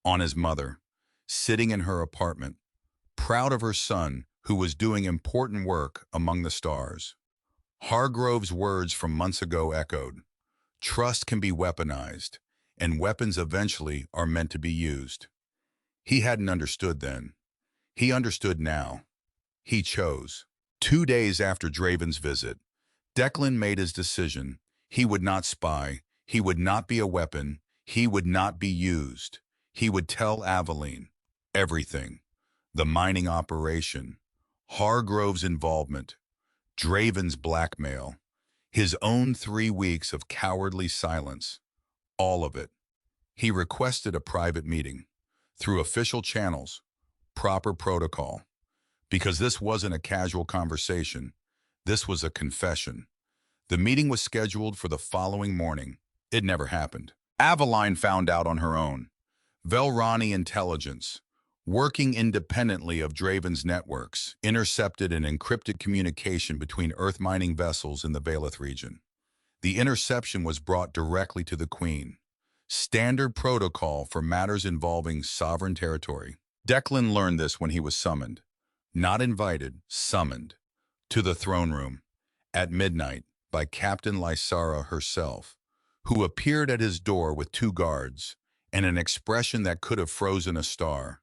on his mother, sitting in her apartment, proud of her son who was doing important work among the stars. Hargrove's words from months ago echoed: trust can be weaponized, and weapons eventually are meant to be used. He hadn't understood then. He understood now. He chose. 2 days after Draven's visit, Declan made his decision. He would not spy. He would not be a weapon. He would not be used. He would tell Aveline everything: the mining operation, Hargrove's involvement, Draven's blackmail, his own 3 weeks of cowardly silence, all of it. He requested a private meeting, through official channels, proper protocol, because this wasn't a casual conversation. This was a confession. The meeting was scheduled for the following morning. It never happened. Aveline found out on her own. Velrani intelligence, working independently of Draven's networks, intercepted an encrypted communication between Earth mining vessels in the Valeth region. The interception was brought directly to the Queen. Standard protocol for matters involving sovereign territory. Declan learned this when he was summoned. Not invited, summoned. To the throne room, at midnight, by Captain Lysara herself, who appeared at his door with 2 guards, and an expression that could have frozen a star.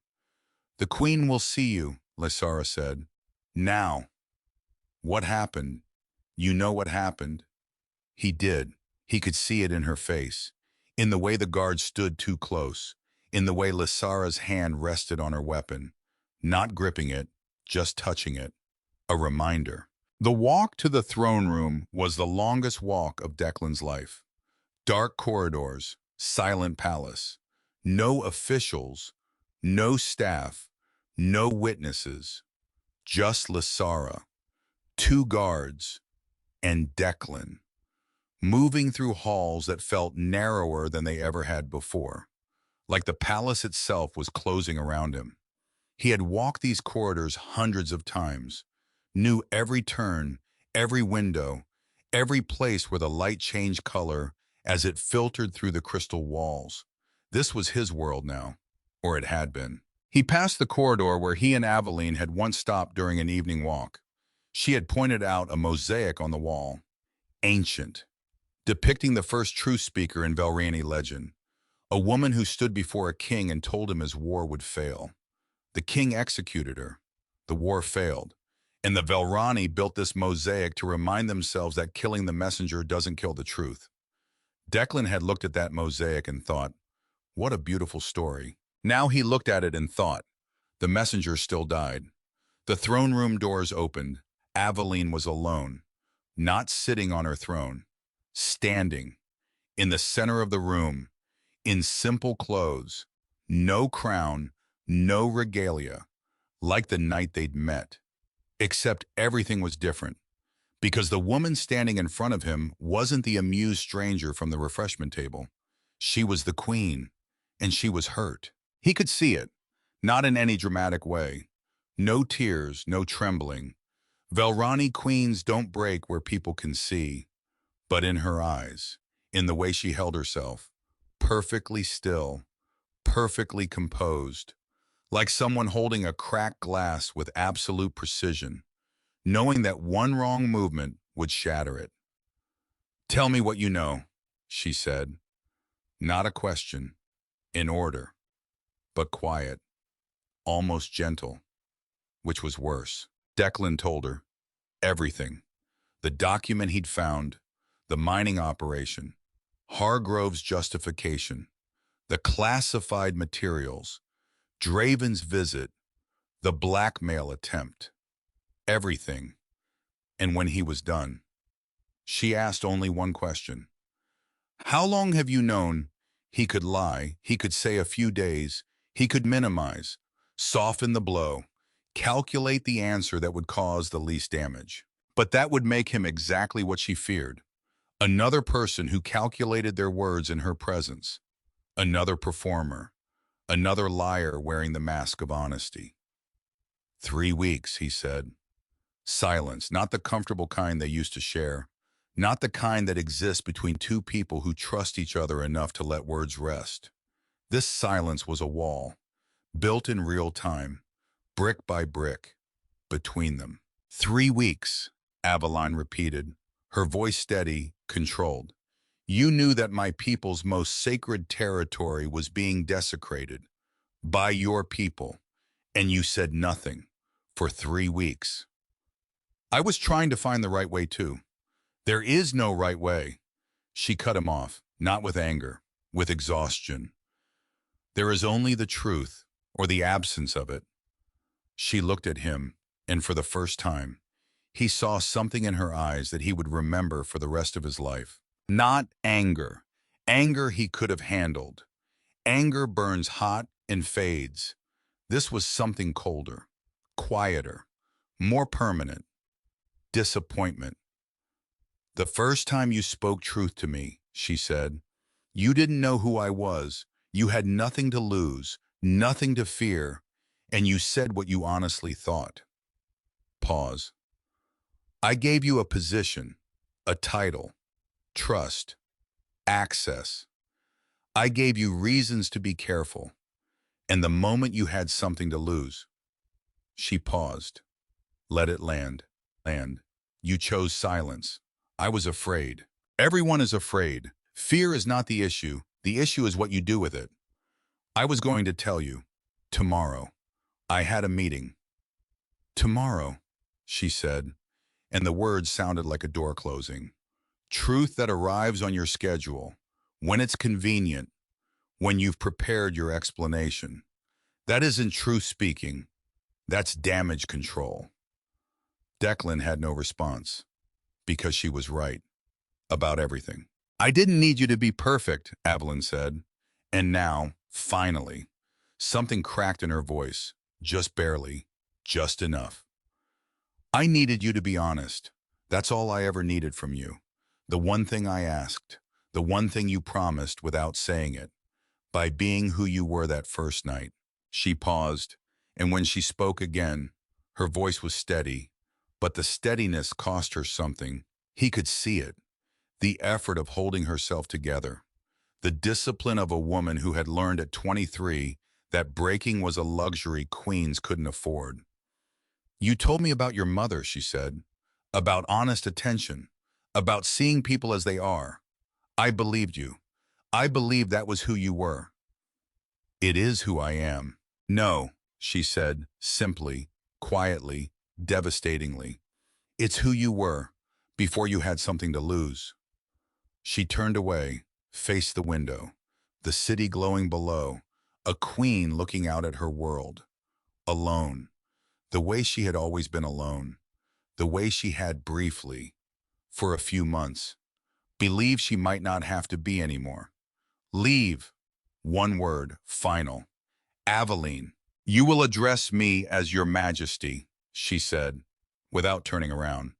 "The Queen will see you," Lysara said. "Now." "What happened? You know what happened?" He did. He could see it in her face, in the way the guard stood too close, in the way Lysara's hand rested on her weapon, not gripping it, just touching it. A reminder. The walk to the throne room was the longest walk of Declan's life. Dark corridors, silent palace. No officials, no staff, no witnesses. Just Lysara, two guards, and Declan, moving through halls that felt narrower than they ever had before, like the palace itself was closing around him. He had walked these corridors hundreds of times, knew every turn, every window, every place where the light changed color as it filtered through the crystal walls. This was his world now, or it had been. He passed the corridor where he and Aveline had once stopped during an evening walk. She had pointed out a mosaic on the wall, ancient, depicting the first true speaker in Velrani legend, a woman who stood before a king and told him his war would fail. The king executed her. The war failed. And the Velrani built this mosaic to remind themselves that killing the messenger doesn't kill the truth. Declan had looked at that mosaic and thought, what a beautiful story. Now he looked at it and thought, the messenger still died. The throne room doors opened. Aveline was alone, not sitting on her throne, standing in the center of the room, in simple clothes, no crown, no regalia, like the night they'd met. Except everything was different, because the woman standing in front of him wasn't the amused stranger from the refreshment table. She was the queen, and she was hurt. He could see it, not in any dramatic way. No tears, no trembling. Velrani queens don't break where people can see, but in her eyes, in the way she held herself, perfectly still, perfectly composed, like someone holding a cracked glass with absolute precision, knowing that one wrong movement would shatter it. "Tell me what you know," she said. Not a question, in order, but quiet, almost gentle, which was worse. Declan told her everything. The document he'd found, the mining operation, Hargrove's justification, the classified materials, Draven's visit, the blackmail attempt, everything. And when he was done, she asked only one question. "How long have you known?" He could lie, he could say a few days, he could minimize, soften the blow, calculate the answer that would cause the least damage. But that would make him exactly what she feared. Another person who calculated their words in her presence. Another performer. Another liar wearing the mask of honesty. 3 weeks, he said. Silence, not the comfortable kind they used to share. Not the kind that exists between two people who trust each other enough to let words rest. This silence was a wall, built in real time, brick by brick, between them. 3 weeks, Aveline repeated, her voice steady, controlled. You knew that my people's most sacred territory was being desecrated by your people, and you said nothing for 3 weeks. I was trying to find the right way too. There is no right way. She cut him off, not with anger, with exhaustion. There is only the truth, or the absence of it. She looked at him, and for the first time, he saw something in her eyes that he would remember for the rest of his life. Not anger. Anger he could have handled. Anger burns hot and fades. This was something colder, quieter, more permanent. Disappointment. The first time you spoke truth to me, she said, you didn't know who I was. You had nothing to lose, nothing to fear, and you said what you honestly thought. Pause. I gave you a position, a title, trust, access. I gave you reasons to be careful, and the moment you had something to lose. She paused. Let it land. Land. You chose silence. I was afraid. Everyone is afraid. Fear is not the issue. The issue is what you do with it. I was going to tell you. Tomorrow. I had a meeting. Tomorrow, she said, and the words sounded like a door closing. Truth that arrives on your schedule, when it's convenient, when you've prepared your explanation. That isn't truth speaking. That's damage control. Declan had no response, because she was right about everything. I didn't need you to be perfect, Evelyn said. And now, finally, something cracked in her voice, just barely, just enough. I needed you to be honest. That's all I ever needed from you. The one thing I asked, the one thing you promised without saying it, by being who you were that first night. She paused, and when she spoke again, her voice was steady, but the steadiness cost her something. He could see it, the effort of holding herself together, the discipline of a woman who had learned at 23 that breaking was a luxury queens couldn't afford. You told me about your mother, she said, about honest attention, about seeing people as they are. I believed you. I believed that was who you were. It is who I am. No, she said, simply, quietly, devastatingly. It's who you were, before you had something to lose. She turned away, faced the window, the city glowing below, a queen looking out at her world. Alone, the way she had always been alone, the way she had briefly, for a few months, believed she might not have to be anymore. Leave. One word, final. Aveline, you will address me as your majesty, she said, without turning around.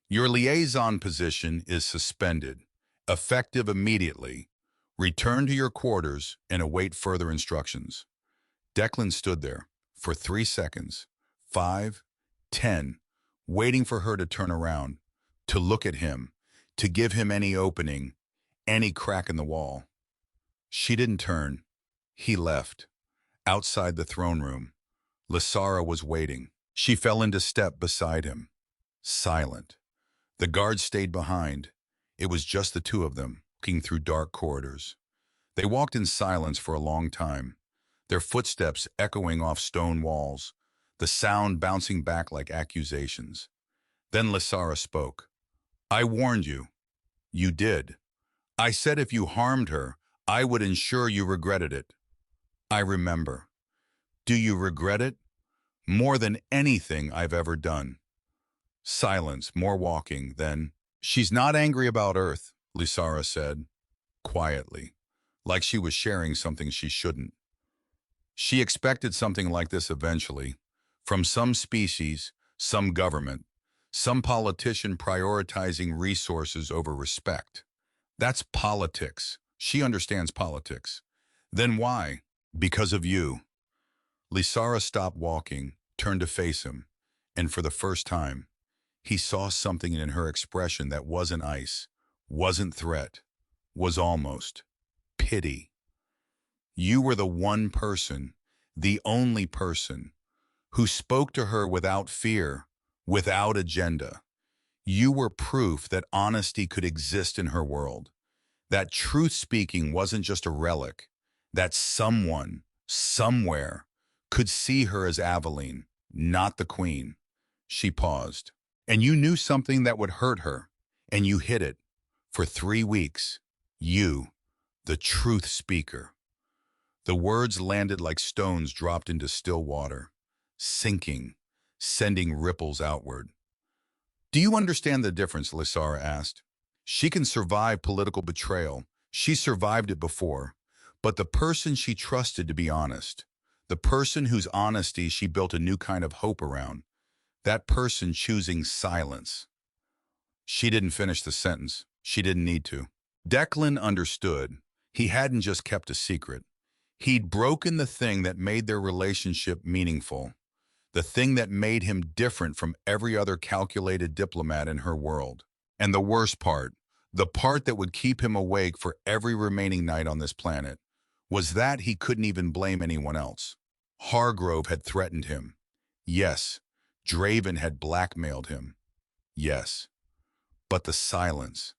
Your liaison position is suspended, effective immediately. Return to your quarters and await further instructions. Declan stood there for 3 seconds, 5, 10, waiting for her to turn around, to look at him, to give him any opening, any crack in the wall. She didn't turn. He left. Outside the throne room, Lysara was waiting. She fell into step beside him, silent. The guards stayed behind. It was just the two of them, walking through dark corridors. They walked in silence for a long time, their footsteps echoing off stone walls, the sound bouncing back like accusations. Then Lysara spoke. I warned you. You did. I said if you harmed her, I would ensure you regretted it. I remember. Do you regret it? More than anything I've ever done. Silence, more walking, then. She's not angry about Earth, Lysara said, quietly, like she was sharing something she shouldn't. She expected something like this eventually, from some species, some government, some politician prioritizing resources over respect. That's politics. She understands politics. Then why? Because of you. Lysara stopped walking, turned to face him, and for the first time, he saw something in her expression that wasn't ice, wasn't threat, was almost pity. You were the one person, the only person, who spoke to her without fear, without agenda. You were proof that honesty could exist in her world, that truth-speaking wasn't just a relic, that someone, somewhere, could see her as Aveline, not the queen. She paused. And you knew something that would hurt her, and you hid it. For 3 weeks, you, the truth speaker. The words landed like stones dropped into still water, sinking, sending ripples outward. Do you understand the difference, Lysara asked. She can survive political betrayal. She survived it before. But the person she trusted to be honest, the person whose honesty she built a new kind of hope around, that person choosing silence. She didn't finish the sentence. She didn't need to. Declan understood. He hadn't just kept a secret. He'd broken the thing that made their relationship meaningful, the thing that made him different from every other calculated diplomat in her world. And the worst part, the part that would keep him awake for every remaining night on this planet, was that he couldn't even blame anyone else. Hargrove had threatened him. Yes. Draven had blackmailed him. Yes. But the silence,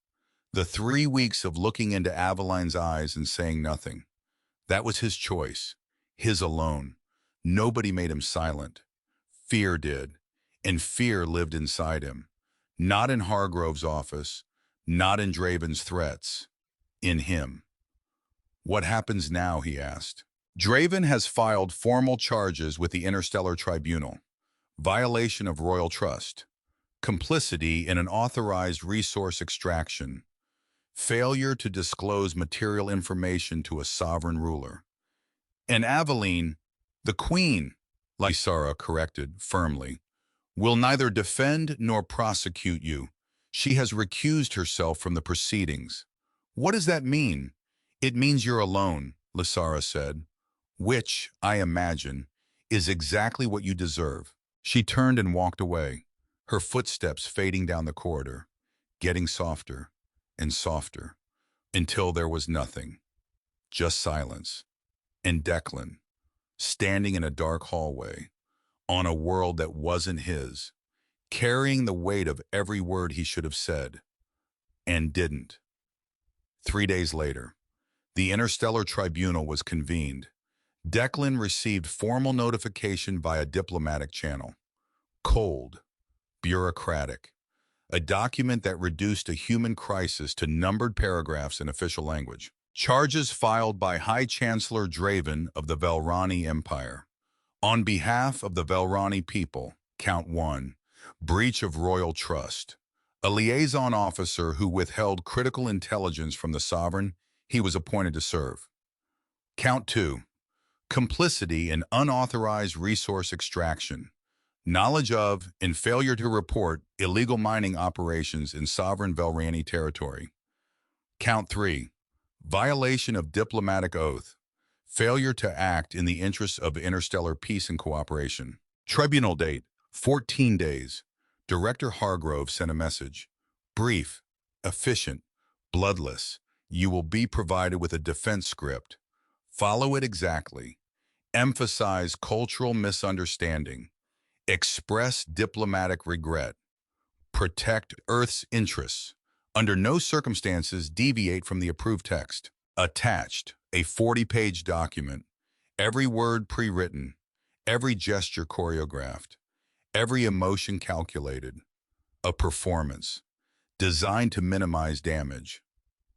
the 3 weeks of looking into Aveline's eyes and saying nothing, that was his choice. his alone. Nobody made him silent. Fear did, and fear lived inside him. Not in Hargrove's office, not in Draven's threats, in him. What happens now, he asked. Draven has filed formal charges with the Interstellar Tribunal. Violation of royal trust, complicity in an authorized resource extraction, failure to disclose material information to a sovereign ruler. And Aveline, the queen, Lysara corrected firmly, will neither defend nor prosecute you. She has recused herself from the proceedings. What does that mean? It means you're alone, Lysara said, which, I imagine, is exactly what you deserve. She turned and walked away, her footsteps fading down the corridor, getting softer and softer, until there was nothing, just silence, and Declan, standing in a dark hallway, on a world that wasn't his, carrying the weight of every word he should have said, and didn't. 3 days later, the Interstellar Tribunal was convened. Declan received formal notification via diplomatic channel. Cold, bureaucratic, a document that reduced a human crisis to numbered paragraphs in official language. Charges filed by High Chancellor Draven of the Velrani Empire. On behalf of the Velrani people, Count 1, breach of royal trust. A liaison officer who withheld critical intelligence from the sovereign he was appointed to serve. Count 2, complicity in unauthorized resource extraction. Knowledge of and failure to report illegal mining operations in sovereign Velrani territory. Count 3, violation of diplomatic oath. Failure to act in the interests of interstellar peace and cooperation. Tribunal date, 14 days. Director Hargrove sent a message. Brief, efficient, bloodless. You will be provided with a defense script. Follow it exactly. Emphasize cultural misunderstanding. Express diplomatic regret. Protect Earth's interests. Under no circumstances deviate from the approved text. Attached, a 40-page document. Every word pre-written. Every gesture choreographed. Every emotion calculated. A performance designed to minimize damage,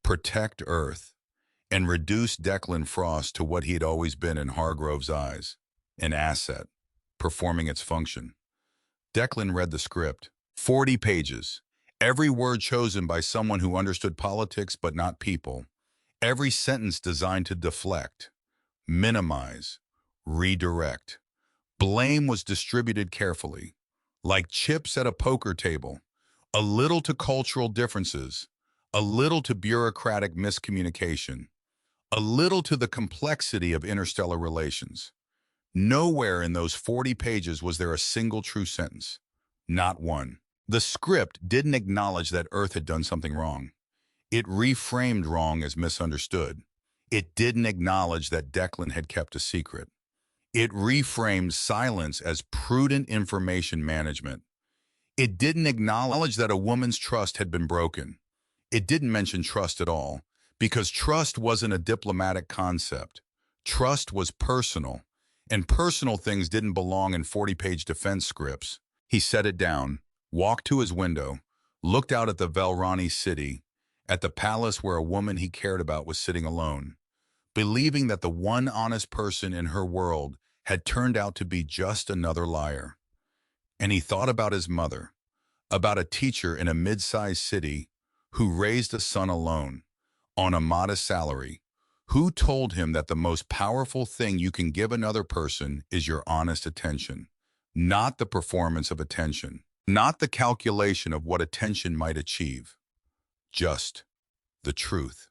protect Earth, and reduce Declan Frost to what he had always been in Hargrove's eyes, an asset, performing its function. Declan read the script, 40 pages, every word chosen by someone who understood politics but not people, every sentence designed to deflect, minimize, redirect. Blame was distributed carefully, like chips at a poker table, a little to cultural differences, a little to bureaucratic miscommunication, a little to the complexity of interstellar relations. Nowhere in those 40 pages was there a single true sentence. Not one. The script didn't acknowledge that Earth had done something wrong. It reframed wrong as misunderstood. It didn't acknowledge that Declan had kept a secret. It reframed silence as prudent information management. It didn't acknowledge that a woman's trust had been broken. It didn't mention trust at all, because trust wasn't a diplomatic concept. Trust was personal, and personal things didn't belong in 40-page defense scripts. He set it down, walked to his window, looked out at the Velrani city, at the palace where a woman he cared about was sitting alone, believing that the one honest person in her world had turned out to be just another liar. And he thought about his mother, about a teacher in a mid-sized city who raised a son alone, on a modest salary, who told him that the most powerful thing you can give another person is your honest attention, not the performance of attention, not the calculation of what attention might achieve, just the truth.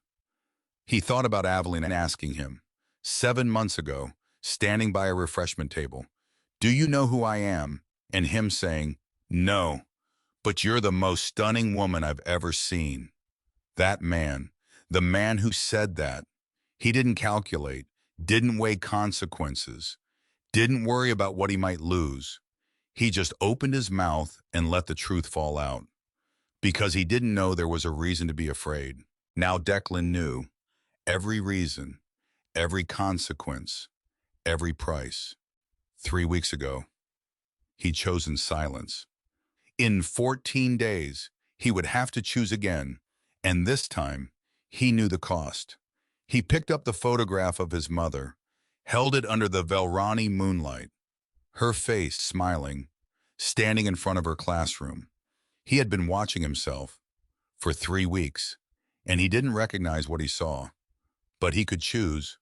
He thought about Aveline and asking him, 7 months ago, standing by a refreshment table, "Do you know who I am?" And him saying, "No, but you're the most stunning woman I've ever seen." That man, the man who said that, he didn't calculate, didn't weigh consequences, didn't worry about what he might lose. He just opened his mouth and let the truth fall out, because he didn't know there was a reason to be afraid. Now Declan knew every reason, every consequence, every price. 3 weeks ago, he'd chosen silence. In 14 days, he would have to choose again, and this time, he knew the cost. He picked up the photograph of his mother, held it under the Velrani moonlight, her face smiling, standing in front of her classroom. He had been watching himself for 3 weeks, and he didn't recognize what he saw, but he could choose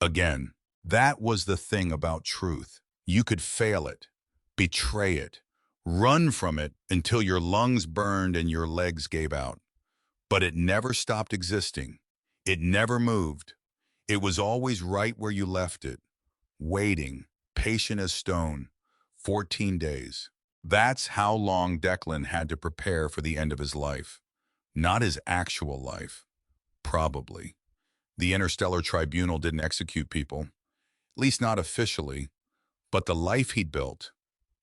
again. That was the thing about truth. You could fail it, betray it, run from it until your lungs burned and your legs gave out. But it never stopped existing. It never moved. It was always right where you left it, waiting, patient as stone, 14 days. That's how long Declan had to prepare for the end of his life. Not his actual life, probably. The Interstellar Tribunal didn't execute people, at least not officially, but the life he'd built,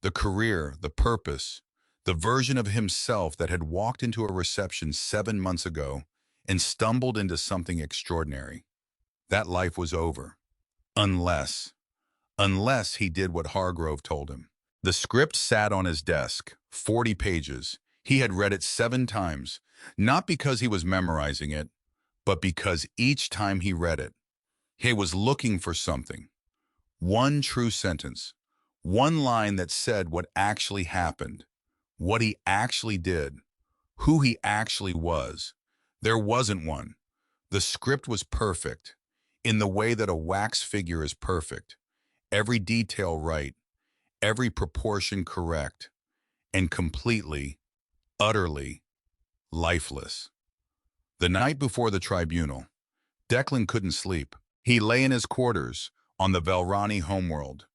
the career, the purpose, the version of himself that had walked into a reception 7 months ago and stumbled into something extraordinary. That life was over. Unless he did what Hargrove told him. The script sat on his desk, 40 pages. He had read it 7 times, not because he was memorizing it, but because each time he read it, he was looking for something. One true sentence, one line that said what actually happened, what he actually did, who he actually was. There wasn't one. The script was perfect, in the way that a wax figure is perfect. Every detail right, every proportion correct, and completely, utterly lifeless. The night before the tribunal, Declan couldn't sleep. He lay in his quarters on the Velrani homeworld,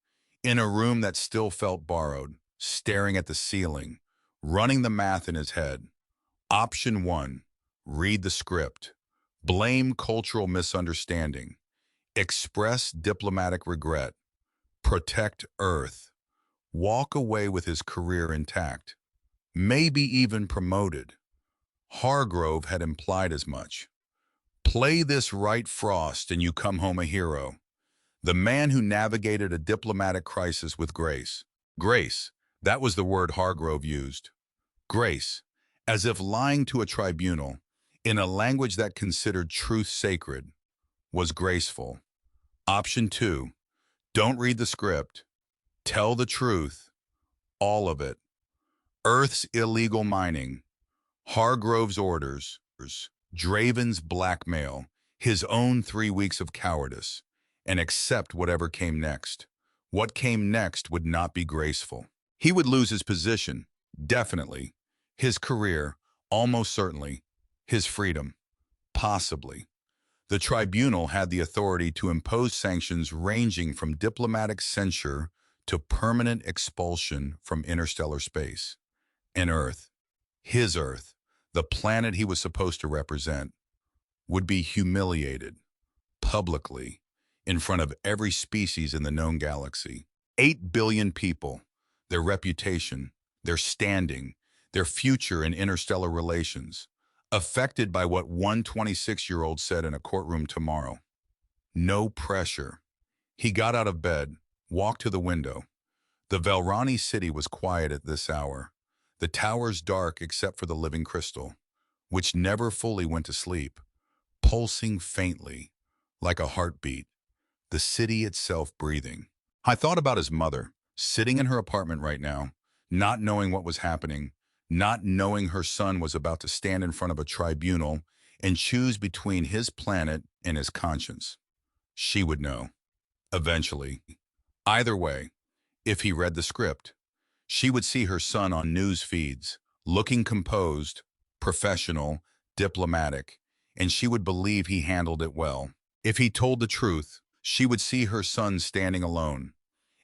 in a room that still felt borrowed, staring at the ceiling, running the math in his head. Option 1, read the script. Blame cultural misunderstanding. Express diplomatic regret. Protect Earth. Walk away with his career intact. Maybe even promoted. Hargrove had implied as much. Play this right, Frost, and you come home a hero. The man who navigated a diplomatic crisis with grace. Grace, that was the word Hargrove used. Grace, as if lying to a tribunal, in a language that considered truth sacred, was graceful. Option 2, don't read the script. Tell the truth, all of it. Earth's illegal mining, Hargrove's orders, Draven's blackmail, his own 3 weeks of cowardice, and accept whatever came next. What came next would not be graceful. He would lose his position, definitely. His career, almost certainly. His freedom, possibly. The tribunal had the authority to impose sanctions ranging from diplomatic censure to permanent expulsion from interstellar space. And Earth, his Earth, the planet he was supposed to represent, would be humiliated, publicly, in front of every species in the known galaxy. 8 billion people, their reputation, their standing, their future in interstellar relations, affected by what one 26-year-old said in a courtroom tomorrow. No pressure. He got out of bed, walked to the window. The Velrani city was quiet at this hour, the towers dark except for the living crystal, which never fully went to sleep, pulsing faintly, like a heartbeat, the city itself breathing. I thought about his mother, sitting in her apartment right now, not knowing what was happening, not knowing her son was about to stand in front of a tribunal and choose between his planet and his conscience. She would know, eventually. Either way, if he read the script, she would see her son on news feeds, looking composed, professional, diplomatic, and she would believe he handled it well. If he told the truth, she would see her son standing alone,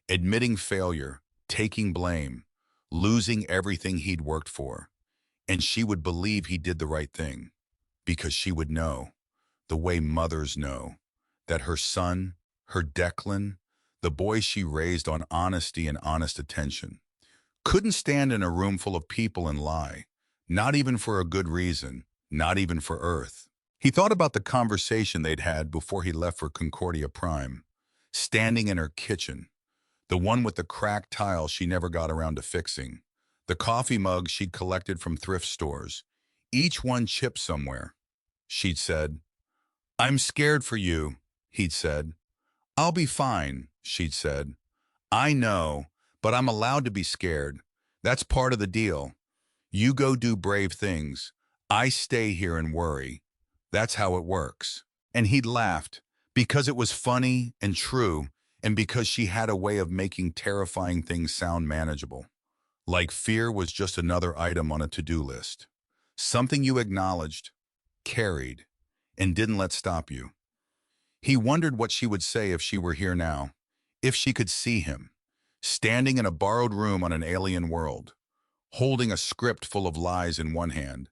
admitting failure, taking blame, losing everything he'd worked for. And she would believe he did the right thing, because she would know, the way mothers know, that her son, her Declan, the boy she raised on honesty and honest attention, couldn't stand in a room full of people and lie, not even for a good reason, not even for Earth. He thought about the conversation they'd had before he left for Concordia Prime, standing in her kitchen, the one with the cracked tile she never got around to fixing, the coffee mugs she'd collected from thrift stores, each one chipped somewhere. She'd said, "I'm scared for you," he'd said. "I'll be fine," she'd said. "I know, but I'm allowed to be scared. That's part of the deal. You go do brave things. I stay here and worry. That's how it works." And he'd laughed, because it was funny and true, and because she had a way of making terrifying things sound manageable. Like fear was just another item on a to-do list. Something you acknowledged, carried, and didn't let stop you. He wondered what she would say if she were here now, if she could see him, standing in a borrowed room on an alien world, holding a script full of lies in one hand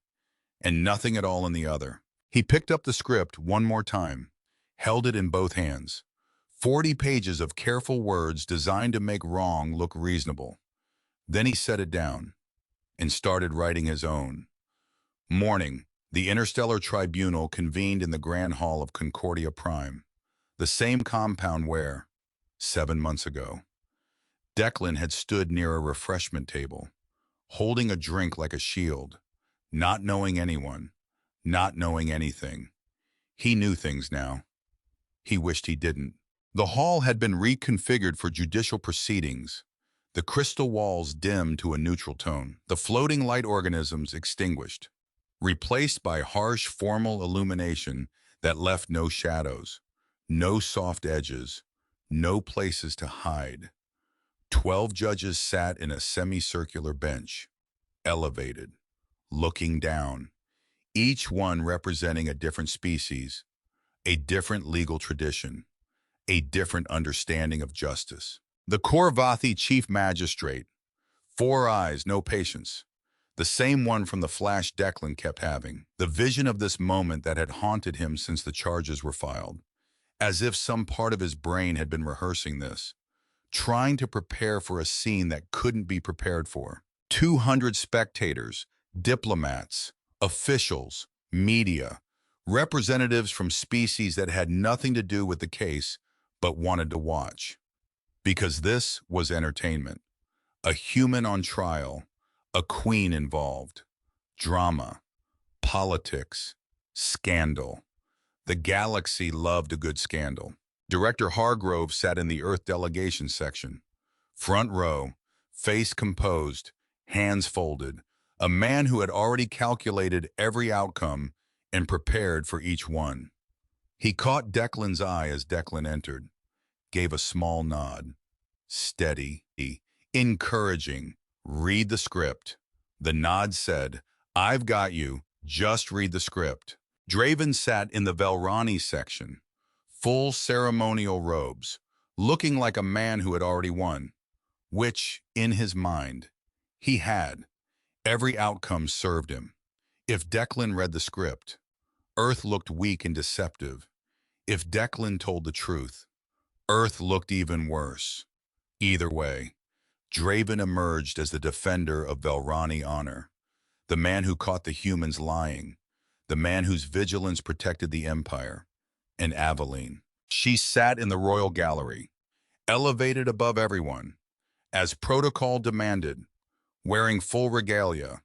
and nothing at all in the other. He picked up the script one more time, held it in both hands. 40 pages of careful words designed to make wrong look reasonable. Then he set it down and started writing his own. Morning, the Interstellar Tribunal convened in the Grand Hall of Concordia Prime, the same compound where, 7 months ago, Declan had stood near a refreshment table, holding a drink like a shield, not knowing anyone, not knowing anything. He knew things now. He wished he didn't. The hall had been reconfigured for judicial proceedings, the crystal walls dimmed to a neutral tone, the floating light organisms extinguished, replaced by harsh formal illumination that left no shadows, no soft edges, no places to hide. 12 judges sat in a semicircular bench, elevated, looking down, each one representing a different species, a different legal tradition, a different understanding of justice. The Korvathi chief magistrate, 4 eyes, no patience, the same one from the flash Declan kept having, the vision of this moment that had haunted him since the charges were filed, as if some part of his brain had been rehearsing this, trying to prepare for a scene that couldn't be prepared for. 200 spectators, diplomats, officials, media, representatives from species that had nothing to do with the case but wanted to watch. Because this was entertainment. A human on trial, a queen involved, drama, politics, scandal. The galaxy loved a good scandal. Director Hargrove sat in the Earth delegation section. Front row, face composed, hands folded, a man who had already calculated every outcome and prepared for each one. He caught Declan's eye as Declan entered, gave a small nod. Steady, encouraging. "Read the script." The nod said, "I've got you. Just read the script." Draven sat in the Velrani section, full ceremonial robes, looking like a man who had already won, which, in his mind, he had. Every outcome served him. If Declan read the script, Earth looked weak and deceptive. If Declan told the truth, Earth looked even worse. Either way, Draven emerged as the defender of Velrani honor, the man who caught the humans lying, the man whose vigilance protected the Empire, and Aveline. She sat in the royal gallery, elevated above everyone, as protocol demanded, wearing full regalia,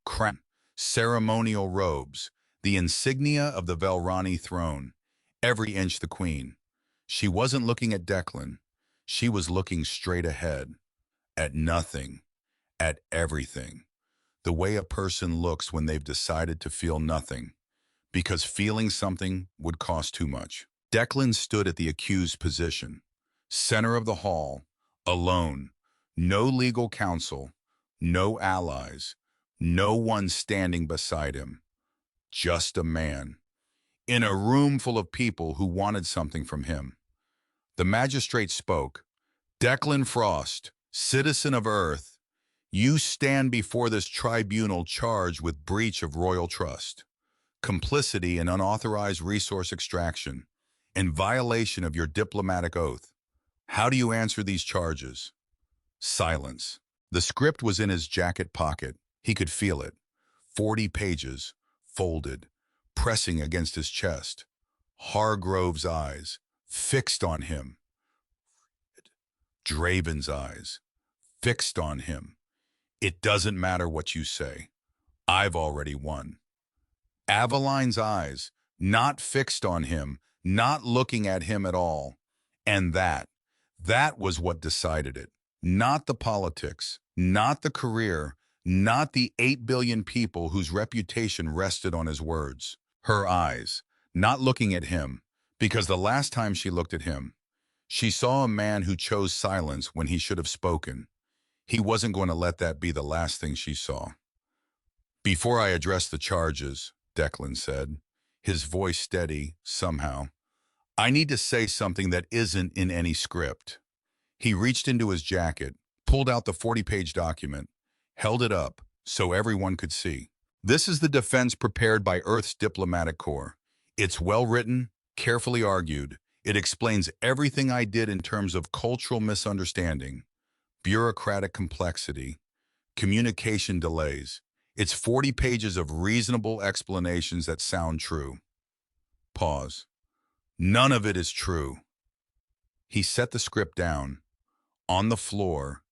crown, ceremonial robes, the insignia of the Velrani throne, every inch the queen. She wasn't looking at Declan. She was looking straight ahead, at nothing, at everything. The way a person looks when they've decided to feel nothing, because feeling something would cost too much. Declan stood at the accused position, center of the hall, alone, no legal counsel, no allies, no one standing beside him, just a man, in a room full of people who wanted something from him. The magistrate spoke. "Declan Frost, citizen of Earth, you stand before this tribunal charged with breach of royal trust, complicity in unauthorized resource extraction, and violation of your diplomatic oath. How do you answer these charges?" Silence. The script was in his jacket pocket. He could feel it. 40 pages, folded, pressing against his chest. Hargrove's eyes, fixed on him. Draven's eyes, fixed on him. It doesn't matter what you say. I've already won. Aveline's eyes, not fixed on him, not looking at him at all. And that was what decided it. Not the politics, not the career, not the 8 billion people whose reputation rested on his words. Her eyes, not looking at him, because the last time she looked at him, she saw a man who chose silence when he should have spoken. He wasn't going to let that be the last thing she saw. Before I address the charges, Declan said, his voice steady, somehow, I need to say something that isn't in any script. He reached into his jacket, pulled out the 40-page document, held it up so everyone could see. This is the defense prepared by Earth's diplomatic corps. It's well-written, carefully argued. It explains everything I did in terms of cultural misunderstanding, bureaucratic complexity, communication delays. It's 40 pages of reasonable explanations that sound true. Pause. None of it is true. He set the script down, on the floor,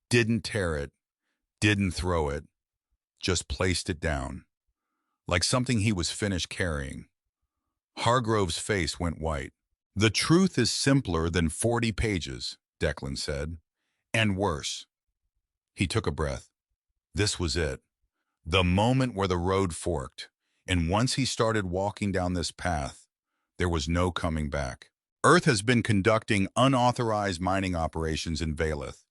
didn't tear it, didn't throw it, just placed it down, like something he was finished carrying. Hargrove's face went white. The truth is simpler than 40 pages, Declan said, and worse. He took a breath. This was it. The moment where the road forked, and once he started walking down this path, there was no coming back. Earth has been conducting unauthorized mining operations in Valeth,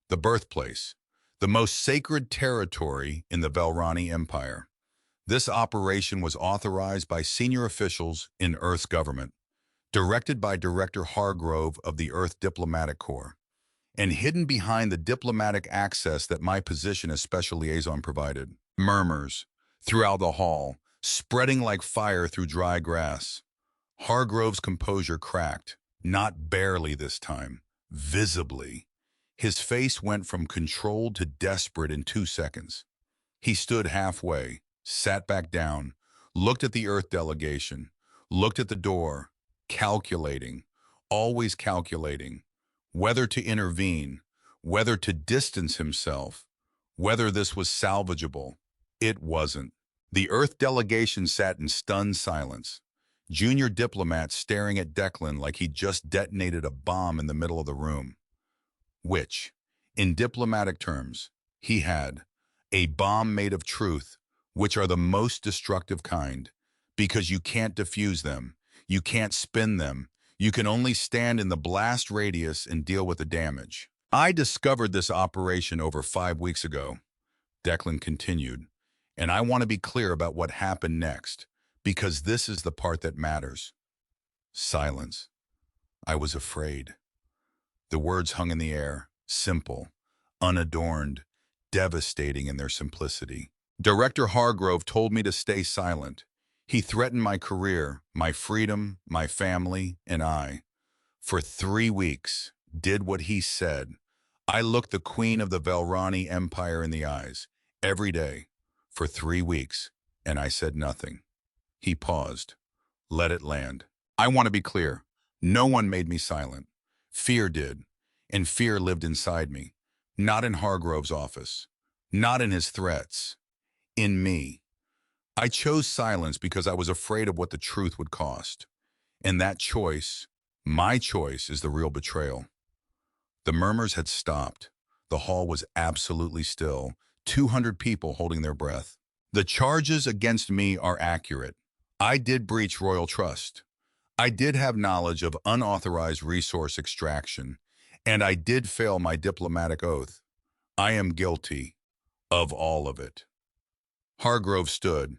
the birthplace, the most sacred territory in the Velrani Empire. This operation was authorized by senior officials in Earth's government, directed by Director Hargrove of the Earth Diplomatic Corps, and hidden behind the diplomatic access that my position as Special Liaison provided. Murmurs throughout the hall, spreading like fire through dry grass. Hargrove's composure cracked, not barely this time, visibly. His face went from controlled to desperate in 2 seconds. He stood halfway, sat back down, looked at the Earth delegation, looked at the door, calculating, always calculating, whether to intervene, whether to distance himself, whether this was salvageable. It wasn't. The Earth delegation sat in stunned silence, junior diplomats staring at Declan like he'd just detonated a bomb in the middle of the room. Which, in diplomatic terms, he had. A bomb made of truth, which are the most destructive kind, because you can't diffuse them, you can't spin them, you can only stand in the blast radius and deal with the damage. I discovered this operation over 5 weeks ago, Declan continued, and I want to be clear about what happened next, because this is the part that matters. Silence. I was afraid. The words hung in the air, simple, unadorned, devastating in their simplicity. Director Hargrove told me to stay silent. He threatened my career, my freedom, my family, and I. For 3 weeks, did what he said. I looked the Queen of the Velrani Empire in the eyes, every day, for 3 weeks, and I said nothing. He paused. Let it land. I want to be clear. No one made me silent. Fear did, and fear lived inside me. Not in Hargrove's office. Not in his threats. In me. I chose silence because I was afraid of what the truth would cost. And that choice, my choice, is the real betrayal. The murmurs had stopped. The hall was absolutely still, 200 people holding their breath. The charges against me are accurate. I did breach royal trust. I did have knowledge of unauthorized resource extraction, and I did fail my diplomatic oath. I am guilty of all of it. Hargrove stood.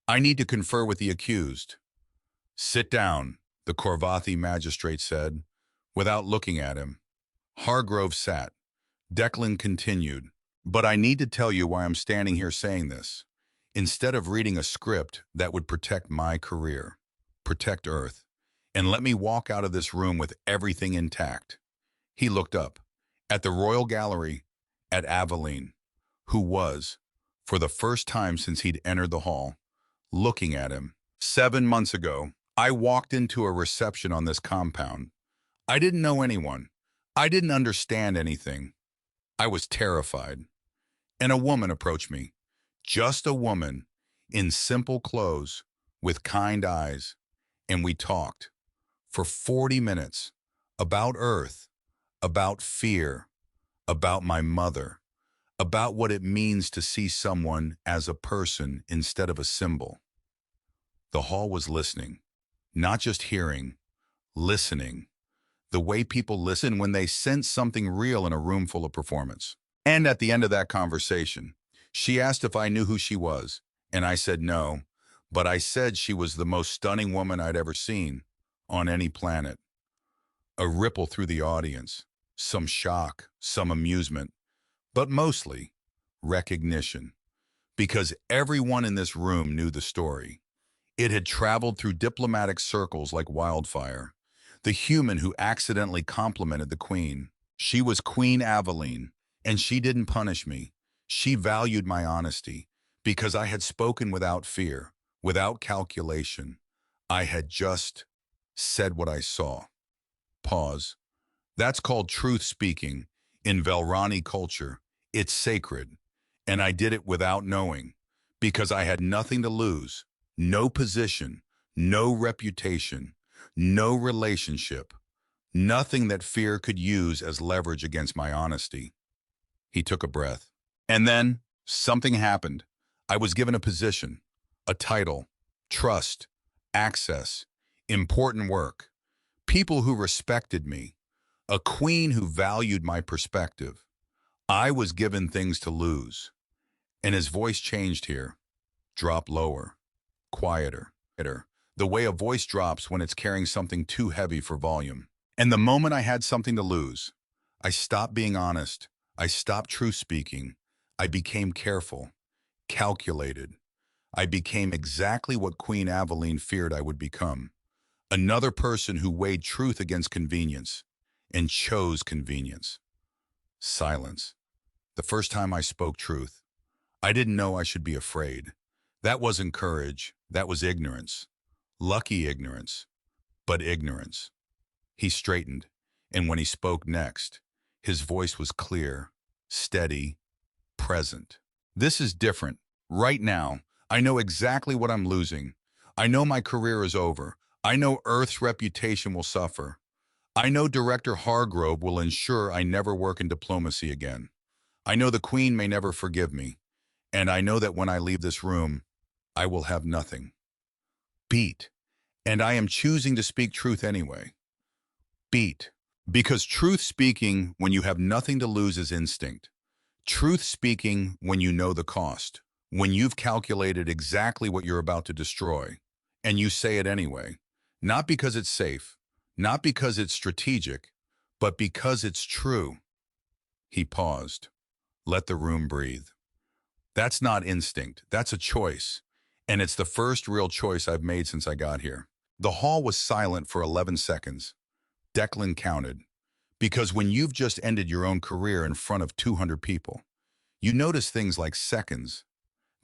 I need to confer with the accused. Sit down, the Korvathi magistrate said, without looking at him. Hargrove sat. Declan continued, but I need to tell you why I'm standing here saying this. Instead of reading a script that would protect my career, protect Earth, and let me walk out of this room with everything intact. He looked up, at the Royal Gallery, at Aveline, who was, for the first time since he'd entered the hall, looking at him. 7 months ago, I walked into a reception on this compound. I didn't know anyone. I didn't understand anything. I was terrified. And a woman approached me. Just a woman, in simple clothes, with kind eyes. And we talked for 40 minutes about Earth, about fear, about my mother, about what it means to see someone as a person instead of a symbol. The hall was listening, not just hearing, listening. The way people listen when they sense something real in a room full of performance. And at the end of that conversation, she asked if I knew who she was, and I said no, but I said she was the most stunning woman I'd ever seen on any planet. A ripple through the audience, some shock, some amusement, but mostly recognition, because everyone in this room knew the story. It had traveled through diplomatic circles like wildfire. The human who accidentally complimented the queen. She was Queen Aveline, and she didn't punish me. She valued my honesty, because I had spoken without fear, without calculation. I had just said what I saw. Pause. That's called truth speaking. In Velrani culture, it's sacred. And I did it without knowing, because I had nothing to lose, no position, no reputation, no relationship, nothing that fear could use as leverage against my honesty. He took a breath. And then something happened. I was given a position, a title, trust, access, important work, people who respected me, a queen who valued my perspective. I was given things to lose. And his voice changed here, dropped lower, quieter. The way a voice drops when it's carrying something too heavy for volume. And the moment I had something to lose, I stopped being honest. I stopped truth speaking. I became careful, calculated. I became exactly what Queen Aveline feared I would become. Another person who weighed truth against convenience and chose convenience. Silence. The first time I spoke truth, I didn't know I should be afraid. That wasn't courage. That was ignorance. Lucky ignorance, but ignorance. He straightened, and when he spoke next, his voice was clear, steady, present. This is different. Right now, I know exactly what I'm losing. I know my career is over. I know Earth's reputation will suffer. I know Director Hargrove will ensure I never work in diplomacy again. I know the Queen may never forgive me. And I know that when I leave this room, I will have nothing. Beat. And I am choosing to speak truth anyway. Beat. Because truth speaking when you have nothing to lose is instinct. Truth speaking when you know the cost. When you've calculated exactly what you're about to destroy. And you say it anyway. Not because it's safe. Not because it's strategic. But because it's true. He paused. Let the room breathe. That's not instinct. That's a choice. And it's the first real choice I've made since I got here. The hall was silent for 11 seconds. Declan counted. Because when you've just ended your own career in front of 200 people, you notice things like seconds.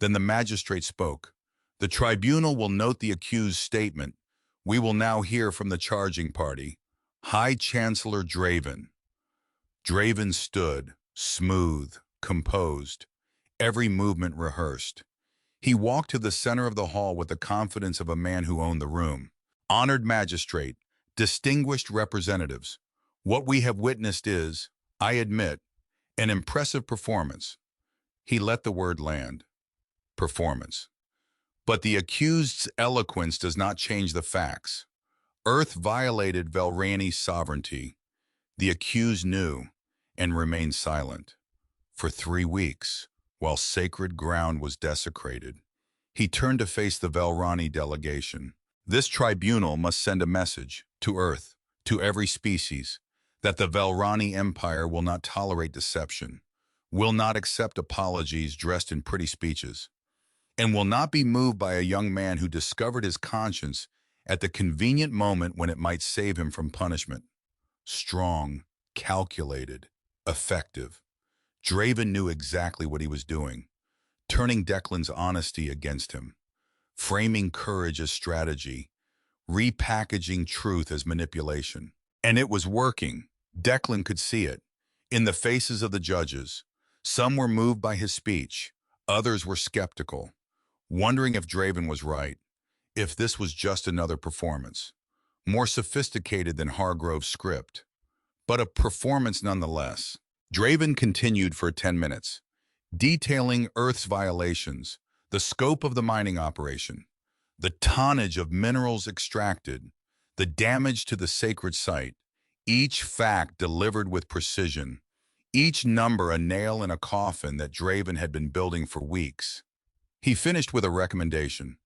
Then the magistrate spoke. The tribunal will note the accused's statement. We will now hear from the charging party. High Chancellor Draven. Draven stood, smooth, composed, every movement rehearsed. He walked to the center of the hall with the confidence of a man who owned the room. Honored magistrate, distinguished representatives, what we have witnessed is, I admit, an impressive performance. He let the word land. Performance. But the accused's eloquence does not change the facts. Earth violated Velrani's sovereignty. The accused knew and remained silent. For 3 weeks, while sacred ground was desecrated, he turned to face the Velrani delegation. This tribunal must send a message to Earth, to every species, that the Velrani Empire will not tolerate deception, will not accept apologies dressed in pretty speeches, and will not be moved by a young man who discovered his conscience at the convenient moment when it might save him from punishment. Strong, calculated, effective. Draven knew exactly what he was doing, turning Declan's honesty against him, framing courage as strategy, repackaging truth as manipulation. And it was working. Declan could see it in the faces of the judges. Some were moved by his speech. Others were skeptical, wondering if Draven was right, if this was just another performance, more sophisticated than Hargrove's script, but a performance nonetheless. Draven continued for 10 minutes, detailing Earth's violations, the scope of the mining operation, the tonnage of minerals extracted, the damage to the sacred site, each fact delivered with precision, each number a nail in a coffin that Draven had been building for weeks. He finished with a recommendation: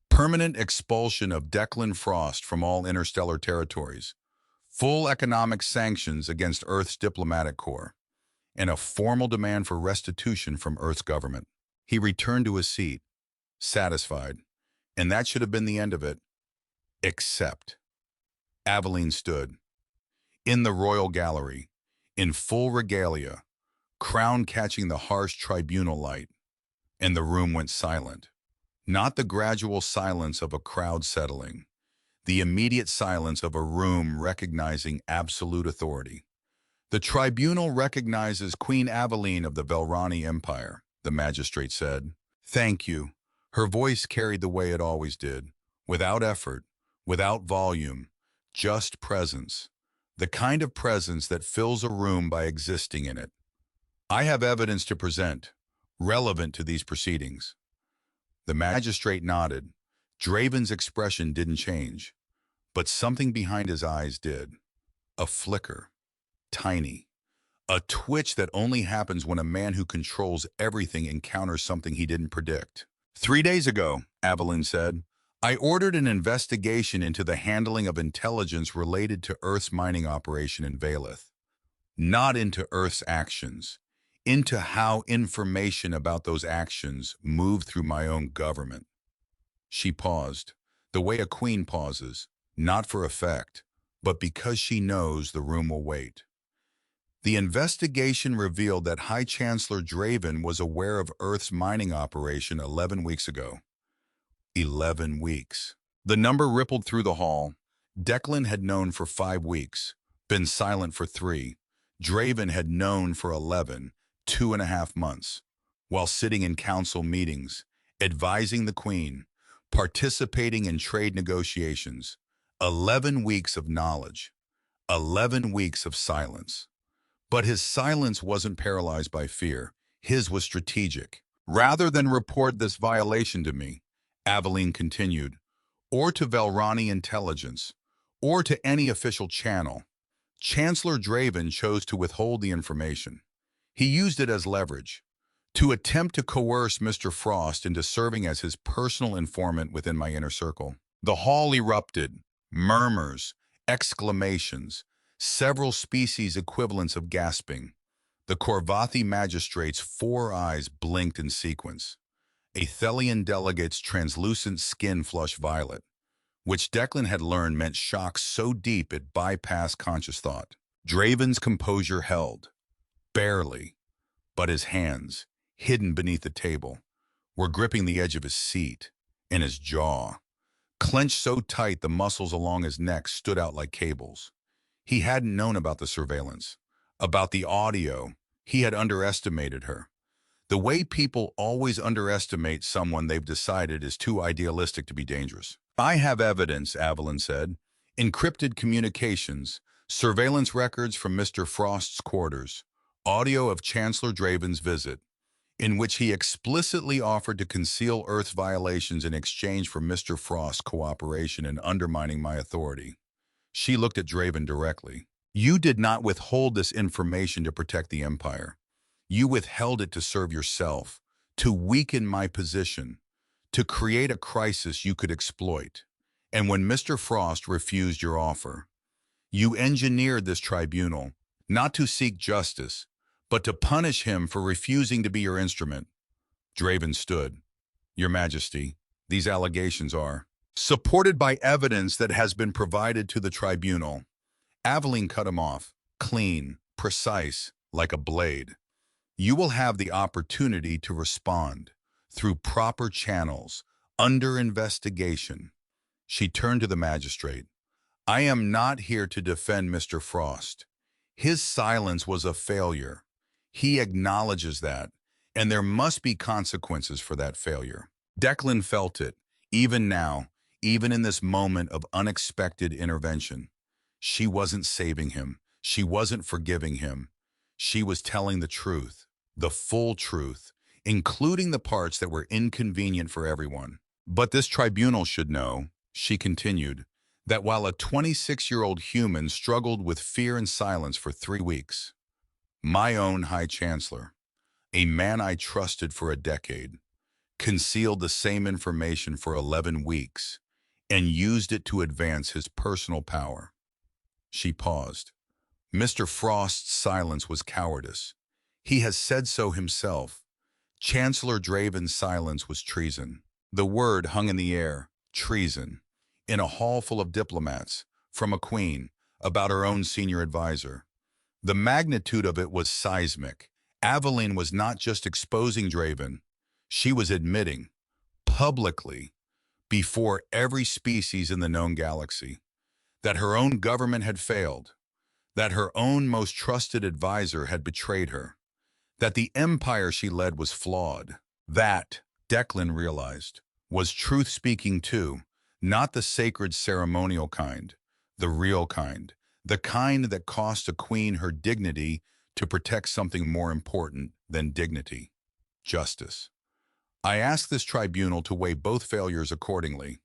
permanent expulsion of Declan Frost from all interstellar territories, full economic sanctions against Earth's diplomatic corps, and a formal demand for restitution from Earth's government. He returned to his seat, satisfied, and that should have been the end of it, except Aveline stood in the royal gallery, in full regalia, crown catching the harsh tribunal light, and the room went silent. Not the gradual silence of a crowd settling, the immediate silence of a room recognizing absolute authority. The tribunal recognizes Queen Aveline of the Velrani Empire, the magistrate said. Thank you. Her voice carried the way it always did, without effort, without volume, just presence, the kind of presence that fills a room by existing in it. I have evidence to present, relevant to these proceedings. The magistrate nodded. Draven's expression didn't change, but something behind his eyes did. A flicker, tiny, a twitch that only happens when a man who controls everything encounters something he didn't predict. 3 days ago, Aveline said, I ordered an investigation into the handling of intelligence related to Earth's mining operation in Valeth. Not into Earth's actions, into how information about those actions moved through my own government. She paused, the way a queen pauses, not for effect, but because she knows the room will wait. The investigation revealed that High Chancellor Draven was aware of Earth's mining operation 11 weeks ago. 11 weeks. The number rippled through the hall. Declan had known for 5 weeks, been silent for 3. Draven had known for 11, 2.5 months, while sitting in council meetings, advising the Queen, participating in trade negotiations. 11 weeks of knowledge, 11 weeks of silence. But his silence wasn't paralyzed by fear. His was strategic. Rather than report this violation to me, Aveline continued, or to Velrani intelligence, or to any official channel, Chancellor Draven chose to withhold the information. He used it as leverage, to attempt to coerce Mr. Frost into serving as his personal informant within my inner circle. The hall erupted, murmurs, exclamations, several species equivalents of gasping. The Korvathi magistrate's 4 eyes blinked in sequence. A Thelian delegate's translucent skin flushed violet, which Declan had learned meant shock so deep it bypassed conscious thought. Draven's composure held, barely, but his hands, hidden beneath the table, were gripping the edge of his seat, and his jaw, clenched so tight the muscles along his neck stood out like cables. He hadn't known about the surveillance, about the audio. He had underestimated her. The way people always underestimate someone they've decided is too idealistic to be dangerous. I have evidence, Aveline said. Encrypted communications, surveillance records from Mr. Frost's quarters, audio of Chancellor Draven's visit, in which he explicitly offered to conceal Earth's violations in exchange for Mr. Frost's cooperation in undermining my authority. She looked at Draven directly. You did not withhold this information to protect the Empire. You withheld it to serve yourself, to weaken my position, to create a crisis you could exploit. And when Mr. Frost refused your offer, you engineered this tribunal, not to seek justice, but to punish him for refusing to be your instrument. Draven stood. Your Majesty, these allegations are supported by evidence that has been provided to the tribunal. Aveline cut him off, clean, precise, like a blade. You will have the opportunity to respond through proper channels, under investigation. She turned to the magistrate. I am not here to defend Mr. Frost. His silence was a failure. He acknowledges that, and there must be consequences for that failure. Declan felt it, even now, even in this moment of unexpected intervention. She wasn't saving him. She wasn't forgiving him. She was telling the truth, the full truth, including the parts that were inconvenient for everyone. But this tribunal should know, she continued, that while a 26-year-old human struggled with fear and silence for 3 weeks, my own High Chancellor, a man I trusted for a decade, concealed the same information for 11 weeks and used it to advance his personal power. She paused. Mr. Frost's silence was cowardice. He has said so himself. Chancellor Draven's silence was treason. The word hung in the air, treason, in a hall full of diplomats, from a queen, about her own senior advisor. The magnitude of it was seismic. Aveline was not just exposing Draven. She was admitting, publicly, before every species in the known galaxy, that her own government had failed, that her own most trusted advisor had betrayed her, that the empire she led was flawed. That, Declan realized, was truth-speaking too, not the sacred ceremonial kind, the real kind, the kind that cost a queen her dignity to protect something more important than dignity, justice. I ask this tribunal to weigh both failures accordingly.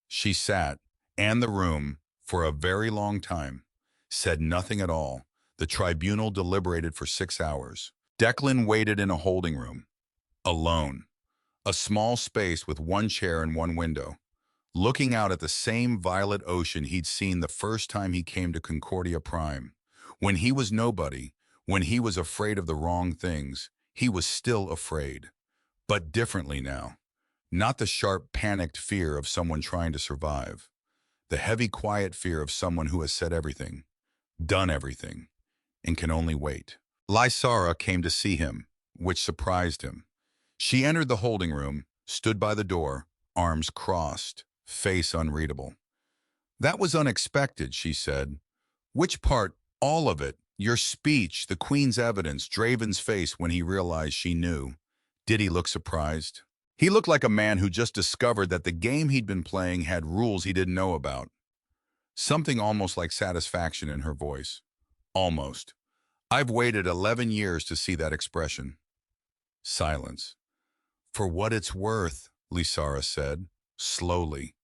She sat, and the room, for a very long time, said nothing at all. The tribunal deliberated for 6 hours. Declan waited in a holding room, alone, a small space with one chair and one window, looking out at the same violet ocean he'd seen the first time he came to Concordia Prime. When he was nobody, when he was afraid of the wrong things, he was still afraid. But differently now. Not the sharp, panicked fear of someone trying to survive. The heavy, quiet fear of someone who has said everything, done everything, and can only wait. Lysara came to see him, which surprised him. She entered the holding room, stood by the door, arms crossed, face unreadable. That was unexpected, she said. Which part? All of it. Your speech, the Queen's evidence, Draven's face when he realized she knew. Did he look surprised? He looked like a man who just discovered that the game he'd been playing had rules he didn't know about. Something almost like satisfaction in her voice. Almost. I've waited 11 years to see that expression. Silence. For what it's worth, Lysara said, slowly,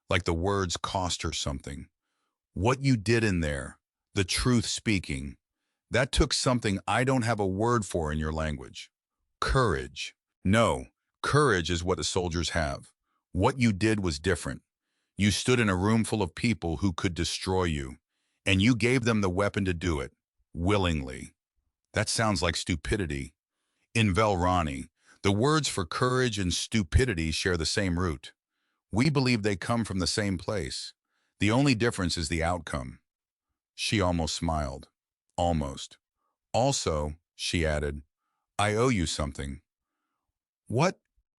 like the words cost her something. What you did in there, the truth speaking, that took something I don't have a word for in your language. Courage. No, courage is what the soldiers have. What you did was different. You stood in a room full of people who could destroy you, and you gave them the weapon to do it, willingly. That sounds like stupidity. In Velrani, the words for courage and stupidity share the same root. We believe they come from the same place. The only difference is the outcome. She almost smiled. Almost. Also, she added, I owe you something. What?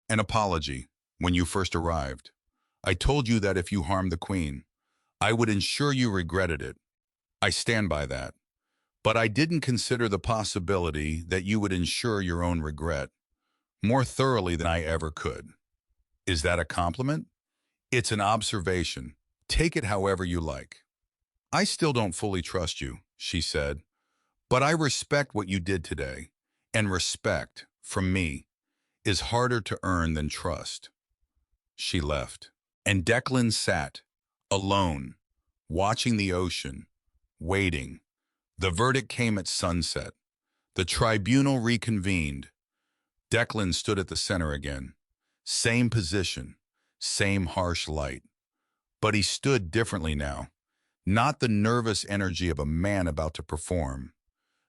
An apology, when you first arrived. I told you that if you harmed the Queen, I would ensure you regretted it. I stand by that. But I didn't consider the possibility that you would ensure your own regret more thoroughly than I ever could. Is that a compliment? It's an observation. Take it however you like. I still don't fully trust you, she said, but I respect what you did today, and respect, from me, is harder to earn than trust. She left, and Declan sat, alone, watching the ocean, waiting. The verdict came at sunset. The tribunal reconvened. Declan stood at the center again. Same position, same harsh light. But he stood differently now. Not the nervous energy of a man about to perform.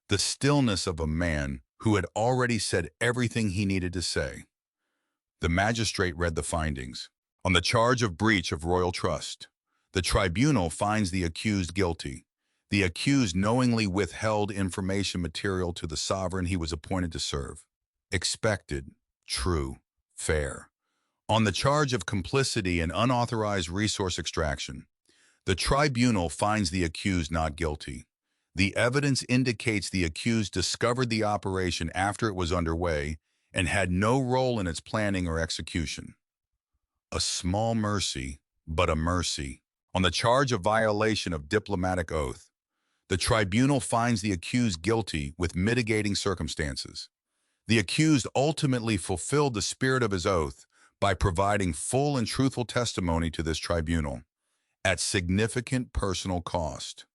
The stillness of a man who had already said everything he needed to say. The magistrate read the findings. On the charge of breach of royal trust, the tribunal finds the accused guilty. The accused knowingly withheld information material to the sovereign he was appointed to serve. Expected, true, fair. On the charge of complicity and unauthorized resource extraction, the tribunal finds the accused not guilty. The evidence indicates the accused discovered the operation after it was underway and had no role in its planning or execution. A small mercy, but a mercy. On the charge of violation of diplomatic oath, the tribunal finds the accused guilty with mitigating circumstances. The accused ultimately fulfilled the spirit of his oath by providing full and truthful testimony to this tribunal at significant personal cost.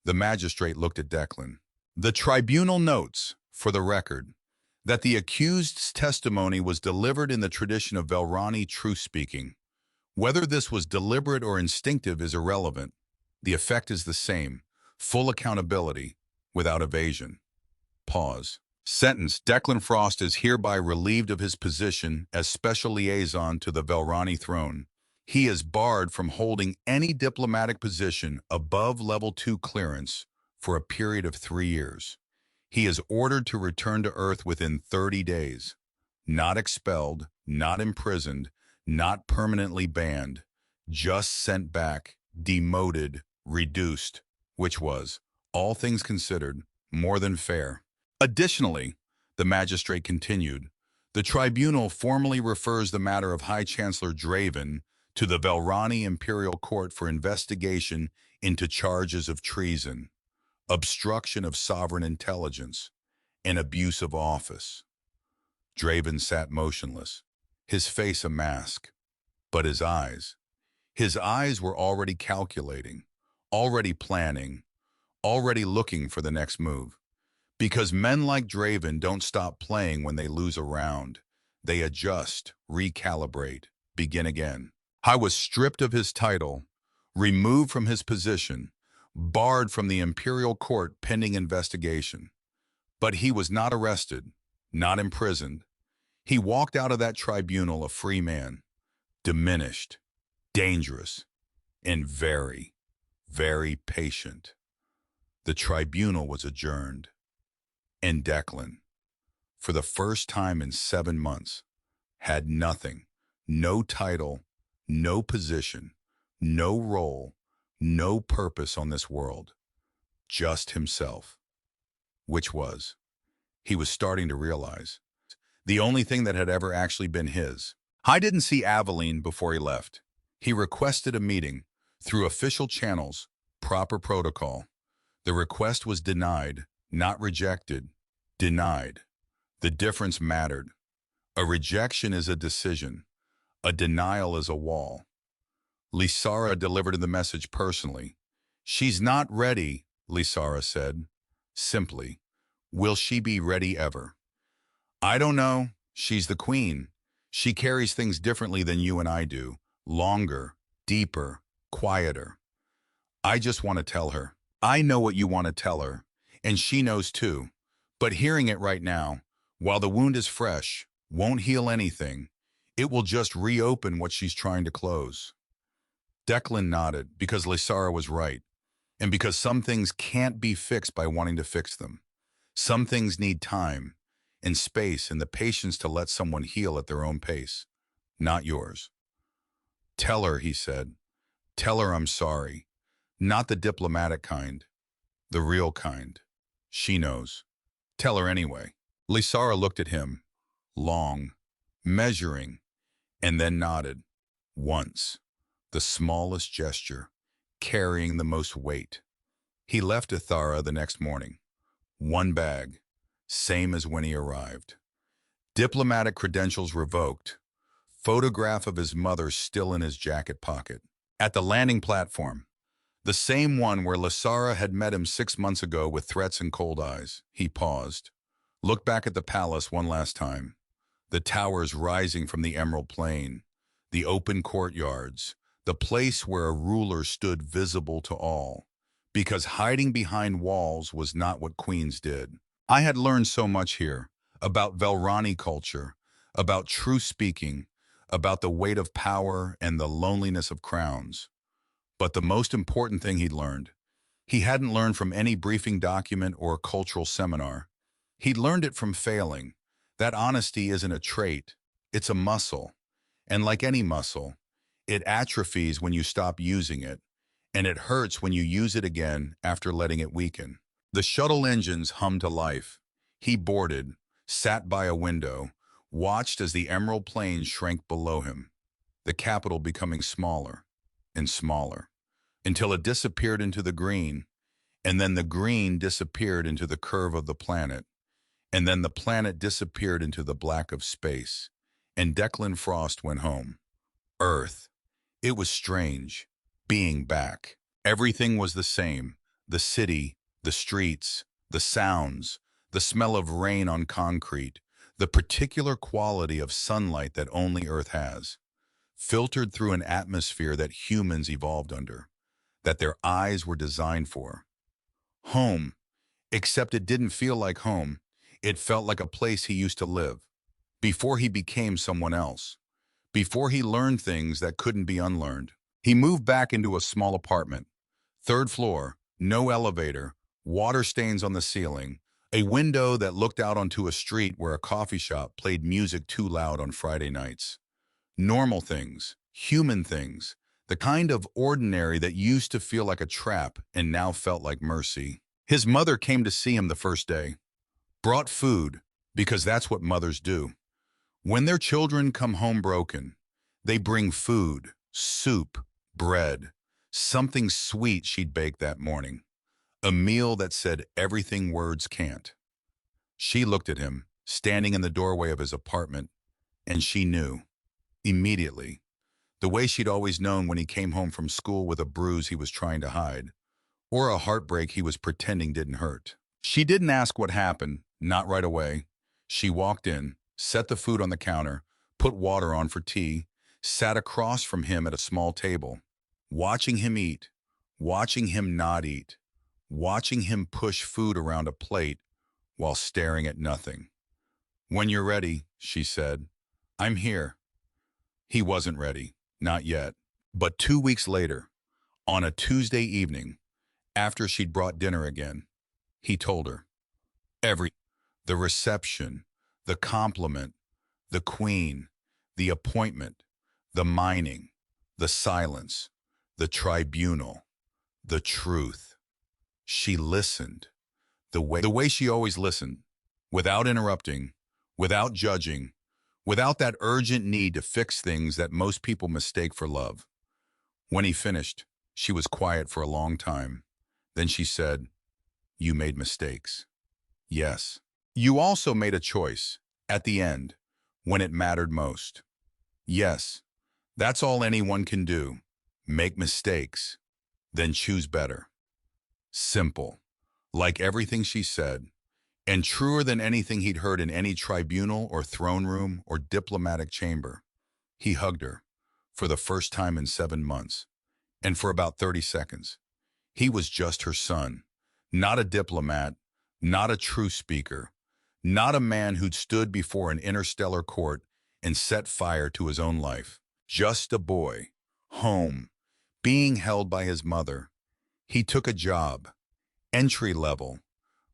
The magistrate looked at Declan. The tribunal notes, for the record, that the accused's testimony was delivered in the tradition of Velrani truth-speaking. Whether this was deliberate or instinctive is irrelevant. The effect is the same: full accountability, without evasion. Pause. Sentence: Declan Frost is hereby relieved of his position as special liaison to the Velrani throne. He is barred from holding any diplomatic position above Level 2 clearance for a period of 3 years. He is ordered to return to Earth within 30 days. Not expelled, not imprisoned, not permanently banned, just sent back, demoted, reduced, which was, all things considered, more than fair. Additionally, the magistrate continued, the tribunal formally refers the matter of High Chancellor Draven to the Velrani Imperial Court for investigation into charges of treason, obstruction of sovereign intelligence, and abuse of office. Draven sat motionless, his face a mask, but his eyes were already calculating, already planning, already looking for the next move. Because men like Draven don't stop playing when they lose a round. They adjust, recalibrate, begin again. I was stripped of his title, removed from his position, barred from the imperial court pending investigation. But he was not arrested, not imprisoned. He walked out of that tribunal a free man, diminished, dangerous, and very, very patient. The tribunal was adjourned. And Declan, for the first time in 7 months, had nothing, no title, no position, no role, no purpose on this world, just himself, which was, he was starting to realize, the only thing that had ever actually been his. I didn't see Aveline before he left. He requested a meeting through official channels, proper protocol. The request was denied, not rejected, denied. The difference mattered. A rejection is a decision. A denial is a wall. Lysara delivered the message personally. She's not ready, Lysara said. Simply, will she be ready ever? I don't know. She's the queen. She carries things differently than you and I do. Longer, deeper, quieter. I just want to tell her. I know what you want to tell her, and she knows too. But hearing it right now, while the wound is fresh, won't heal anything. It will just reopen what she's trying to close. Declan nodded because Lysara was right, and because some things can't be fixed by wanting to fix them. Some things need time and space and the patience to let someone heal at their own pace, not yours. Tell her, he said. Tell her I'm sorry. Not the diplomatic kind, the real kind. She knows. Tell her anyway. Lysara looked at him, long, measuring, and then nodded. Once, the smallest gesture, carrying the most weight. He left Ithara the next morning. One bag, same as when he arrived. Diplomatic credentials revoked. Photograph of his mother still in his jacket pocket. At the landing platform, the same one where Lysara had met him 6 months ago with threats and cold eyes. He paused, looked back at the palace one last time. The towers rising from the emerald plain, the open courtyards, the place where a ruler stood visible to all, because hiding behind walls was not what queens did. I had learned so much here, about Velrani culture, about truth-speaking, about the weight of power and the loneliness of crowns. But the most important thing he'd learned, he hadn't learned from any briefing document or cultural seminar. He'd learned it from failing. That honesty isn't a trait, it's a muscle. And like any muscle, it atrophies when you stop using it. and it hurts when you use it again after letting it weaken. The shuttle engines hummed to life. He boarded, sat by a window, watched as the emerald plain shrank below him, the capital becoming smaller and smaller, until it disappeared into the green, and then the green disappeared into the curve of the planet, and then the planet disappeared into the black of space, and Declan Frost went home. Earth. It was strange, being back. Everything was the same. The city, the streets, the sounds, the smell of rain on concrete, the particular quality of sunlight that only Earth has, filtered through an atmosphere that humans evolved under, that their eyes were designed for. Home, except it didn't feel like home. It felt like a place he used to live, before he became someone else, before he learned things that couldn't be unlearned. He moved back into a small apartment, third floor, no elevator, water stains on the ceiling, a window that looked out onto a street where a coffee shop played music too loud on Friday nights. Normal things, human things, the kind of ordinary that used to feel like a trap and now felt like mercy. His mother came to see him the first day, brought food, because that's what mothers do. When their children come home broken, they bring food, soup, bread, something sweet she'd baked that morning, a meal that said everything words can't. She looked at him, standing in the doorway of his apartment, and she knew, immediately, the way she'd always known when he came home from school with a bruise he was trying to hide, or a heartbreak he was pretending didn't hurt. She didn't ask what happened, not right away. She walked in, set the food on the counter, put water on for tea, sat across from him at a small table, watching him eat, watching him not eat, watching him push food around a plate while staring at nothing. "When you're ready," she said, "I'm here." He wasn't ready, not yet. But 2 weeks later, on a Tuesday evening, after she'd brought dinner again, he told her. The reception, the compliment, the queen, the appointment, the mining, the silence, the tribunal, the truth. She listened, the way she always listened, without interrupting, without judging, without that urgent need to fix things that most people mistake for love. When he finished, she was quiet for a long time. Then she said, "You made mistakes." "Yes. You also made a choice, at the end, when it mattered most." "Yes. That's all anyone can do. Make mistakes, then choose better." Simple, like everything she said, and truer than anything he'd heard in any tribunal or throne room or diplomatic chamber. He hugged her, for the first time in 7 months, and for about 30 seconds. He was just her son, not a diplomat, not a truth speaker, not a man who'd stood before an interstellar court and set fire to his own life. Just a boy, home, being held by his mother. He took a job, entry level,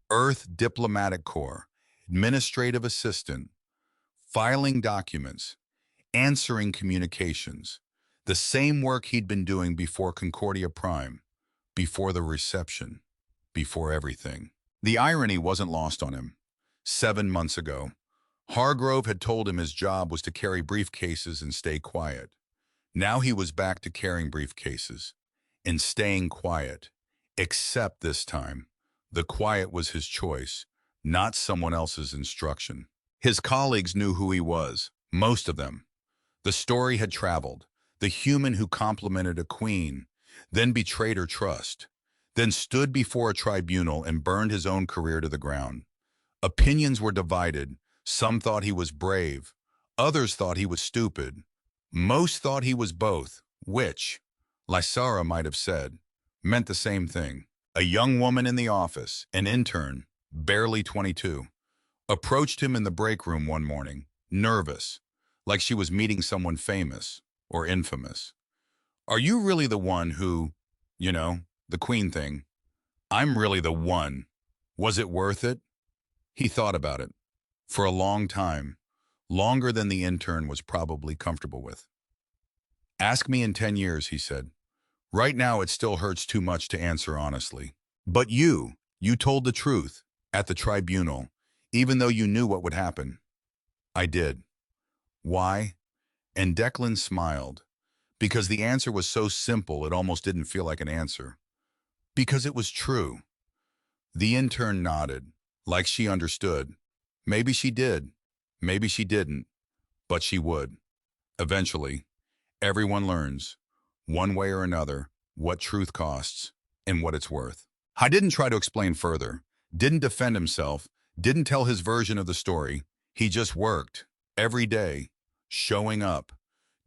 Earth Diplomatic Corps, administrative assistant, filing documents, answering communications, the same work he'd been doing before Concordia Prime, before the reception, before everything. The irony wasn't lost on him. 7 months ago, Hargrove had told him his job was to carry briefcases and stay quiet. Now he was back to carrying briefcases and staying quiet, except this time, the quiet was his choice, not someone else's instruction. His colleagues knew who he was, most of them. The story had traveled, the human who complimented a queen, then betrayed her trust, then stood before a tribunal and burned his own career to the ground. Opinions were divided. Some thought he was brave. Others thought he was stupid. Most thought he was both, which, Lysara might have said, meant the same thing. A young woman in the office, an intern, barely 22, approached him in the break room one morning, nervous, like she was meeting someone famous or infamous. "Are you really the one who, the queen thing? I'm really the one. Was it worth it?" He thought about it. For a long time, longer than the intern was probably comfortable with. "Ask me in 10 years, he said. Right now, it still hurts too much to answer honestly. But you told the truth at the tribunal, even though you knew what would happen. I did. Why? And Declan smiled, because the answer was so simple it almost didn't feel like an answer. Because it was true. The intern nodded, like she understood. Maybe she did. Maybe she didn't. But she would. Eventually, everyone learns, one way or another, what truth costs and what it's worth. I didn't try to explain further, didn't defend himself, didn't tell his version of the story. He just worked, every day, showing up,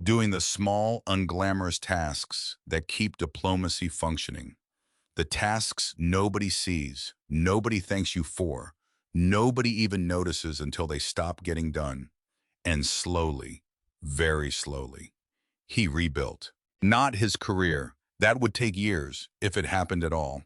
doing the small, unglamorous tasks that keep diplomacy functioning. The tasks nobody sees, nobody thanks you for, nobody even notices until they stop getting done. And slowly, very slowly, he rebuilt. Not his career. That would take years, if it happened at all.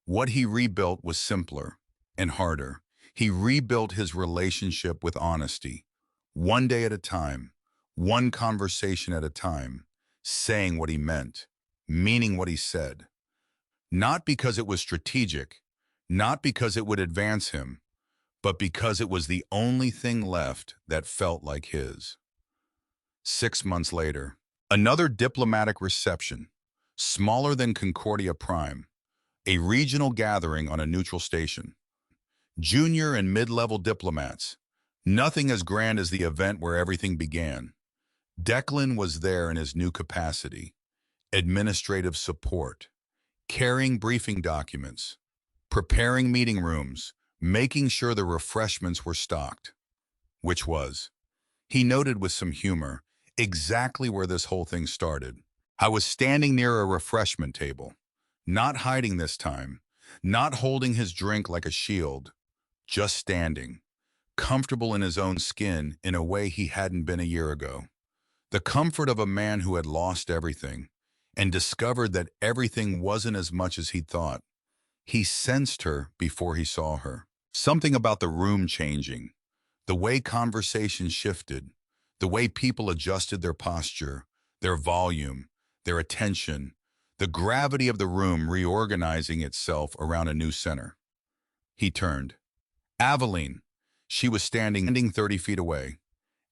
What he rebuilt was simpler and harder. He rebuilt his relationship with honesty, one day at a time, one conversation at a time, saying what he meant, meaning what he said. Not because it was strategic, not because it would advance him, but because it was the only thing left that felt like his. 6 months later, another diplomatic reception, smaller than Concordia Prime, a regional gathering on a neutral station. Junior and mid-level diplomats, nothing as grand as the event where everything began. Declan was there in his new capacity, administrative support, carrying briefing documents, preparing meeting rooms, making sure the refreshments were stocked, which was, he noted with some humor, exactly where this whole thing started. I was standing near a refreshment table, not hiding this time, not holding his drink like a shield, just standing, comfortable in his own skin in a way he hadn't been a year ago. The comfort of a man who had lost everything and discovered that everything wasn't as much as he'd thought. He sensed her before he saw her. Something about the room changing, the way conversation shifted, the way people adjusted their posture, their volume, their attention, the gravity of the room reorganizing itself around a new center. He turned. Aveline. She was standing 30 feet away,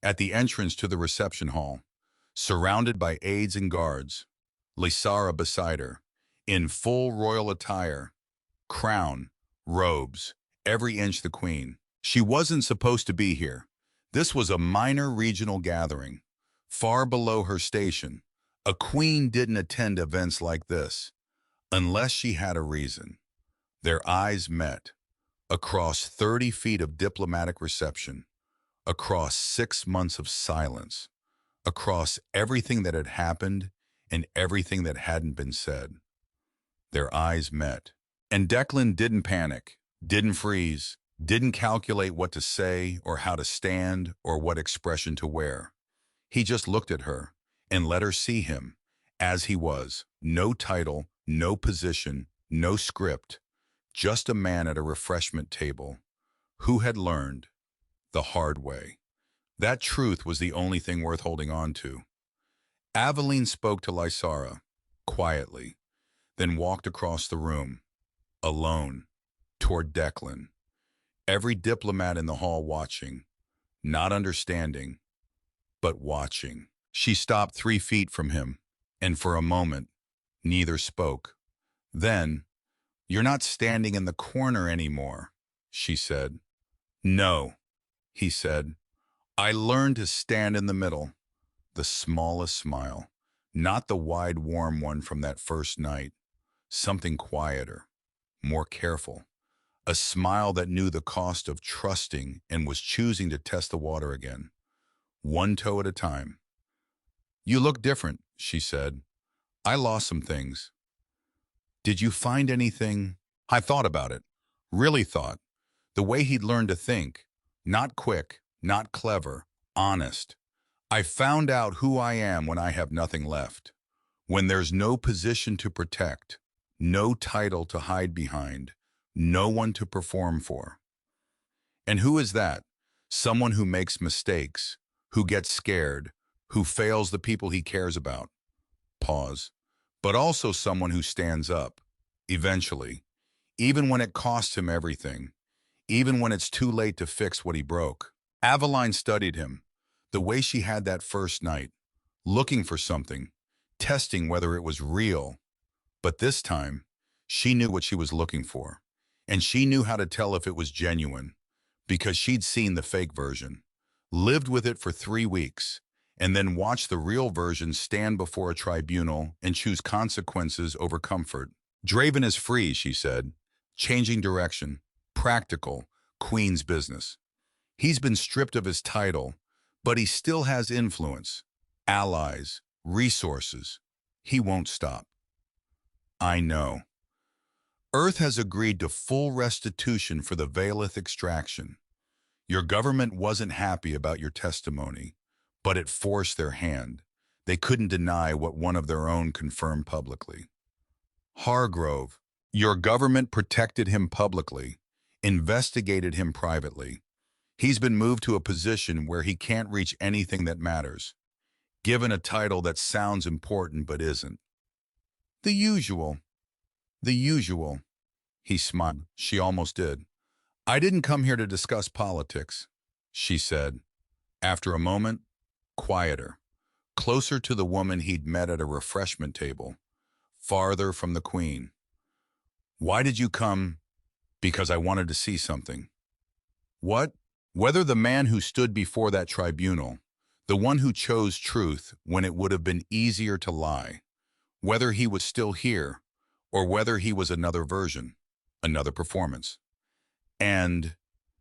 at the entrance to the reception hall, surrounded by aides and guards. Lysara beside her, in full royal attire, crown, robes, every inch the queen. She wasn't supposed to be here. This was a minor regional gathering, far below her station. A queen didn't attend events like this, unless she had a reason. Their eyes met, across 30 feet of diplomatic reception, across 6 months of silence, across everything that had happened and everything that hadn't been said. Their eyes met. And Declan didn't panic, didn't freeze, didn't calculate what to say or how to stand or what expression to wear. He just looked at her and let her see him as he was. No title, no position, no script, just a man at a refreshment table who had learned the hard way. That truth was the only thing worth holding on to. Aveline spoke to Lysara, quietly, then walked across the room, alone, toward Declan. Every diplomat in the hall watching, not understanding, but watching. She stopped 3 feet from him, and for a moment, neither spoke. Then, "You're not standing in the corner anymore," she said. "No," he said. "I learned to stand in the middle." The smallest smile, not the wide, warm one from that first night. Something quieter, more careful. A smile that knew the cost of trusting and was choosing to test the water again, one toe at a time. "You look different," she said. "I lost some things." "Did you find anything?" I thought about it, really thought. The way he'd learned to think, not quick, not clever, honest. "I found out who I am when I have nothing left. When there's no position to protect, no title to hide behind, no one to perform for." And who is that? Someone who makes mistakes, who gets scared, who fails the people he cares about. Pause. but also someone who stands up, eventually, even when it costs him everything, even when it's too late to fix what he broke. Aveline studied him, the way she had that first night, looking for something, testing whether it was real. But this time, she knew what she was looking for, and she knew how to tell if it was genuine, because she'd seen the fake version, lived with it for 3 weeks, and then watched the real version stand before a tribunal and choose consequences over comfort. Draven is free, she said, changing direction, practical, Queen's business. He's been stripped of his title, but he still has influence, allies, resources. He won't stop. I know. Earth has agreed to full restitution for the Valeth extraction. Your government wasn't happy about your testimony, but it forced their hand. They couldn't deny what one of their own confirmed publicly. Hargrove, your government protected him publicly, investigated him privately. He's been moved to a position where he can't reach anything that matters, given a title that sounds important but isn't. The usual. The usual. He smiled. She almost did. I didn't come here to discuss politics, she said. After a moment, quieter, closer to the woman he'd met at a refreshment table, farther from the Queen. Why did you come? Because I wanted to see something. What? Whether the man who stood before that tribunal, the one who chose truth when it would have been easier to lie, whether he was still here, or whether he was another version, another performance. And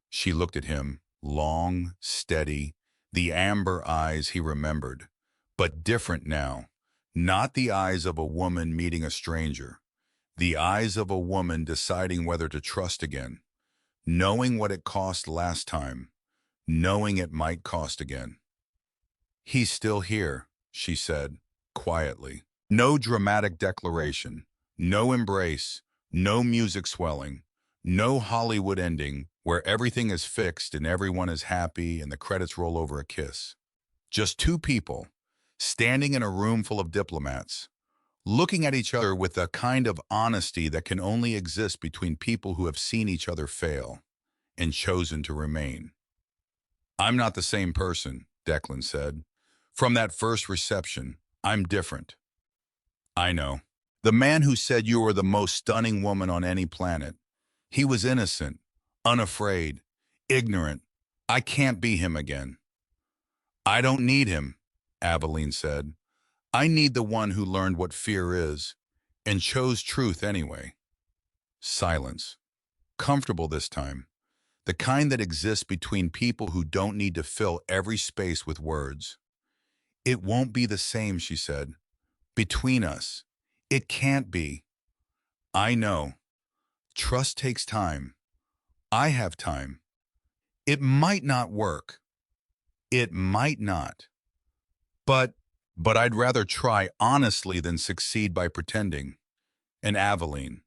she looked at him, long, steady, the amber eyes he remembered, but different now, not the eyes of a woman meeting a stranger, the eyes of a woman deciding whether to trust again, knowing what it cost last time, knowing it might cost again. He's still here, she said, quietly. No dramatic declaration, no embrace, no music swelling, no Hollywood ending where everything is fixed and everyone is happy and the credits roll over a kiss. Just two people, standing in a room full of diplomats, looking at each other with a kind of honesty that can only exist between people who have seen each other fail and chosen to remain. I'm not the same person, Declan said. From that first reception, I'm different. I know. The man who said you were the most stunning woman on any planet. He was innocent, unafraid, ignorant. I can't be him again. I don't need him, Aveline said. I need the one who learned what fear is and chose truth anyway. Silence. Comfortable this time. The kind that exists between people who don't need to fill every space with words. It won't be the same, she said. Between us. It can't be. I know. Trust takes time. I have time. It might not work. It might not. But I'd rather try honestly than succeed by pretending. And Aveline,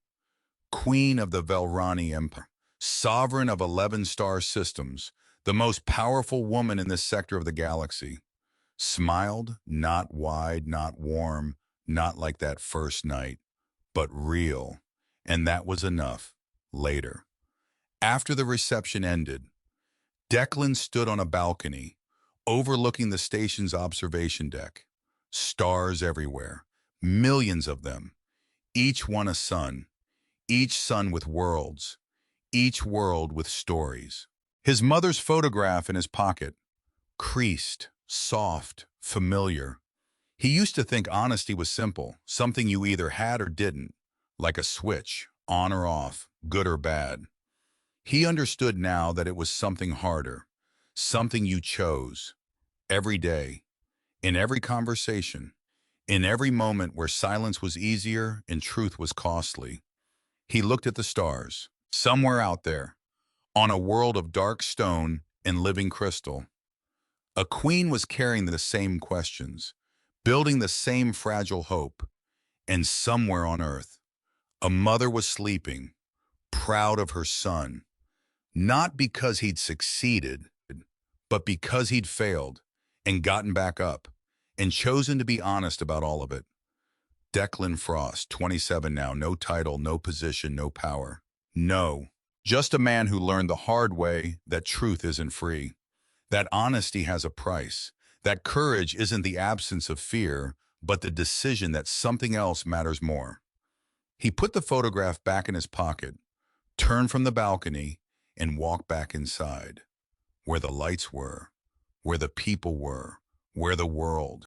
Queen of the Velrani Empire, sovereign of 11 star systems, the most powerful woman in this sector of the galaxy, smiled, not wide, not warm, not like that first night, but real. And that was enough. Later, after the reception ended, Declan stood on a balcony, overlooking the station's observation deck. Stars everywhere, millions of them, each one a sun, each sun with worlds, each world with stories. His mother's photograph in his pocket, creased, soft, familiar. He used to think honesty was simple, something you either had or didn't, like a switch, on or off, good or bad. He understood now that it was something harder, something you chose, every day, in every conversation, in every moment where silence was easier and truth was costly. He looked at the stars, somewhere out there, on a world of dark stone and living crystal. A queen was carrying the same questions, building the same fragile hope, and somewhere on earth, a mother was sleeping, proud of her son, not because he'd succeeded, but because he'd failed and gotten back up and chosen to be honest about all of it. Declan Frost, 27 now, no title, no position, no power. No, just a man who learned the hard way that truth isn't free, that honesty has a price, that courage isn't the absence of fear, but the decision that something else matters more. He put the photograph back in his pocket, turned from the balcony, and walked back inside, where the lights were, where the people were, where the world